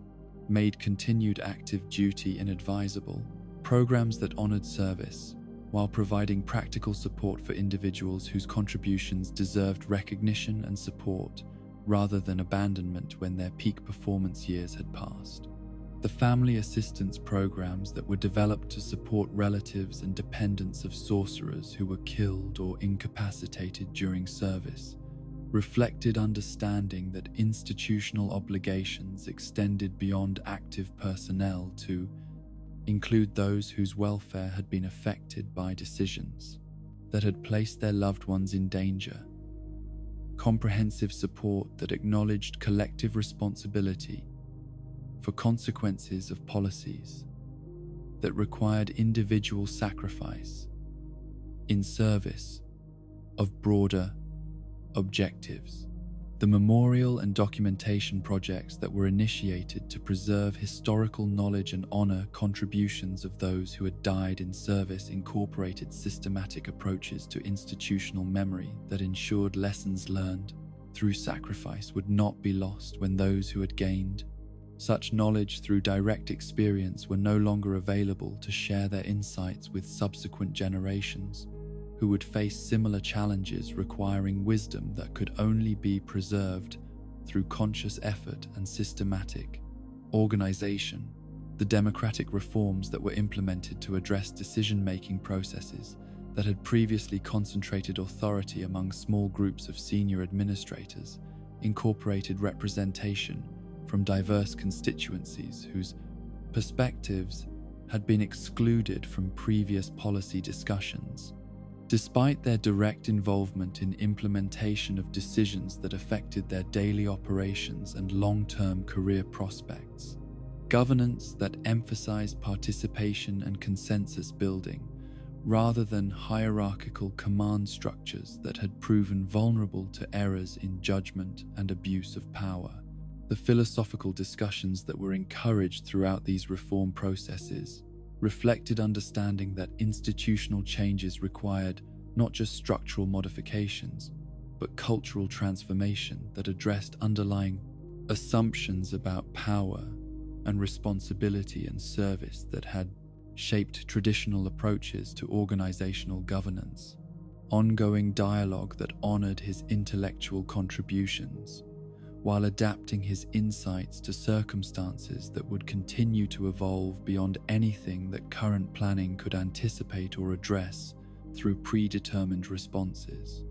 made continued active duty inadvisable. Programs that honored service while providing practical support for individuals whose contributions deserved recognition and support rather than abandonment when their peak performance years had passed. The family assistance programs that were developed to support relatives and dependents of sorcerers who were killed or incapacitated during service reflected understanding that institutional obligations extended beyond active personnel to include those whose welfare had been affected by decisions that had placed their loved ones in danger. comprehensive support that acknowledged collective responsibility for consequences of policies that required individual sacrifice in service of broader objectives. The memorial and documentation projects that were initiated to preserve historical knowledge and honor contributions of those who had died in service incorporated systematic approaches to institutional memory that ensured lessons learned through sacrifice would not be lost when those who had gained such knowledge through direct experience were no longer available to share their insights with subsequent generations who would face similar challenges requiring wisdom that could only be preserved through conscious effort and systematic organization. The democratic reforms that were implemented to address decision-making processes that had previously concentrated authority among small groups of senior administrators incorporated representation from diverse constituencies whose perspectives had been excluded from previous policy discussions. Despite their direct involvement in implementation of decisions that affected their daily operations and long-term career prospects, governance that emphasized participation and consensus building rather than hierarchical command structures that had proven vulnerable to errors in judgment and abuse of power. The philosophical discussions that were encouraged throughout these reform processes reflected understanding that institutional changes required not just structural modifications, but cultural transformation that addressed underlying assumptions about power and responsibility and service that had shaped traditional approaches to organizational governance. Ongoing dialogue that honored his intellectual contributions, while adapting his insights to circumstances that would continue to evolve beyond anything that current planning could anticipate or address through predetermined responses.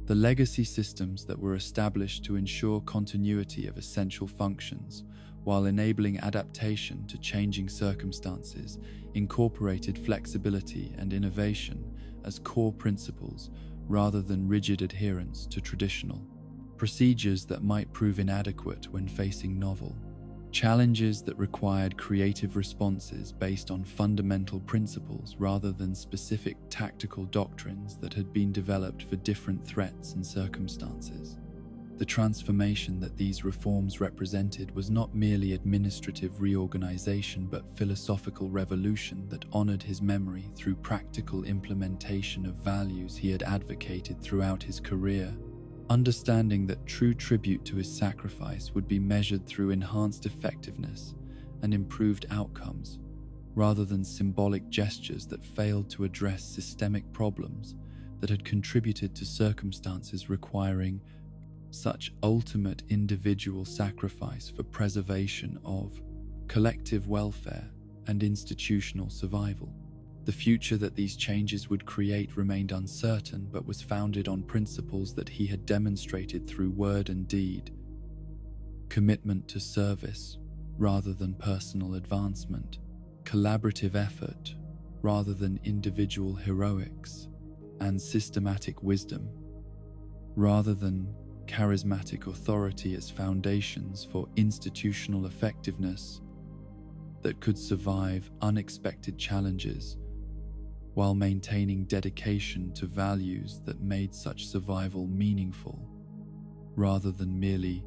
The legacy systems that were established to ensure continuity of essential functions while enabling adaptation to changing circumstances incorporated flexibility and innovation as core principles rather than rigid adherence to traditional procedures that might prove inadequate when facing novel challenges that required creative responses based on fundamental principles rather than specific tactical doctrines that had been developed for different threats and circumstances. The transformation that these reforms represented was not merely administrative reorganization but philosophical revolution that honored his memory through practical implementation of values he had advocated throughout his career. Understanding that true tribute to his sacrifice would be measured through enhanced effectiveness and improved outcomes, rather than symbolic gestures that failed to address systemic problems that had contributed to circumstances requiring such ultimate individual sacrifice for preservation of collective welfare and institutional survival. The future that these changes would create remained uncertain but was founded on principles that he had demonstrated through word and deed: commitment to service rather than personal advancement, collaborative effort rather than individual heroics, and systematic wisdom rather than charismatic authority as foundations for institutional effectiveness that could survive unexpected challenges while maintaining dedication to values that made such survival meaningful, rather than merely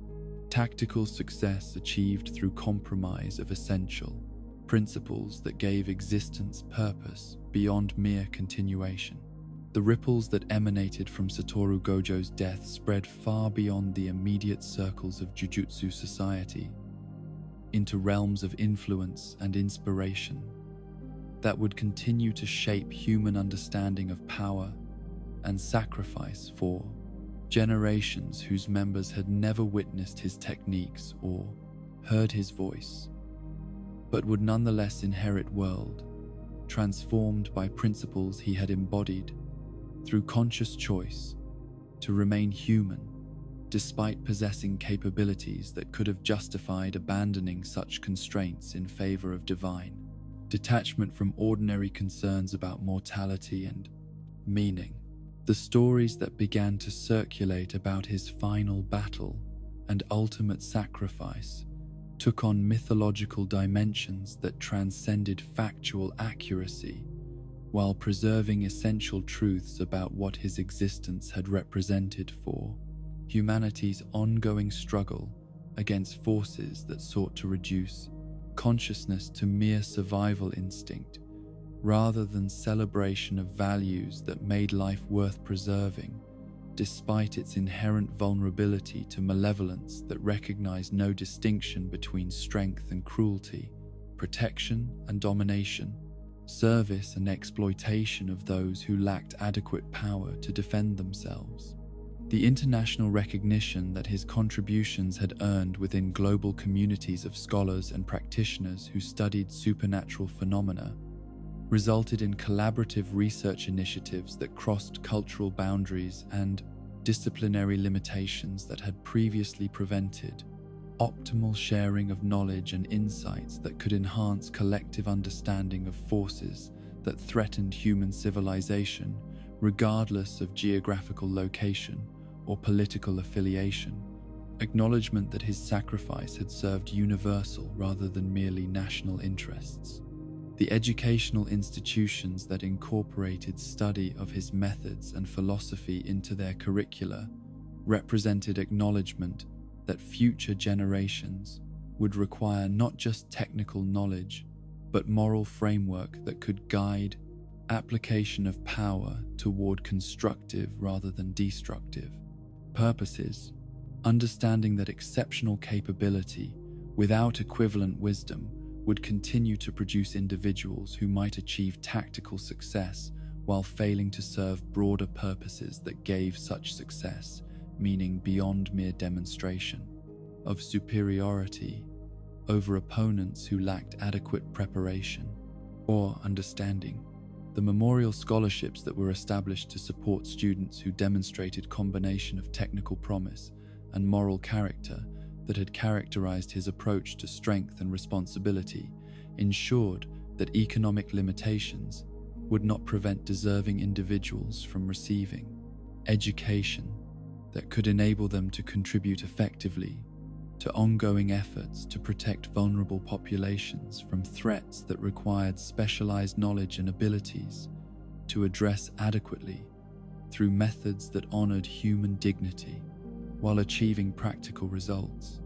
tactical success achieved through compromise of essential principles that gave existence purpose beyond mere continuation. The ripples that emanated from Satoru Gojo's death spread far beyond the immediate circles of Jujutsu society into realms of influence and inspiration that would continue to shape human understanding of power and sacrifice for generations whose members had never witnessed his techniques or heard his voice, but would nonetheless inherit world transformed by principles he had embodied through conscious choice to remain human despite possessing capabilities that could have justified abandoning such constraints in favor of divine detachment from ordinary concerns about mortality and meaning. The stories that began to circulate about his final battle and ultimate sacrifice took on mythological dimensions that transcended factual accuracy while preserving essential truths about what his existence had represented for humanity's ongoing struggle against forces that sought to reduce consciousness to mere survival instinct rather than celebration of values that made life worth preserving, despite its inherent vulnerability to malevolence that recognized no distinction between strength and cruelty, protection and domination, service and exploitation of those who lacked adequate power to defend themselves. The international recognition that his contributions had earned within global communities of scholars and practitioners who studied supernatural phenomena resulted in collaborative research initiatives that crossed cultural boundaries and disciplinary limitations that had previously prevented optimal sharing of knowledge and insights that could enhance collective understanding of forces that threatened human civilization, regardless of geographical location or political affiliation. Acknowledgement that his sacrifice had served universal rather than merely national interests. The educational institutions that incorporated study of his methods and philosophy into their curricula represented acknowledgement that future generations would require not just technical knowledge, but moral framework that could guide application of power toward constructive rather than destructive purposes. Understanding that exceptional capability without equivalent wisdom would continue to produce individuals who might achieve tactical success while failing to serve broader purposes that gave such success meaning beyond mere demonstration of superiority over opponents who lacked adequate preparation or understanding. The memorial scholarships that were established to support students who demonstrated combination of technical promise and moral character that had characterized his approach to strength and responsibility ensured that economic limitations would not prevent deserving individuals from receiving education that could enable them to contribute effectively to ongoing efforts to protect vulnerable populations from threats that required specialized knowledge and abilities to address adequately through methods that honored human dignity while achieving practical results.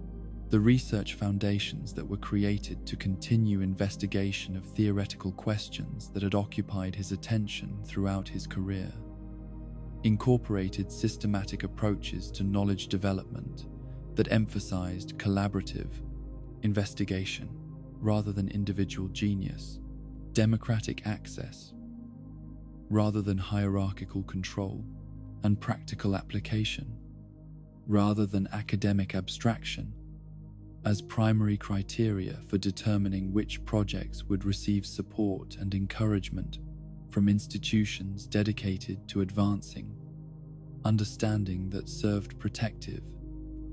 The research foundations that were created to continue investigation of theoretical questions that had occupied his attention throughout his career incorporated systematic approaches to knowledge development that emphasized collaborative investigation rather than individual genius, democratic access rather than hierarchical control, and practical application rather than academic abstraction as primary criteria for determining which projects would receive support and encouragement from institutions dedicated to advancing understanding that served protective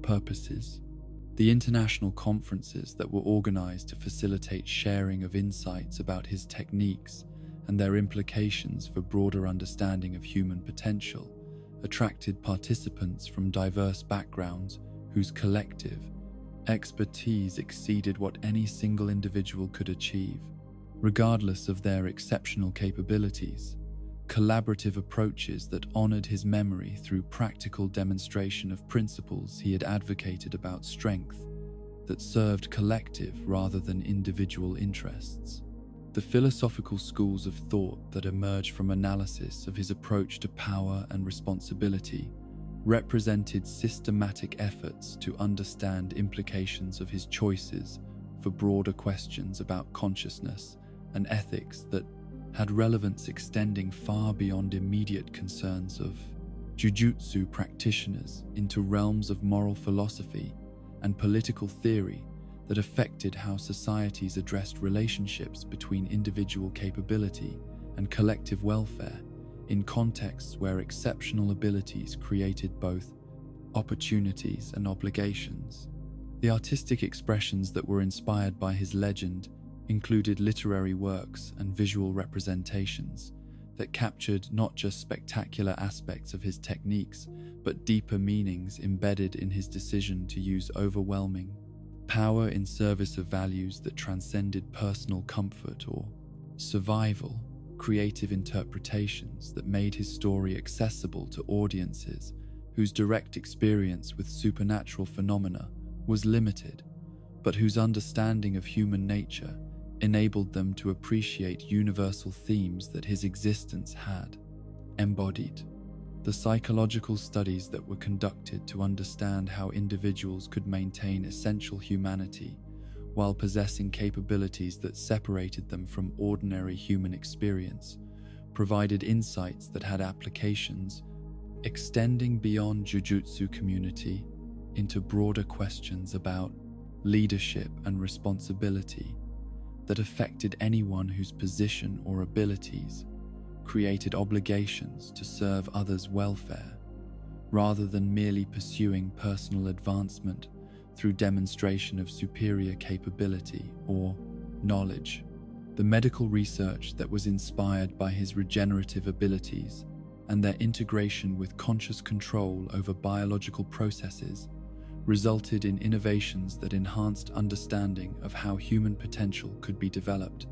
purposes. The international conferences that were organized to facilitate sharing of insights about his techniques and their implications for broader understanding of human potential attracted participants from diverse backgrounds whose collective expertise exceeded what any single individual could achieve. Regardless of their exceptional capabilities, collaborative approaches that honored his memory through practical demonstration of principles he had advocated about strength that served collective rather than individual interests. The philosophical schools of thought that emerged from analysis of his approach to power and responsibility represented systematic efforts to understand implications of his choices for broader questions about consciousness and ethics that had relevance extending far beyond immediate concerns of Jujutsu practitioners into realms of moral philosophy and political theory that affected how societies addressed relationships between individual capability and collective welfare in contexts where exceptional abilities created both opportunities and obligations. The artistic expressions that were inspired by his legend included literary works and visual representations that captured not just spectacular aspects of his techniques, but deeper meanings embedded in his decision to use overwhelming power in service of values that transcended personal comfort or survival, creative interpretations that made his story accessible to audiences whose direct experience with supernatural phenomena was limited, but whose understanding of human nature enabled them to appreciate universal themes that his existence had embodied. The psychological studies that were conducted to understand how individuals could maintain essential humanity while possessing capabilities that separated them from ordinary human experience provided insights that had applications extending beyond Jujutsu community into broader questions about leadership and responsibility that affected anyone whose position or abilities created obligations to serve others' welfare, rather than merely pursuing personal advancement through demonstration of superior capability or knowledge. The medical research that was inspired by his regenerative abilities and their integration with conscious control over biological processes resulted in innovations that enhanced understanding of how human potential could be developed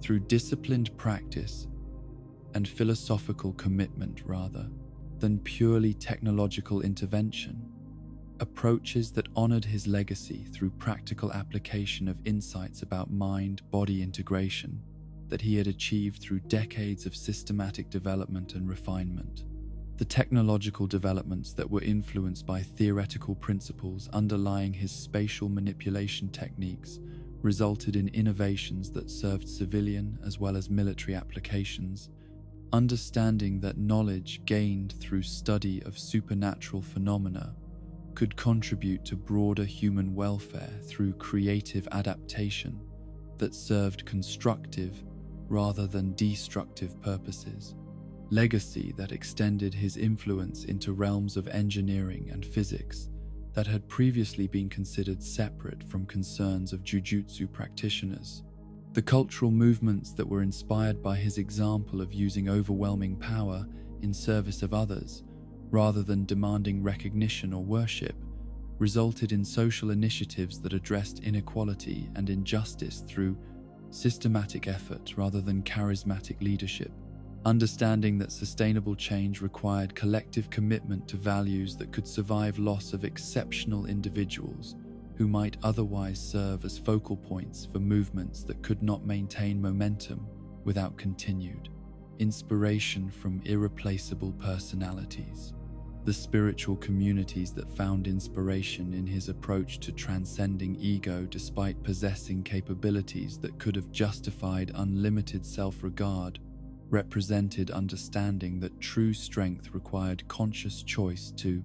through disciplined practice and philosophical commitment rather than purely technological intervention. Approaches that honored his legacy through practical application of insights about mind-body integration that he had achieved through decades of systematic development and refinement. The technological developments that were influenced by theoretical principles underlying his spatial manipulation techniques resulted in innovations that served civilian as well as military applications. Understanding that knowledge gained through study of supernatural phenomena could contribute to broader human welfare through creative adaptation that served constructive rather than destructive purposes. Legacy that extended his influence into realms of engineering and physics that had previously been considered separate from concerns of Jujutsu practitioners. The cultural movements that were inspired by his example of using overwhelming power in service of others, rather than demanding recognition or worship, resulted in social initiatives that addressed inequality and injustice through systematic effort rather than charismatic leadership. Understanding that sustainable change required collective commitment to values that could survive loss of exceptional individuals who might otherwise serve as focal points for movements that could not maintain momentum without continued inspiration from irreplaceable personalities. The spiritual communities that found inspiration in his approach to transcending ego despite possessing capabilities that could have justified unlimited self-regard represented understanding that true strength required conscious choice to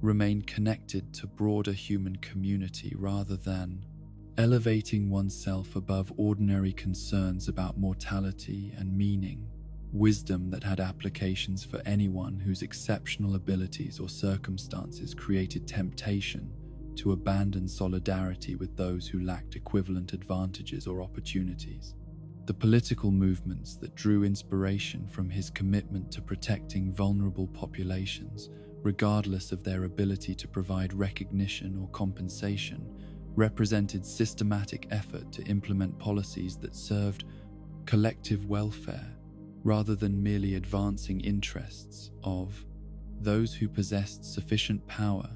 remain connected to broader human community rather than elevating oneself above ordinary concerns about mortality and meaning. Wisdom that had applications for anyone whose exceptional abilities or circumstances created temptation to abandon solidarity with those who lacked equivalent advantages or opportunities. The political movements that drew inspiration from his commitment to protecting vulnerable populations, regardless of their ability to provide recognition or compensation, represented systematic effort to implement policies that served collective welfare rather than merely advancing interests of those who possessed sufficient power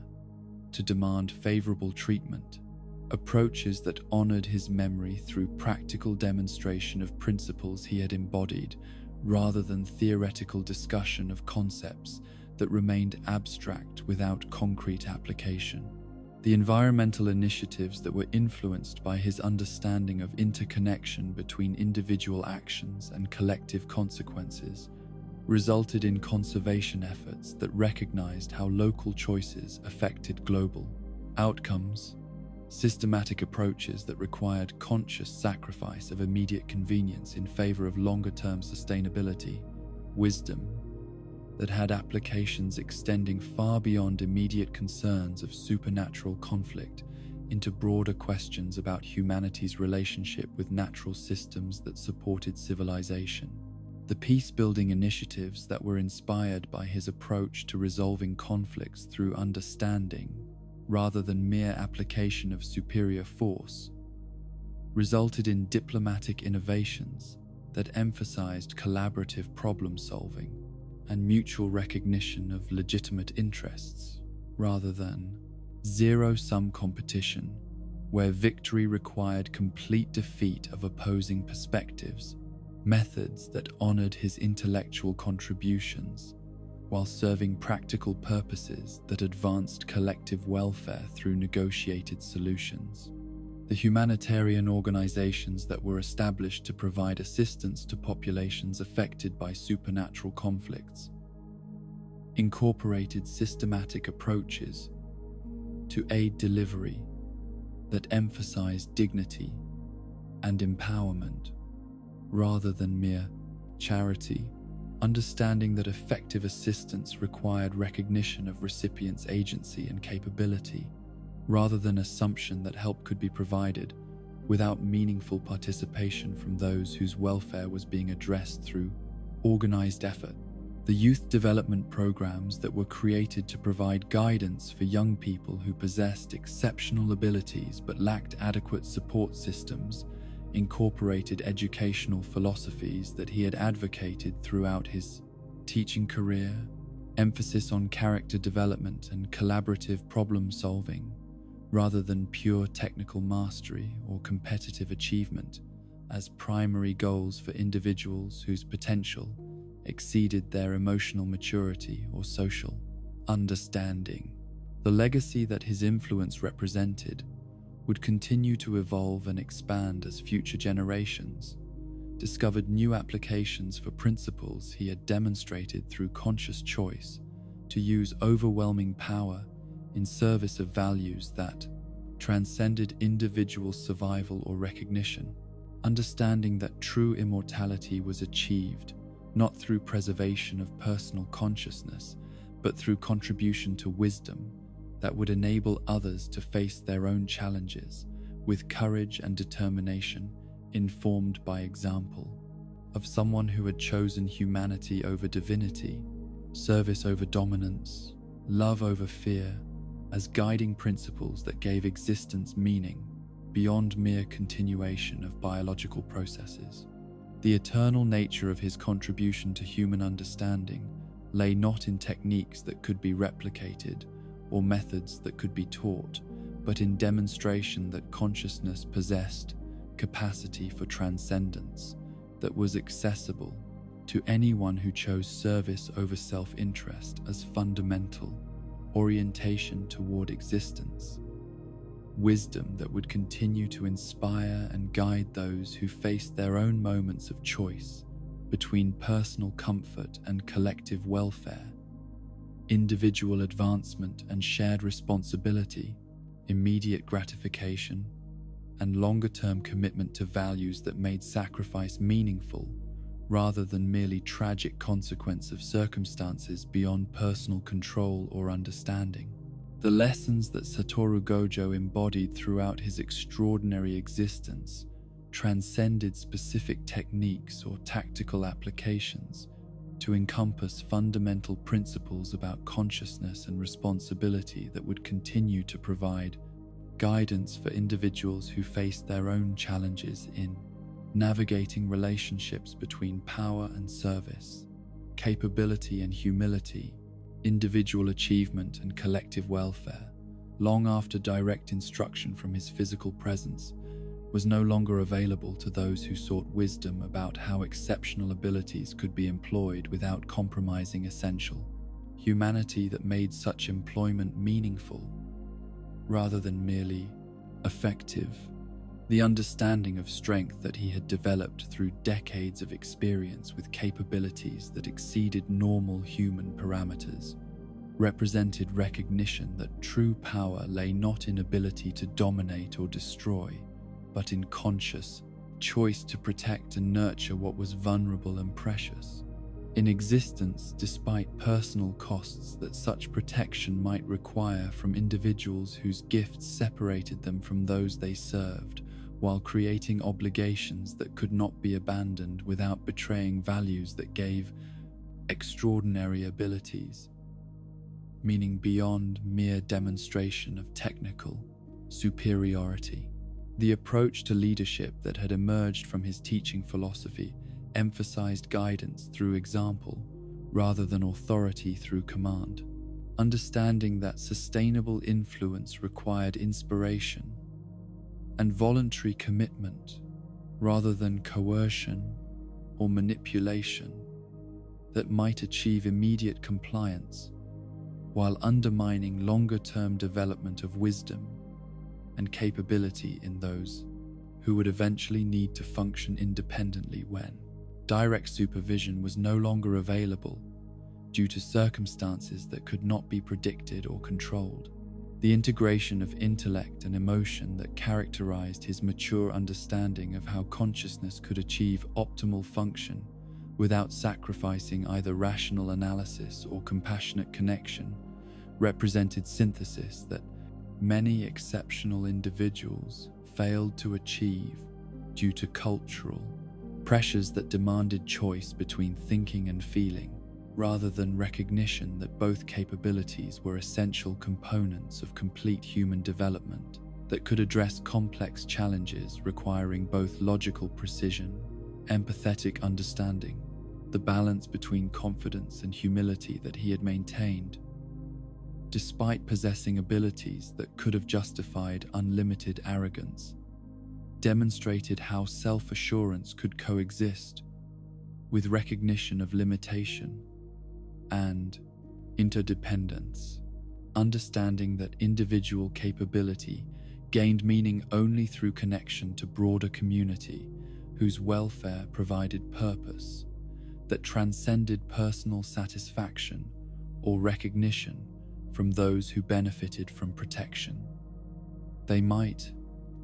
to demand favorable treatment. Approaches that honored his memory through practical demonstration of principles he had embodied, rather than theoretical discussion of concepts that remained abstract without concrete application. The environmental initiatives that were influenced by his understanding of interconnection between individual actions and collective consequences resulted in conservation efforts that recognized how local choices affected global outcomes. Systematic approaches that required conscious sacrifice of immediate convenience in favor of longer-term sustainability. Wisdom that had applications extending far beyond immediate concerns of supernatural conflict into broader questions about humanity's relationship with natural systems that supported civilization. The peace-building initiatives that were inspired by his approach to resolving conflicts through understanding, rather than mere application of superior force, resulted in diplomatic innovations that emphasized collaborative problem-solving and mutual recognition of legitimate interests, rather than zero-sum competition, where victory required complete defeat of opposing perspectives, methods that honored his intellectual contributions while serving practical purposes that advanced collective welfare through negotiated solutions. The humanitarian organizations that were established to provide assistance to populations affected by supernatural conflicts incorporated systematic approaches to aid delivery that emphasized dignity and empowerment rather than mere charity, understanding that effective assistance required recognition of recipients' agency and capability, rather than assumption that help could be provided without meaningful participation from those whose welfare was being addressed through organized effort. The youth development programs that were created to provide guidance for young people who possessed exceptional abilities but lacked adequate support systems incorporated educational philosophies that he had advocated throughout his teaching career, emphasis on character development and collaborative problem-solving, rather than pure technical mastery or competitive achievement as primary goals for individuals whose potential exceeded their emotional maturity or social understanding. The legacy that his influence represented would continue to evolve and expand as future generations discovered new applications for principles he had demonstrated through conscious choice to use overwhelming power in service of values that transcended individual survival or recognition, understanding that true immortality was achieved not through preservation of personal consciousness, but through contribution to wisdom that would enable others to face their own challenges with courage and determination, informed by example of someone who had chosen humanity over divinity, service over dominance, love over fear, as guiding principles that gave existence meaning beyond mere continuation of biological processes. The eternal nature of his contribution to human understanding lay not in techniques that could be replicated or methods that could be taught, but in demonstration that consciousness possessed capacity for transcendence that was accessible to anyone who chose service over self-interest as fundamental orientation toward existence, wisdom that would continue to inspire and guide those who faced their own moments of choice between personal comfort and collective welfare, individual advancement and shared responsibility, immediate gratification, and longer-term commitment to values that made sacrifice meaningful rather than merely tragic consequence of circumstances beyond personal control or understanding. The lessons that Satoru Gojo embodied throughout his extraordinary existence transcended specific techniques or tactical applications to encompass fundamental principles about consciousness and responsibility that would continue to provide guidance for individuals who faced their own challenges in navigating relationships between power and service, capability and humility, individual achievement and collective welfare, long after direct instruction from his physical presence was no longer available to those who sought wisdom about how exceptional abilities could be employed without compromising essential humanity that made such employment meaningful rather than merely effective. The understanding of strength that he had developed through decades of experience with capabilities that exceeded normal human parameters represented recognition that true power lay not in ability to dominate or destroy, but in conscious choice to protect and nurture what was vulnerable and precious, in existence despite personal costs that such protection might require from individuals whose gifts separated them from those they served, while creating obligations that could not be abandoned without betraying values that gave extraordinary abilities, meaning beyond mere demonstration of technical superiority. The approach to leadership that had emerged from his teaching philosophy emphasized guidance through example rather than authority through command, understanding that sustainable influence required inspiration and voluntary commitment rather than coercion or manipulation that might achieve immediate compliance while undermining longer-term development of wisdom and capability in those who would eventually need to function independently when direct supervision was no longer available due to circumstances that could not be predicted or controlled. The integration of intellect and emotion that characterized his mature understanding of how consciousness could achieve optimal function without sacrificing either rational analysis or compassionate connection represented synthesis that many exceptional individuals failed to achieve due to cultural pressures that demanded choice between thinking and feeling, rather than recognition that both capabilities were essential components of complete human development that could address complex challenges requiring both logical precision, empathetic understanding, the balance between confidence and humility that he had maintained, despite possessing abilities that could have justified unlimited arrogance, demonstrated how self-assurance could coexist with recognition of limitation and interdependence, understanding that individual capability gained meaning only through connection to broader community whose welfare provided purpose that transcended personal satisfaction or recognition from those who benefited from protection. They might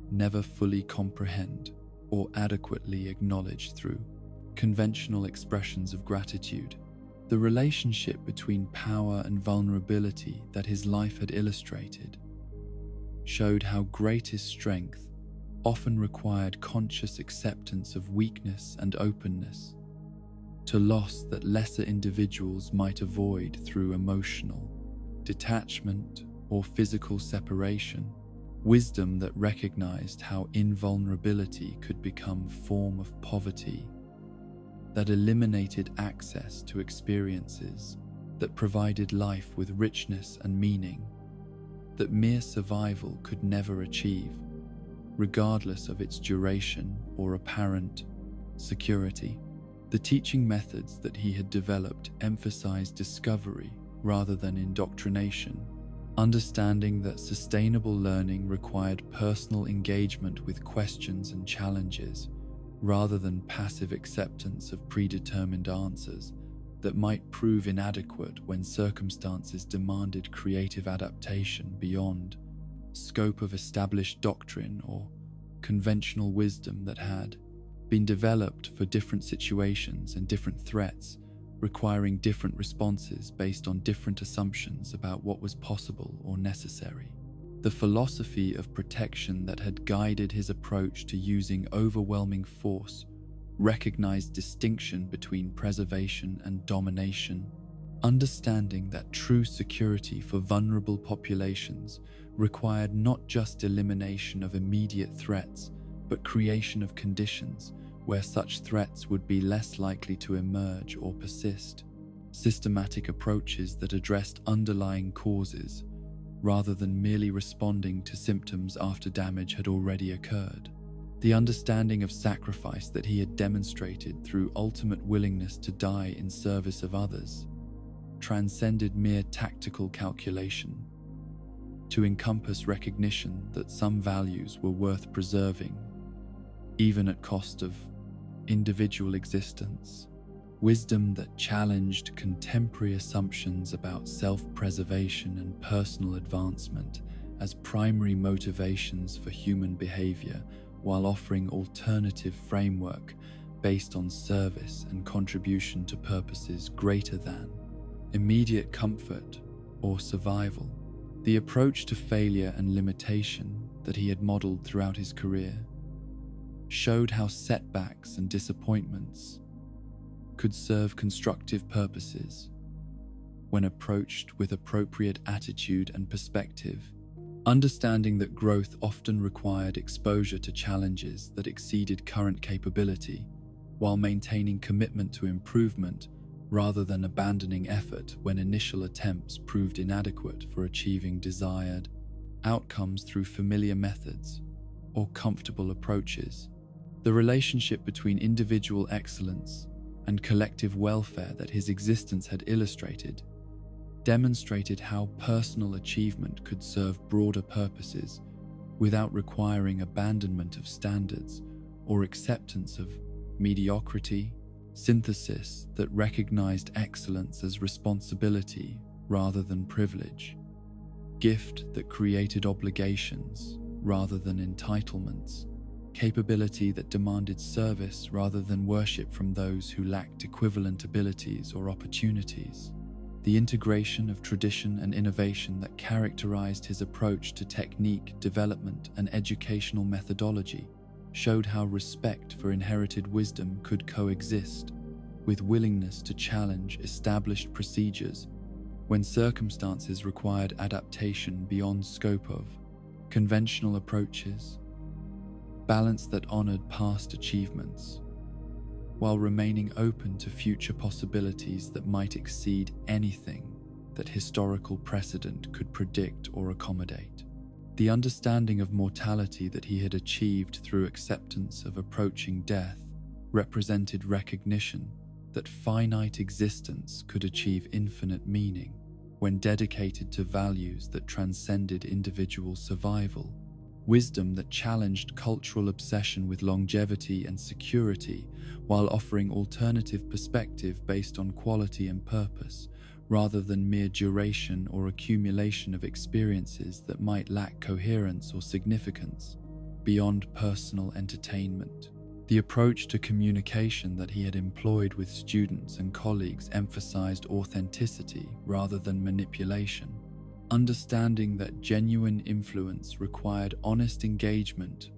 never fully comprehend or adequately acknowledge through conventional expressions of gratitude the relationship between power and vulnerability that his life had illustrated, showed how greatest strength often required conscious acceptance of weakness and openness to loss that lesser individuals might avoid through emotional detachment or physical separation, wisdom that recognized how invulnerability could become a form of poverty that eliminated access to experiences that provided life with richness and meaning that mere survival could never achieve, regardless of its duration or apparent security. The teaching methods that he had developed emphasized discovery rather than indoctrination, understanding that sustainable learning required personal engagement with questions and challenges rather than passive acceptance of predetermined answers that might prove inadequate when circumstances demanded creative adaptation beyond scope of established doctrine or conventional wisdom that had been developed for different situations and different threats, requiring different responses based on different assumptions about what was possible or necessary. The philosophy of protection that had guided his approach to using overwhelming force recognized distinction between preservation and domination, understanding that true security for vulnerable populations required not just elimination of immediate threats, but creation of conditions where such threats would be less likely to emerge or persist. Systematic approaches that addressed underlying causes rather than merely responding to symptoms after damage had already occurred. The understanding of sacrifice that he had demonstrated through ultimate willingness to die in service of others transcended mere tactical calculation to encompass recognition that some values were worth preserving, even at cost of individual existence. Wisdom that challenged contemporary assumptions about self-preservation and personal advancement as primary motivations for human behavior, while offering alternative framework based on service and contribution to purposes greater than immediate comfort or survival. The approach to failure and limitation that he had modeled throughout his career showed how setbacks and disappointments could serve constructive purposes when approached with appropriate attitude and perspective. Understanding that growth often required exposure to challenges that exceeded current capability, while maintaining commitment to improvement rather than abandoning effort when initial attempts proved inadequate for achieving desired outcomes through familiar methods or comfortable approaches. The relationship between individual excellence and collective welfare that his existence had illustrated demonstrated how personal achievement could serve broader purposes without requiring abandonment of standards or acceptance of mediocrity. Synthesis that recognized excellence as responsibility rather than privilege. Gift that created obligations rather than entitlements. Capability that demanded service rather than worship from those who lacked equivalent abilities or opportunities. The integration of tradition and innovation that characterized his approach to technique, development, and educational methodology showed how respect for inherited wisdom could coexist with willingness to challenge established procedures when circumstances required adaptation beyond scope of conventional approaches. Balance that honored past achievements while remaining open to future possibilities that might exceed anything that historical precedent could predict or accommodate. The understanding of mortality that he had achieved through acceptance of approaching death represented recognition that finite existence could achieve infinite meaning when dedicated to values that transcended individual survival. Wisdom that challenged cultural obsession with longevity and security while offering alternative perspective based on quality and purpose, rather than mere duration or accumulation of experiences that might lack coherence or significance beyond personal entertainment. The approach to communication that he had employed with students and colleagues emphasized authenticity rather than manipulation, understanding that genuine influence required honest engagement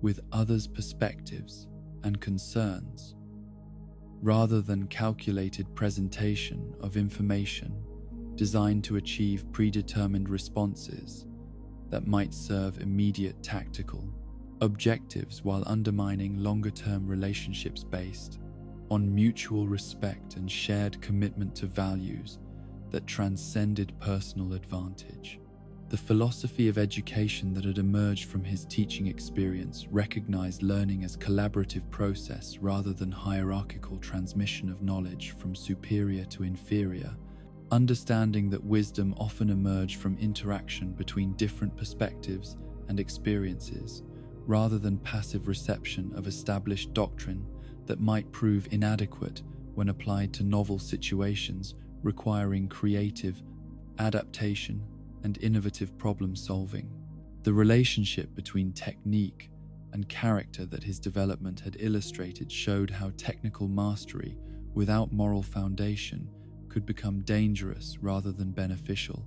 with others' perspectives and concerns, rather than calculated presentation of information designed to achieve predetermined responses that might serve immediate tactical objectives while undermining longer-term relationships based on mutual respect and shared commitment to values that transcended personal advantage. The philosophy of education that had emerged from his teaching experience recognized learning as collaborative process rather than hierarchical transmission of knowledge from superior to inferior, understanding that wisdom often emerged from interaction between different perspectives and experiences, rather than passive reception of established doctrine that might prove inadequate when applied to novel situations requiring creative adaptation and innovative problem-solving. The relationship between technique and character that his development had illustrated showed how technical mastery without moral foundation could become dangerous rather than beneficial,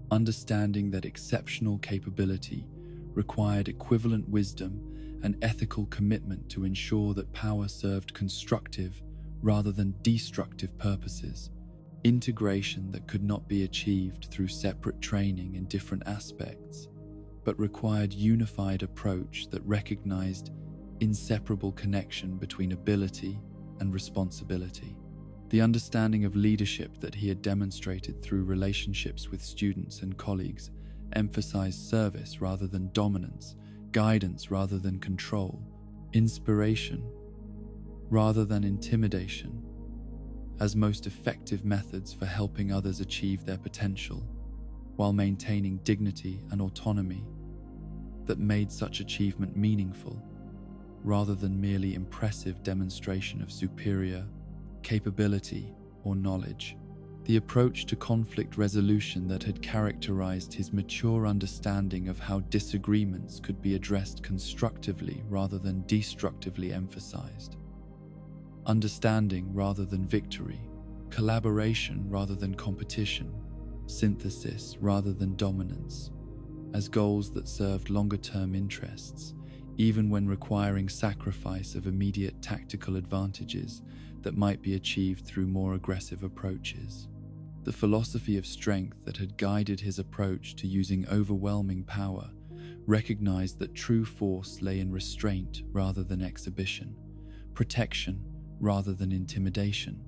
understanding that exceptional capability required equivalent wisdom and ethical commitment to ensure that power served constructive rather than destructive purposes. Integration that could not be achieved through separate training in different aspects, but required unified approach that recognized inseparable connection between ability and responsibility. The understanding of leadership that he had demonstrated through relationships with students and colleagues emphasized service rather than dominance, guidance rather than control, inspiration rather than intimidation, as most effective methods for helping others achieve their potential, while maintaining dignity and autonomy that made such achievement meaningful, rather than merely impressive demonstration of superior capability or knowledge. The approach to conflict resolution that had characterized his mature understanding of how disagreements could be addressed constructively rather than destructively emphasized. Understanding rather than victory, collaboration rather than competition, synthesis rather than dominance, as goals that served longer-term interests, even when requiring sacrifice of immediate tactical advantages that might be achieved through more aggressive approaches. The philosophy of strength that had guided his approach to using overwhelming power recognized that true force lay in restraint rather than exhibition, protection rather than intimidation,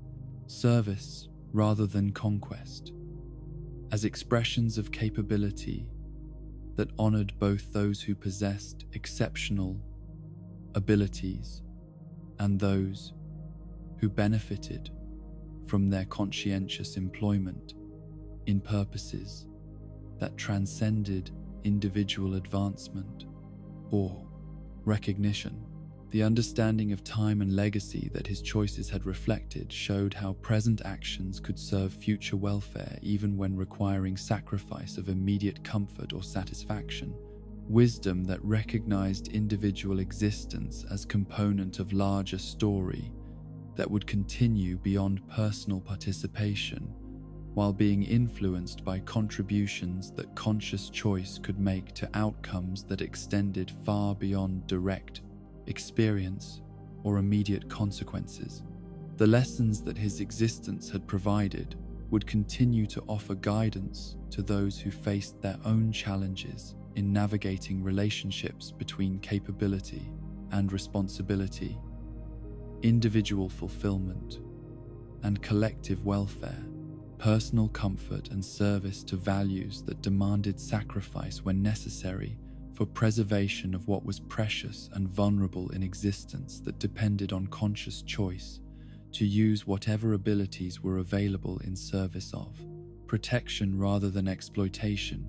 service rather than conquest, as expressions of capability that honored both those who possessed exceptional abilities and those who benefited from their conscientious employment in purposes that transcended individual advancement or recognition. The understanding of time and legacy that his choices had reflected showed how present actions could serve future welfare even when requiring sacrifice of immediate comfort or satisfaction. Wisdom that recognized individual existence as component of larger story that would continue beyond personal participation, while being influenced by contributions that conscious choice could make to outcomes that extended far beyond direct experience or immediate consequences. The lessons that his existence had provided would continue to offer guidance to those who faced their own challenges in navigating relationships between capability and responsibility, individual fulfillment and collective welfare, personal comfort and service to values that demanded sacrifice when necessary for preservation of what was precious and vulnerable in existence that depended on conscious choice to use whatever abilities were available in service of protection rather than exploitation,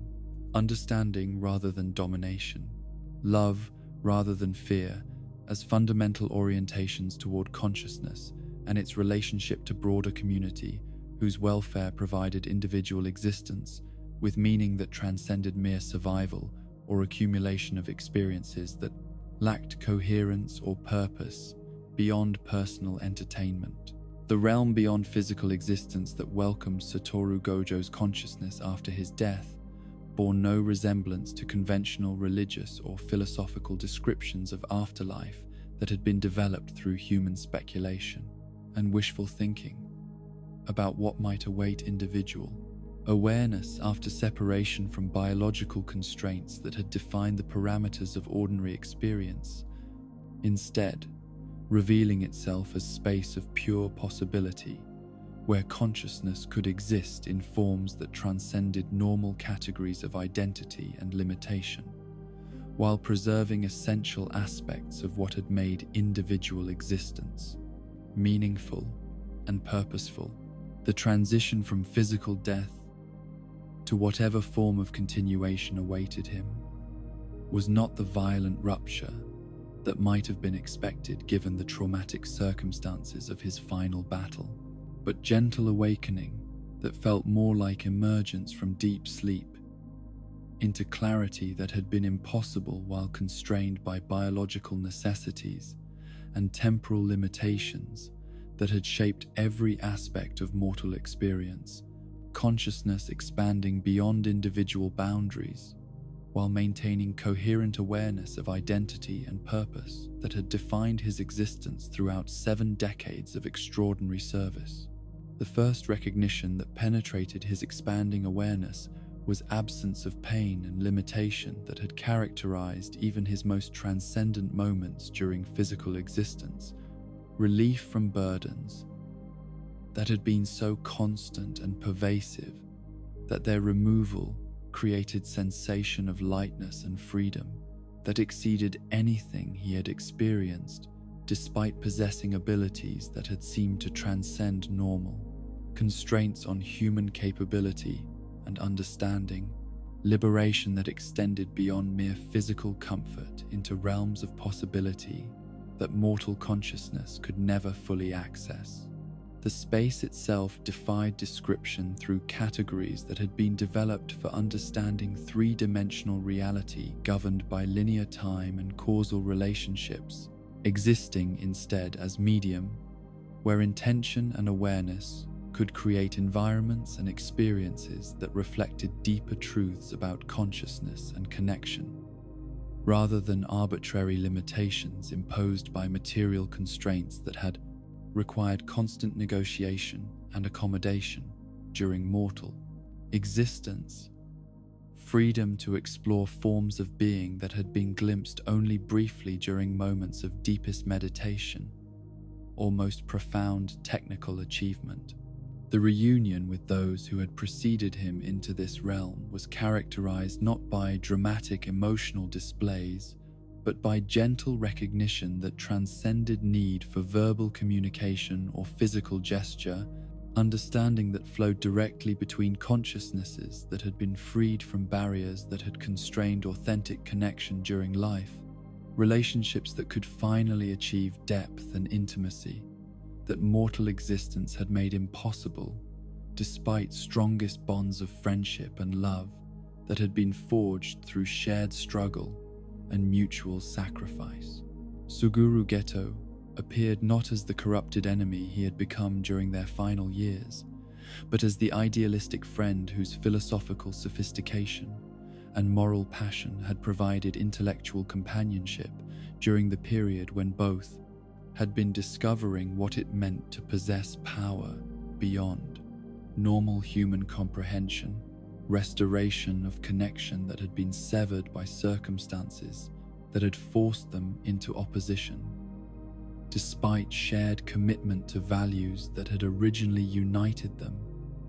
understanding rather than domination, love rather than fear as fundamental orientations toward consciousness and its relationship to broader community whose welfare provided individual existence with meaning that transcended mere survival or accumulation of experiences that lacked coherence or purpose beyond personal entertainment. The realm beyond physical existence that welcomed Satoru Gojo's consciousness after his death bore no resemblance to conventional religious or philosophical descriptions of afterlife that had been developed through human speculation and wishful thinking about what might await individual awareness after separation from biological constraints that had defined the parameters of ordinary experience, instead revealing itself as space of pure possibility, where consciousness could exist in forms that transcended normal categories of identity and limitation, while preserving essential aspects of what had made individual existence meaningful and purposeful. The transition from physical death to whatever form of continuation awaited him was not the violent rupture that might have been expected given the traumatic circumstances of his final battle, but gentle awakening that felt more like emergence from deep sleep into clarity that had been impossible while constrained by biological necessities and temporal limitations that had shaped every aspect of mortal experience, consciousness expanding beyond individual boundaries, while maintaining coherent awareness of identity and purpose that had defined his existence throughout 7 decades of extraordinary service. The first recognition that penetrated his expanding awareness was absence of pain and limitation that had characterized even his most transcendent moments during physical existence, relief from burdens that had been so constant and pervasive that their removal created sensation of lightness and freedom that exceeded anything he had experienced, despite possessing abilities that had seemed to transcend normal constraints on human capability and understanding, liberation that extended beyond mere physical comfort into realms of possibility that mortal consciousness could never fully access. The space itself defied description through categories that had been developed for understanding 3-dimensional reality governed by linear time and causal relationships, existing instead as medium, where intention and awareness could create environments and experiences that reflected deeper truths about consciousness and connection. rather than arbitrary limitations imposed by material constraints that had required constant negotiation and accommodation during mortal existence. Freedom to explore forms of being that had been glimpsed only briefly during moments of deepest meditation or most profound technical achievement. The reunion with those who had preceded him into this realm was characterized not by dramatic emotional displays, but by gentle recognition that transcended need for verbal communication or physical gesture, understanding that flowed directly between consciousnesses that had been freed from barriers that had constrained authentic connection during life, relationships that could finally achieve depth and intimacy that mortal existence had made impossible, despite strongest bonds of friendship and love that had been forged through shared struggle and mutual sacrifice. Suguru Geto appeared not as the corrupted enemy he had become during their final years, but as the idealistic friend whose philosophical sophistication and moral passion had provided intellectual companionship during the period when both had been discovering what it meant to possess power beyond normal human comprehension, restoration of connection that had been severed by circumstances that had forced them into opposition, despite shared commitment to values that had originally united them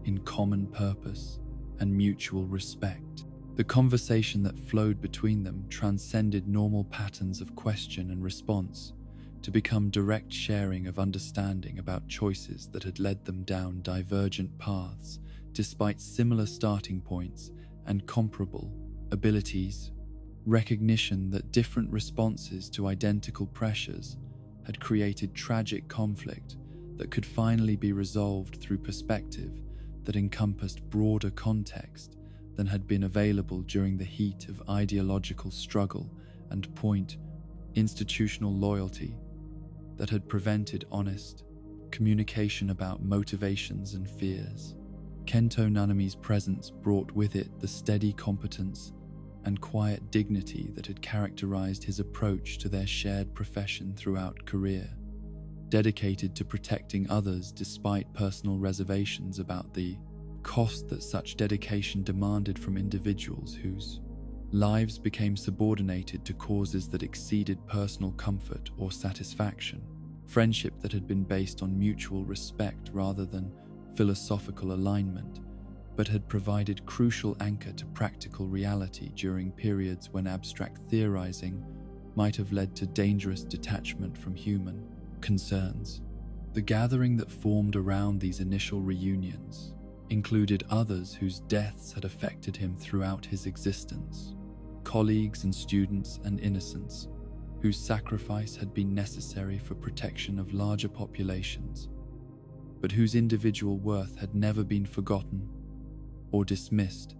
in common purpose and mutual respect. The conversation that flowed between them transcended normal patterns of question and response to become direct sharing of understanding about choices that had led them down divergent paths despite similar starting points and comparable abilities. Recognition that different responses to identical pressures had created tragic conflict that could finally be resolved through perspective that encompassed broader context than had been available during the heat of ideological struggle and institutional loyalty that had prevented honest communication about motivations and fears. Kento Nanami's presence brought with it the steady competence and quiet dignity that had characterized his approach to their shared profession throughout career, dedicated to protecting others despite personal reservations about the cost that such dedication demanded from individuals whose lives became subordinated to causes that exceeded personal comfort or satisfaction. Friendship that had been based on mutual respect rather than philosophical alignment, but had provided crucial anchor to practical reality during periods when abstract theorizing might have led to dangerous detachment from human concerns. The gathering that formed around these initial reunions included others whose deaths had affected him throughout his existence, colleagues and students and innocents whose sacrifice had been necessary for protection of larger populations, but whose individual worth had never been forgotten or dismissed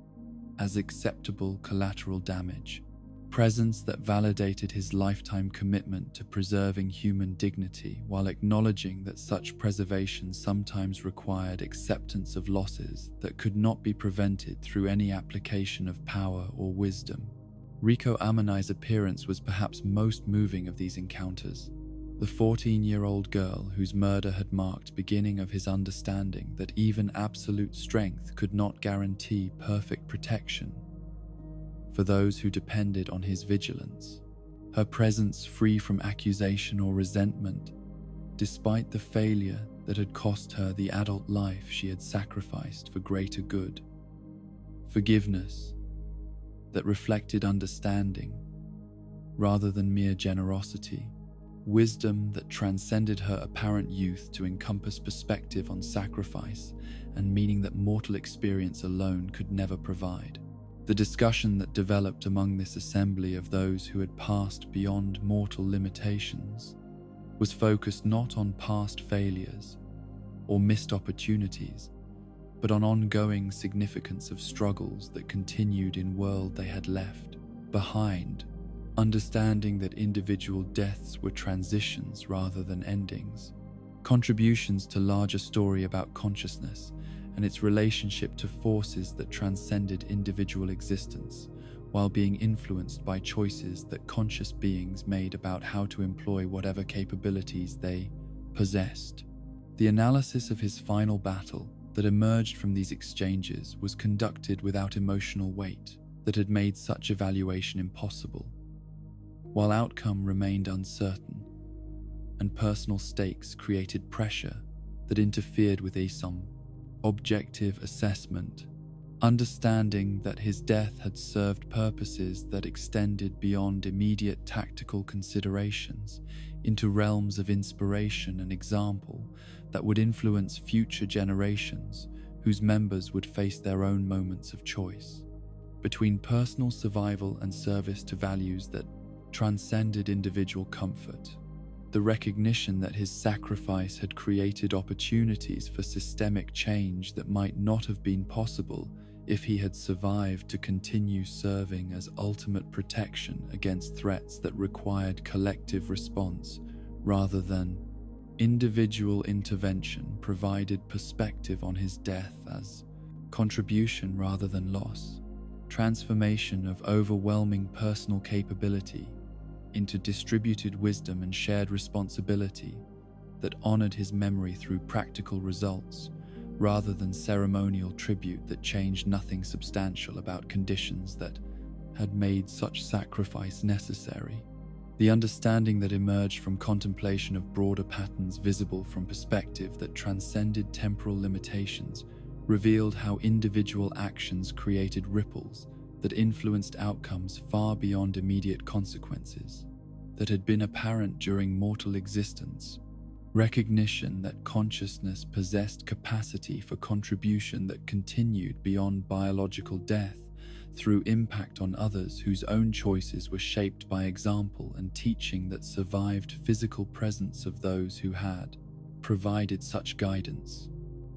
as acceptable collateral damage. Presence that validated his lifetime commitment to preserving human dignity while acknowledging that such preservation sometimes required acceptance of losses that could not be prevented through any application of power or wisdom. Riko Amanai's appearance was perhaps most moving of these encounters. The 14-year-old girl whose murder had marked beginning of his understanding that even absolute strength could not guarantee perfect protection for those who depended on his vigilance. Her presence free from accusation or resentment, despite the failure that had cost her the adult life she had sacrificed for greater good. Forgiveness that reflected understanding rather than mere generosity. Wisdom that transcended her apparent youth to encompass perspective on sacrifice and meaning that mortal experience alone could never provide. The discussion that developed among this assembly of those who had passed beyond mortal limitations was focused not on past failures or missed opportunities, but on ongoing significance of struggles that continued in world they had left behind, understanding that individual deaths were transitions rather than endings, contributions to larger story about consciousness and its relationship to forces that transcended individual existence, while being influenced by choices that conscious beings made about how to employ whatever capabilities they possessed. The analysis of his final battle that emerged from these exchanges was conducted without emotional weight that had made such evaluation impossible, while outcome remained uncertain, and personal stakes created pressure that interfered with some objective assessment. Understanding that his death had served purposes that extended beyond immediate tactical considerations into realms of inspiration and example that would influence future generations whose members would face their own moments of choice between personal survival and service to values that transcended individual comfort. The recognition that his sacrifice had created opportunities for systemic change that might not have been possible if he had survived to continue serving as ultimate protection against threats that required collective response rather than individual intervention, provided perspective on his death as contribution rather than loss, transformation of overwhelming personal capability into distributed wisdom and shared responsibility that honored his memory through practical results rather than ceremonial tribute that changed nothing substantial about conditions that had made such sacrifice necessary. The understanding that emerged from contemplation of broader patterns visible from perspective that transcended temporal limitations revealed how individual actions created ripples that influenced outcomes far beyond immediate consequences that had been apparent during mortal existence. Recognition that consciousness possessed capacity for contribution that continued beyond biological death through impact on others whose own choices were shaped by example and teaching that survived physical presence of those who had provided such guidance.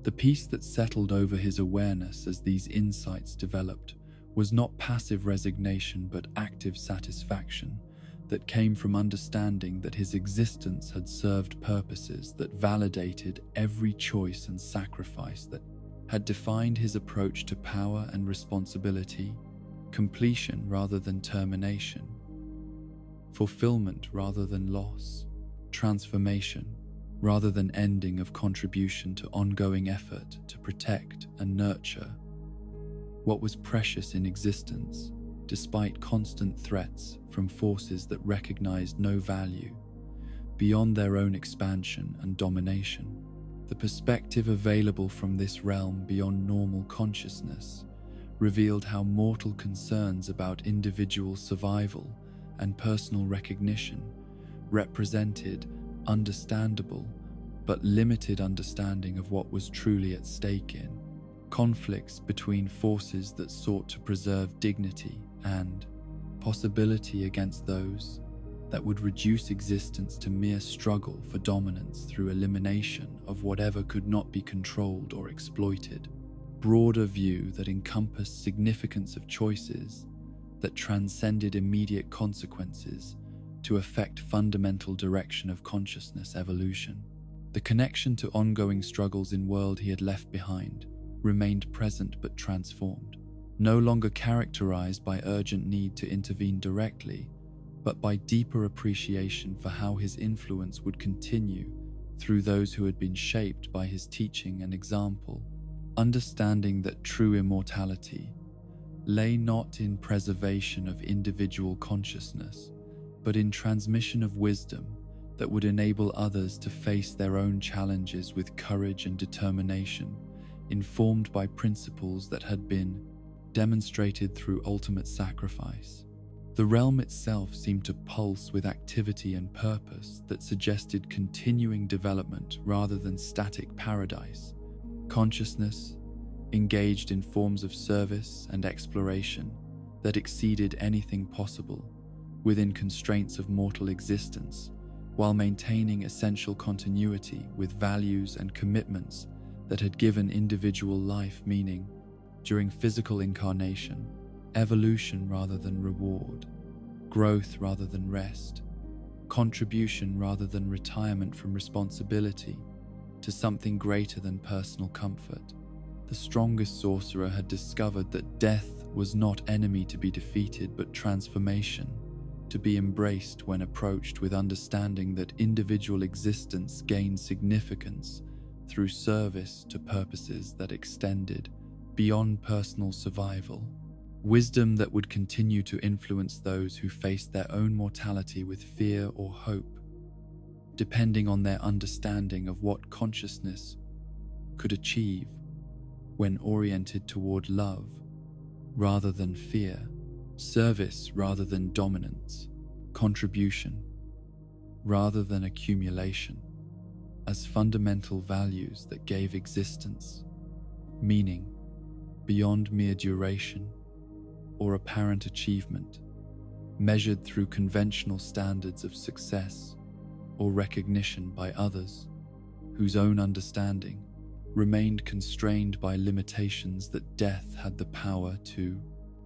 The peace that settled over his awareness as these insights developed was not passive resignation but active satisfaction that came from understanding that his existence had served purposes that validated every choice and sacrifice that had defined his approach to power and responsibility, completion rather than termination, fulfillment rather than loss, transformation rather than ending of contribution to ongoing effort to protect and nurture what was precious in existence, despite constant threats from forces that recognized no value beyond their own expansion and domination. The perspective available from this realm beyond normal consciousness revealed how mortal concerns about individual survival and personal recognition represented understandable but limited understanding of what was truly at stake in conflicts between forces that sought to preserve dignity and possibility against those that would reduce existence to mere struggle for dominance through elimination of whatever could not be controlled or exploited. Broader view that encompassed significance of choices that transcended immediate consequences to affect fundamental direction of consciousness evolution. The connection to ongoing struggles in world he had left behind remained present but transformed, no longer characterized by urgent need to intervene directly, but by deeper appreciation for how his influence would continue through those who had been shaped by his teaching and example, understanding that true immortality lay not in preservation of individual consciousness, but in transmission of wisdom that would enable others to face their own challenges with courage and determination, informed by principles that had been demonstrated through ultimate sacrifice. The realm itself seemed to pulse with activity and purpose that suggested continuing development rather than static paradise. Consciousness engaged in forms of service and exploration that exceeded anything possible within constraints of mortal existence, while maintaining essential continuity with values and commitments that had given individual life meaning during physical incarnation, evolution rather than reward, growth rather than rest, contribution rather than retirement from responsibility to something greater than personal comfort. The strongest sorcerer had discovered that death was not enemy to be defeated, but transformation, to be embraced when approached with understanding that individual existence gained significance through service to purposes that extended beyond personal survival. Wisdom that would continue to influence those who faced their own mortality with fear or hope, depending on their understanding of what consciousness could achieve when oriented toward love rather than fear, service rather than dominance, contribution rather than accumulation, as fundamental values that gave existence meaning beyond mere duration or apparent achievement, measured through conventional standards of success or recognition by others, whose own understanding remained constrained by limitations that death had the power to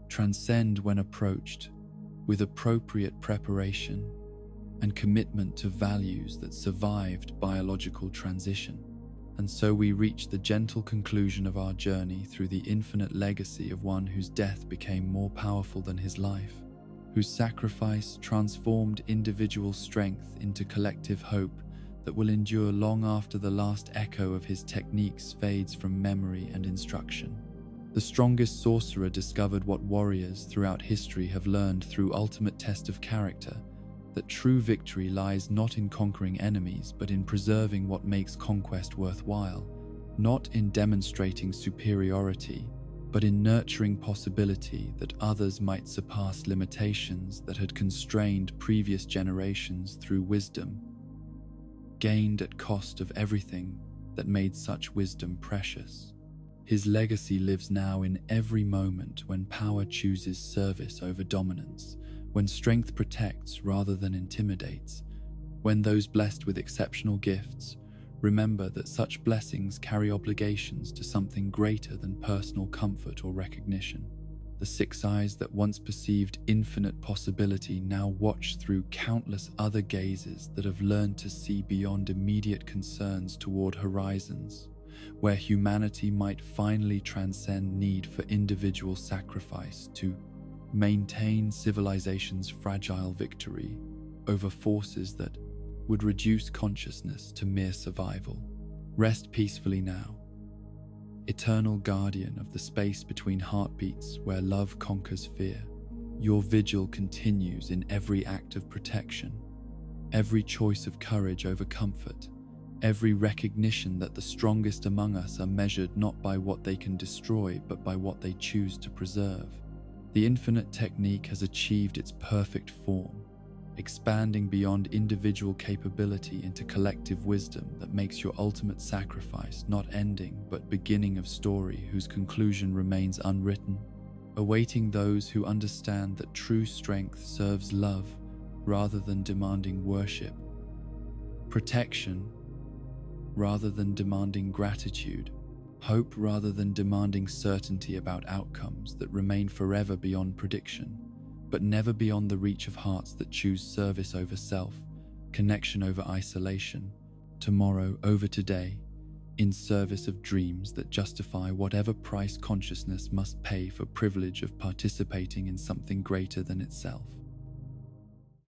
transcend when approached with appropriate preparation and commitment to values that survived biological transition. And so we reach the gentle conclusion of our journey through the infinite legacy of one whose death became more powerful than his life, whose sacrifice transformed individual strength into collective hope that will endure long after the last echo of his techniques fades from memory and instruction. The strongest sorcerer discovered what warriors throughout history have learned through ultimate test of character, that true victory lies not in conquering enemies, but in preserving what makes conquest worthwhile, not in demonstrating superiority, but in nurturing possibility that others might surpass limitations that had constrained previous generations through wisdom, gained at cost of everything that made such wisdom precious. His legacy lives now in every moment when power chooses service over dominance, when strength protects rather than intimidates, when those blessed with exceptional gifts remember that such blessings carry obligations to something greater than personal comfort or recognition. The six eyes that once perceived infinite possibility now watch through countless other gazes that have learned to see beyond immediate concerns toward horizons, where humanity might finally transcend need for individual sacrifice to maintain civilization's fragile victory over forces that would reduce consciousness to mere survival. Rest peacefully now, eternal guardian of the space between heartbeats where love conquers fear. Your vigil continues in every act of protection, every choice of courage over comfort, every recognition that the strongest among us are measured not by what they can destroy, but by what they choose to preserve. The infinite technique has achieved its perfect form, expanding beyond individual capability into collective wisdom that makes your ultimate sacrifice not ending but beginning of story whose conclusion remains unwritten, awaiting those who understand that true strength serves love rather than demanding worship, protection rather than demanding gratitude, hope rather than demanding certainty about outcomes that remain forever beyond prediction, but never beyond the reach of hearts that choose service over self, connection over isolation, tomorrow over today, in service of dreams that justify whatever price consciousness must pay for privilege of participating in something greater than itself.